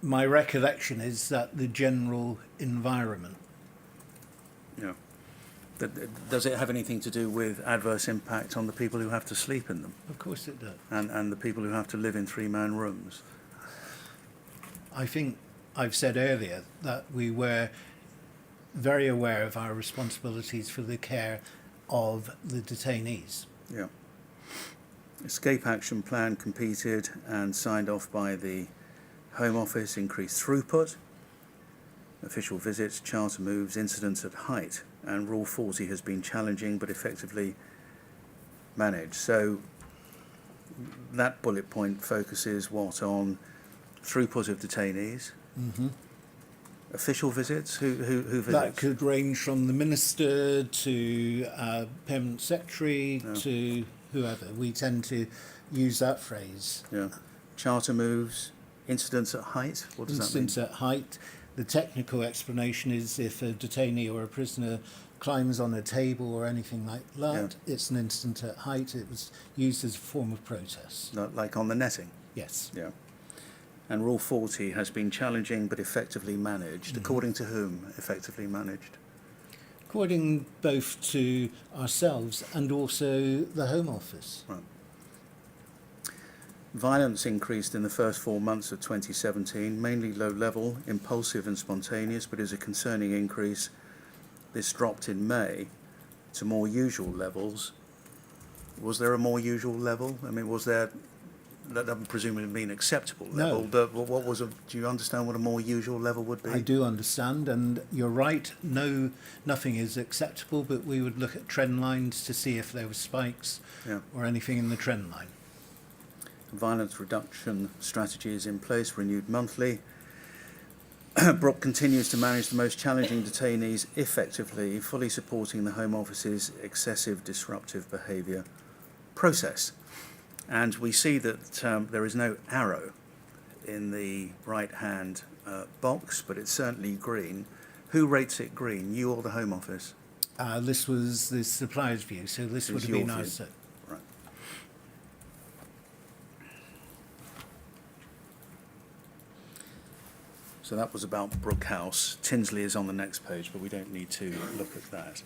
My recollection is that the general environment. Yeah. Does it have anything to do with adverse impact on the people who have to sleep in them? Of course it does. And the people who have to live in three-man rooms? I think I've said earlier that we were very aware of our responsibilities for the care of the detainees. Yeah. Escape action plan completed and signed off by the Home Office, increased throughput, official visits, charter moves, incidents at height, and Rule 40 has been challenging but effectively managed. So that bullet point focuses what on throughput of detainees, official visits, who visits? That could range from the minister to permanent secretary to whoever. We tend to use that phrase. Yeah. Charter moves, incidents at height, what does that mean? Incidents at height. The technical explanation is if a detainee or a prisoner climbs on a table or anything like that, it's an incident at height. It was used as a form of protest. Not like on the netting? Yes. Yeah. And Rule 40 has been challenging but effectively managed. According to whom effectively managed? According both to ourselves and also the Home Office. Right. Violence increased in the first 4 months of 2017, mainly low level, impulsive and spontaneous, but is a concerning increase. This dropped in May to more usual levels. Was there a more usual level? I mean, was there, that doesn't presumably mean acceptable level, but what was do you understand what a more usual level would be? I do understand, and you're right, nothing is acceptable, but we would look at trend lines to see if there were spikes or anything in the trend line. Violence reduction strategy is in place, renewed monthly. Brook continues to manage the most challenging detainees effectively, fully supporting the Home Office's excessive disruptive behaviour process. And we see that there is no arrow in the right-hand box, but it's certainly green. Who rates it green, you or the Home Office? This was the supplier's view, so this would have been our set. Right. So that was about Brookhouse. Tinsley is on the next page, but we don't need to look at that.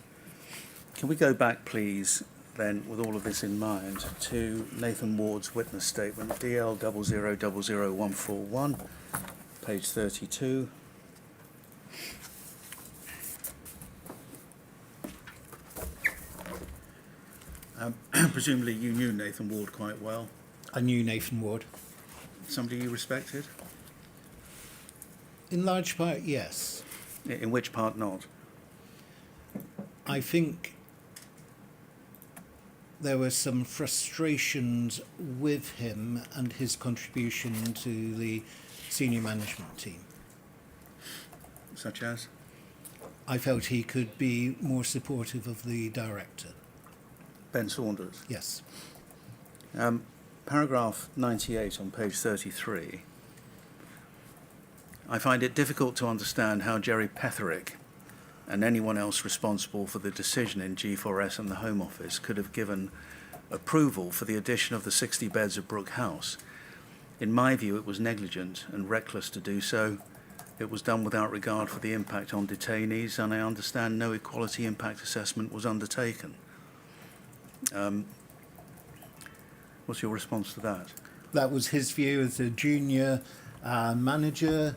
Can we go back, please, then, with all of this in mind, to Nathan Ward's witness statement, DL 0000141, page 32. Presumably you knew Nathan Ward quite well. I knew Nathan Ward. Somebody you respected? In large part, yes. In which part not? I think there were some frustrations with him and his contribution to the senior management team. Such as? I felt he could be more supportive of the director. Ben Saunders? Yes. Paragraph 98 on page 33. I find it difficult to understand how Jerry Petherick and anyone else responsible for the decision in G4S and the Home Office could have given approval for the addition of the 60 beds of Brookhouse. In my view, it was negligent and reckless to do so. It was done without regard for the impact on detainees, and I understand no equality impact assessment was undertaken. What's your response to that? That was his view as a junior manager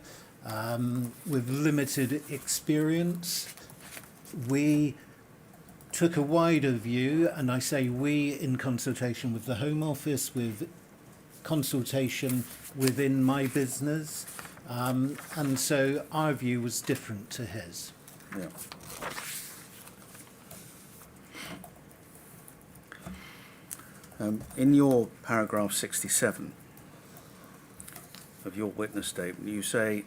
with limited experience. We took a wider view, and I say we in consultation with the Home Office, with consultation within my business, and so our view was different to his. Yeah. In your paragraph 67 of your witness statement, you say,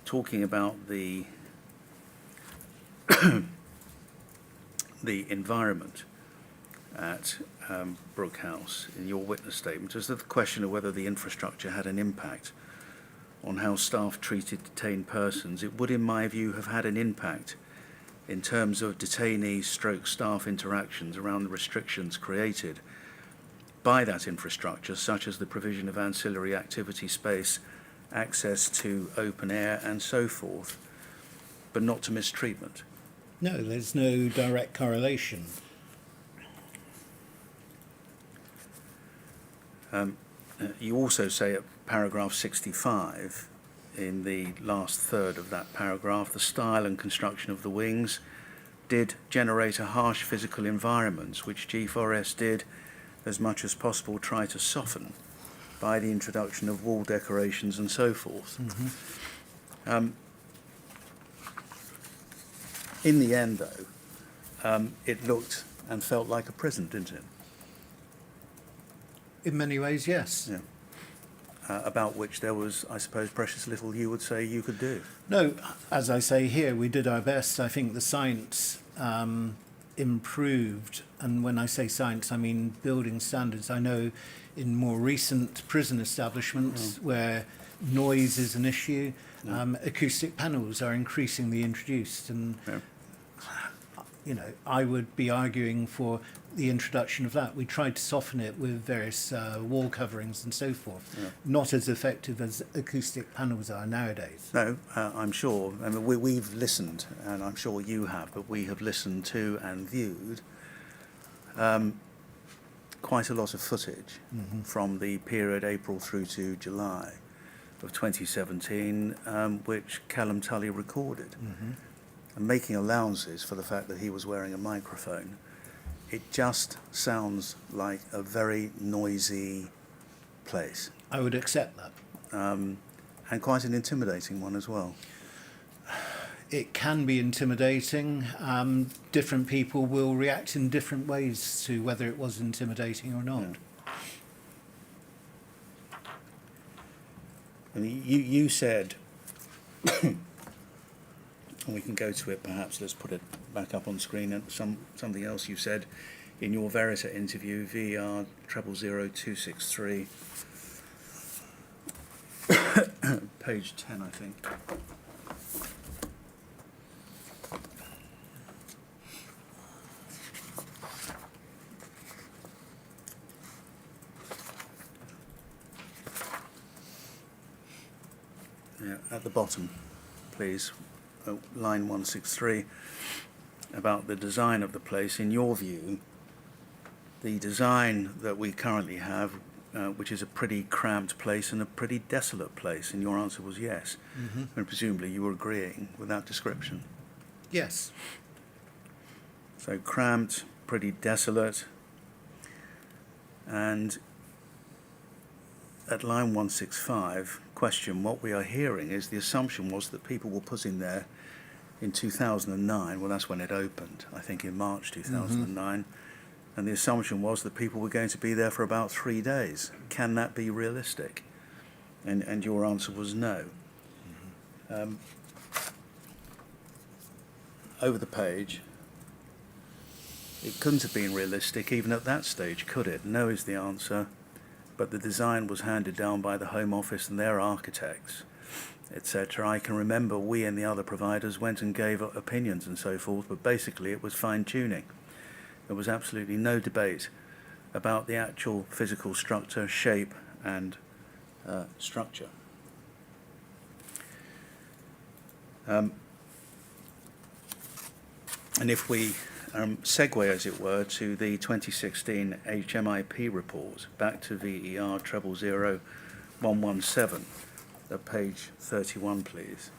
talking about the environment at Brookhouse, in your witness statement, is that the question of whether the infrastructure had an impact on how staff treated detained persons. It would, in my view, have had an impact in terms of detainee/staff interactions around the restrictions created by that infrastructure, such as the provision of ancillary activity space, access to open air and so forth, but not to mistreatment. No, there's no direct correlation. You also say at paragraph 65, in the last third of that paragraph, the style and construction of the wings did generate a harsh physical environment, which G4S did, as much as possible, try to soften by the introduction of wall decorations and so forth. In the end, though, it looked and felt like a prison, didn't it? In many ways, yes. Yeah. About which there was, I suppose, precious little you would say you could do. No, as I say here, we did our best. I think the science improved, and when I say science, I mean building standards. I know in more recent prison establishments where noise is an issue, acoustic panels are increasingly introduced, and you know, I would be arguing for the introduction of that. We tried to soften it with various wall coverings and so forth. Not as effective as acoustic panels are nowadays. No, I'm sure. I mean, we've listened, and I'm sure you have, but we have listened to and viewed quite a lot of footage from the period April through to July of 2017, which Callum Tully recorded. And making allowances for the fact that he was wearing a microphone, it just sounds like a very noisy place. I would accept that. And quite an intimidating one as well. It can be intimidating. Different people will react in different ways to whether it was intimidating or not. And you said, and we can go to it perhaps, let's put it back up on screen, and something else you said in your Verita interview, VER 000263, page 10, I think. Yeah, at the bottom, please, line 163, about the design of the place. In your view, the design that we currently have, which is a pretty cramped place and a pretty desolate place, and your answer was yes. And presumably you were agreeing with that description. Yes. So cramped, pretty desolate, and at line 165, question, what we are hearing is the assumption was that people were put in there in 2009, well that's when it opened, I think in March 2009, and the assumption was that people were going to be there for about 3 days. Can that be realistic? And your answer was no. Over the page, it couldn't have been realistic even at that stage, could it? No is the answer. But the design was handed down by the Home Office and their architects, etc. I can remember we and the other providers went and gave opinions and so forth, but basically it was fine-tuning. There was absolutely no debate about the actual physical structure, shape, and structure. And if we segue, as it were, to the 2016 HMIP report, back to VER 000117, at page 31, please.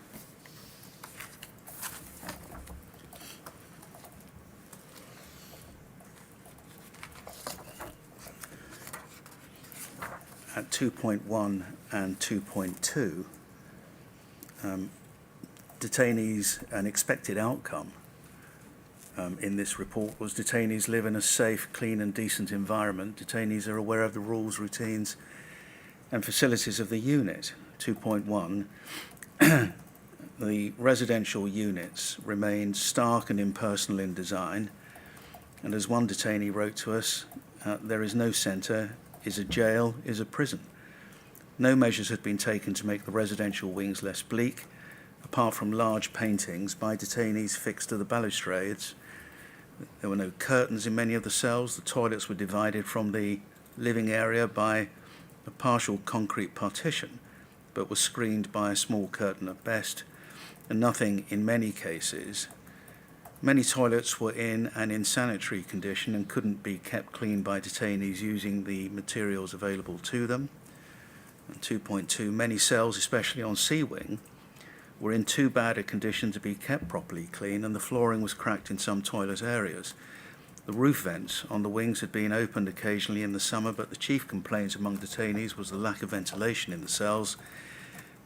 At 2.1 and 2.2, detainees, an expected outcome in this report was detainees live in a safe, clean and decent environment. Detainees are aware of the rules, routines and facilities of the unit. 2.1, the residential units remain stark and impersonal in design, and as one detainee wrote to us, there is no centre, is a jail, is a prison. No measures had been taken to make the residential wings less bleak, apart from large paintings by detainees fixed to the balustrades. There were no curtains in many of the cells. The toilets were divided from the living area by a partial concrete partition, but were screened by a small curtain at best, and nothing in many cases. Many toilets were in an insanitary condition and couldn't be kept clean by detainees using the materials available to them. And 2.2, many cells, especially on C Wing, were in too bad a condition to be kept properly clean, and the flooring was cracked in some toilet areas. The roof vents on the wings had been opened occasionally in the summer, but the chief complaint among detainees was the lack of ventilation in the cells.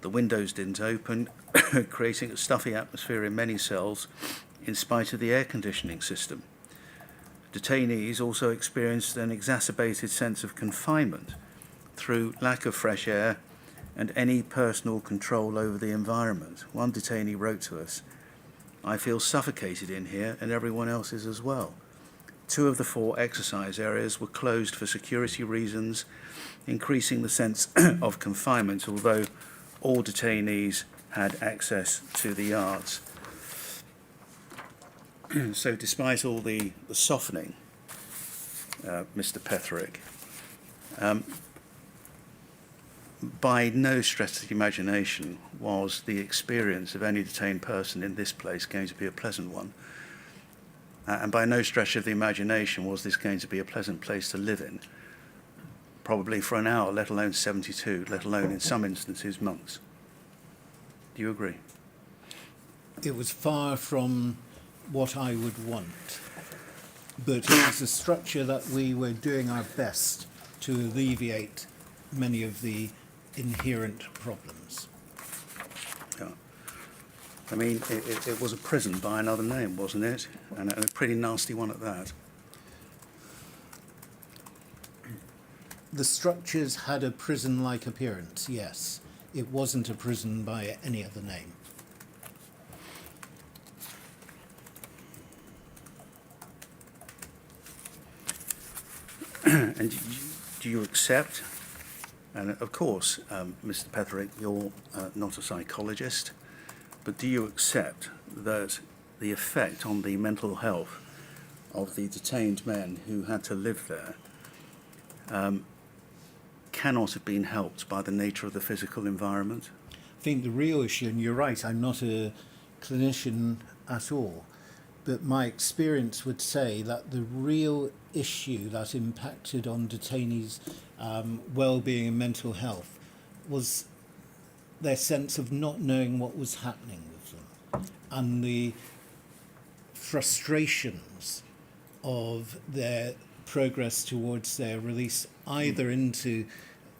The windows didn't open, creating a stuffy atmosphere in many cells, in spite of the air conditioning system. Detainees also experienced an exacerbated sense of confinement through lack of fresh air and any personal control over the environment. One detainee wrote to us, "I feel suffocated in here and everyone else is as well." 2 of the 4 exercise areas were closed for security reasons, increasing the sense of confinement, although all detainees had access to the yards. So despite all the softening, Mr. Petherick, by no stretch of the imagination was the experience of any detained person in this place going to be a pleasant one. And by no stretch of the imagination was this going to be a pleasant place to live in, probably for an hour, let alone 72, let alone in some instances months. Do you agree? It was far from what I would want, but it was a structure that we were doing our best to alleviate many of the inherent problems. Yeah. I mean, it was a prison by another name, wasn't it? And a pretty nasty one at that. The structures had a prison-like appearance, yes. It wasn't a prison by any other name. And do you accept, and of course, Mr. Petherick, you're not a psychologist, but do you accept that the effect on the mental health of the detained men who had to live there cannot have been helped by the nature of the physical environment? I think the real issue, and you're right, I'm not a clinician at all, but my experience would say that the real issue that impacted on detainees' well-being and mental health was their sense of not knowing what was happening with them and the frustrations of their progress towards their release either into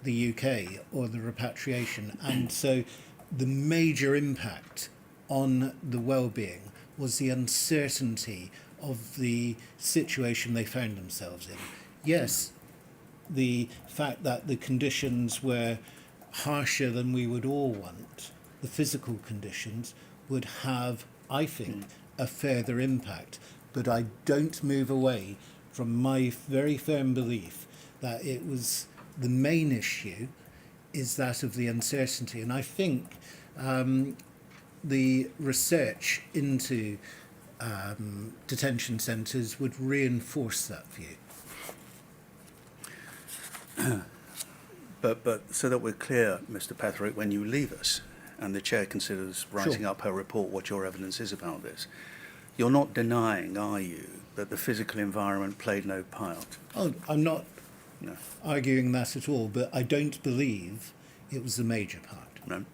the UK or the repatriation. And so the major impact on the well-being was the uncertainty of the situation they found themselves in. Yes, the fact that the conditions were harsher than we would all want, the physical conditions, would have, I think, a further impact. But I don't move away from my very firm belief that it was the main issue is that of the uncertainty. And I think the research into detention centres would reinforce that view. But so that we're clear, Mr. Petherick, when you leave us and the chair considers writing Sure. up her report what your evidence is about this, you're not denying, are you, that the physical environment played no part? Oh, I'm not No. arguing that at all, but I don't believe it was the major part. No.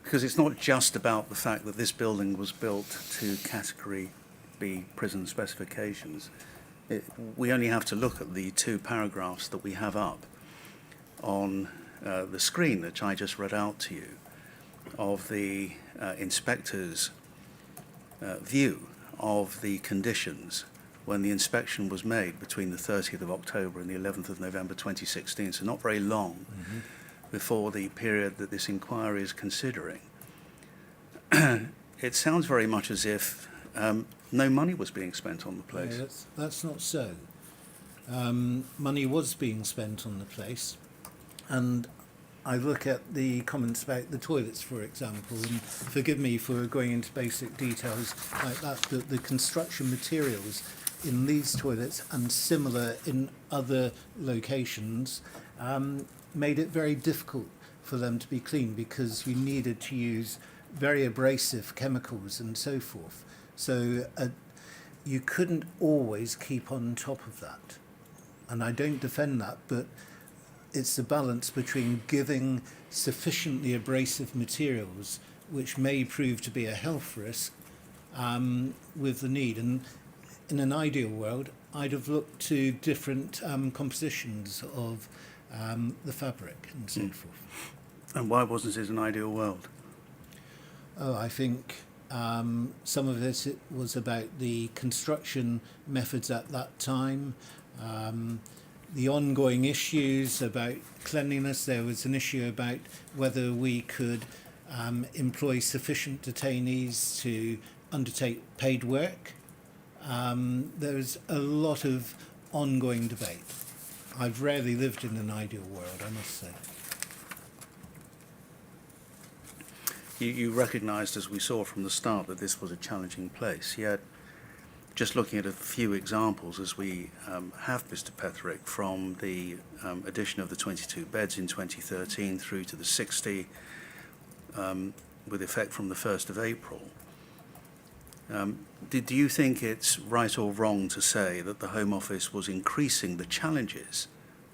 Because it's not just about the fact that this building was built to Category B prison specifications. We only have to look at the 2 paragraphs that we have up on the screen that I just read out to you. of the inspector's view of the conditions when the inspection was made between the 30th of October and the 11th of November 2016, so not very long before the period that this inquiry is considering. It sounds very much as if no money was being spent on the place. No, that's not so. Money was being spent on the place, and I look at the comments about the toilets, for example, and forgive me for going into basic details like that, but the construction materials in these toilets and similar in other locations made it very difficult for them to be cleaned because you needed to use very abrasive chemicals and so forth. So you couldn't always keep on top of that. And I don't defend that, but it's the balance between giving sufficiently abrasive materials, which may prove to be a health risk, with the need. And in an ideal world, I'd have looked to different compositions of the fabric and so forth. And why wasn't it an ideal world? Oh, I think some of it was about the construction methods at that time, the ongoing issues about cleanliness. There was an issue about whether we could employ sufficient detainees to undertake paid work. There's a lot of ongoing debate. I've rarely lived in an ideal world, I must say. You recognised, as we saw from the start, that this was a challenging place, yet just looking at a few examples as we have, Mr. Petherick, from the addition of the 22 beds in 2013 through to the 60 with effect from the 1st of April. Do you think it's right or wrong to say that the Home Office was increasing the challenges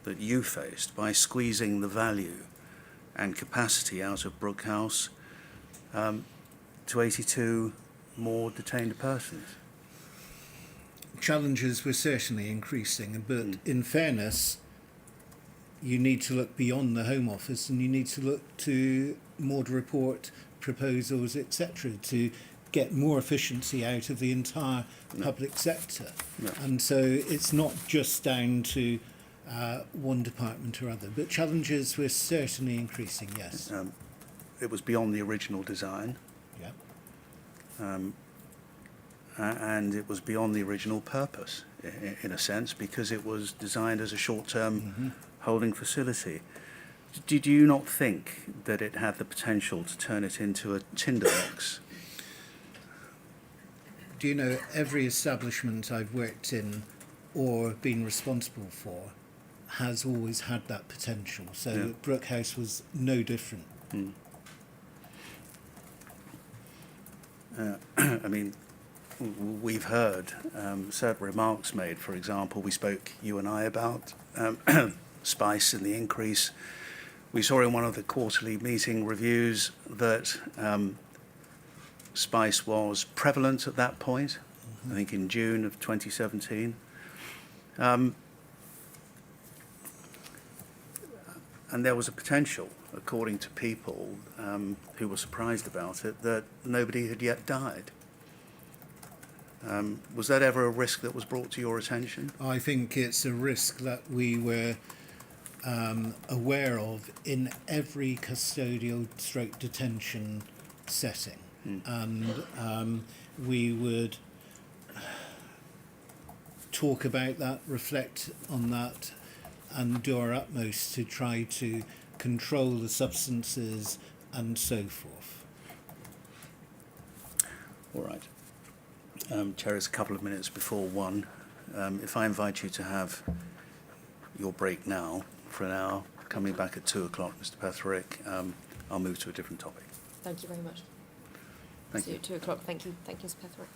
that you faced by squeezing the value and capacity out of Brookhouse to 82 more detained persons? Challenges were certainly increasing, but in fairness, you need to look beyond the Home Office and you need to look to Maud report proposals, etc., to get more efficiency out of the entire public sector. And so it's not just down to one department or other, but challenges were certainly increasing, yes. It was beyond the original design. Yeah. And it was beyond the original purpose, in a sense, because it was designed as a short-term holding facility. Did you not think that it had the potential to turn it into a tinderbox? Do you know, every establishment I've worked in or been responsible for has always had that potential. So Brookhouse was no different. I mean, we've heard certain remarks made. For example, we spoke, you and I, about spice and the increase. We saw in one of the quarterly meeting reviews that spice was prevalent at that point, I think in June of 2017. And there was a potential, according to people who were surprised about it, that nobody had yet died. Was that ever a risk that was brought to your attention? I think it's a risk that we were aware of in every custodial stroke detention setting. And we would talk about that, reflect on that, and do our utmost to try to control the substances and so forth. All right. Chair, it's a couple of minutes before 1. If I invite you to have your break now for an hour, coming back at 2 o'clock, Mr. Petherick, I'll move to a different topic. Thank you very much. Thank you. 2 o'clock. Thank you. Thank you, Mr. Petherick.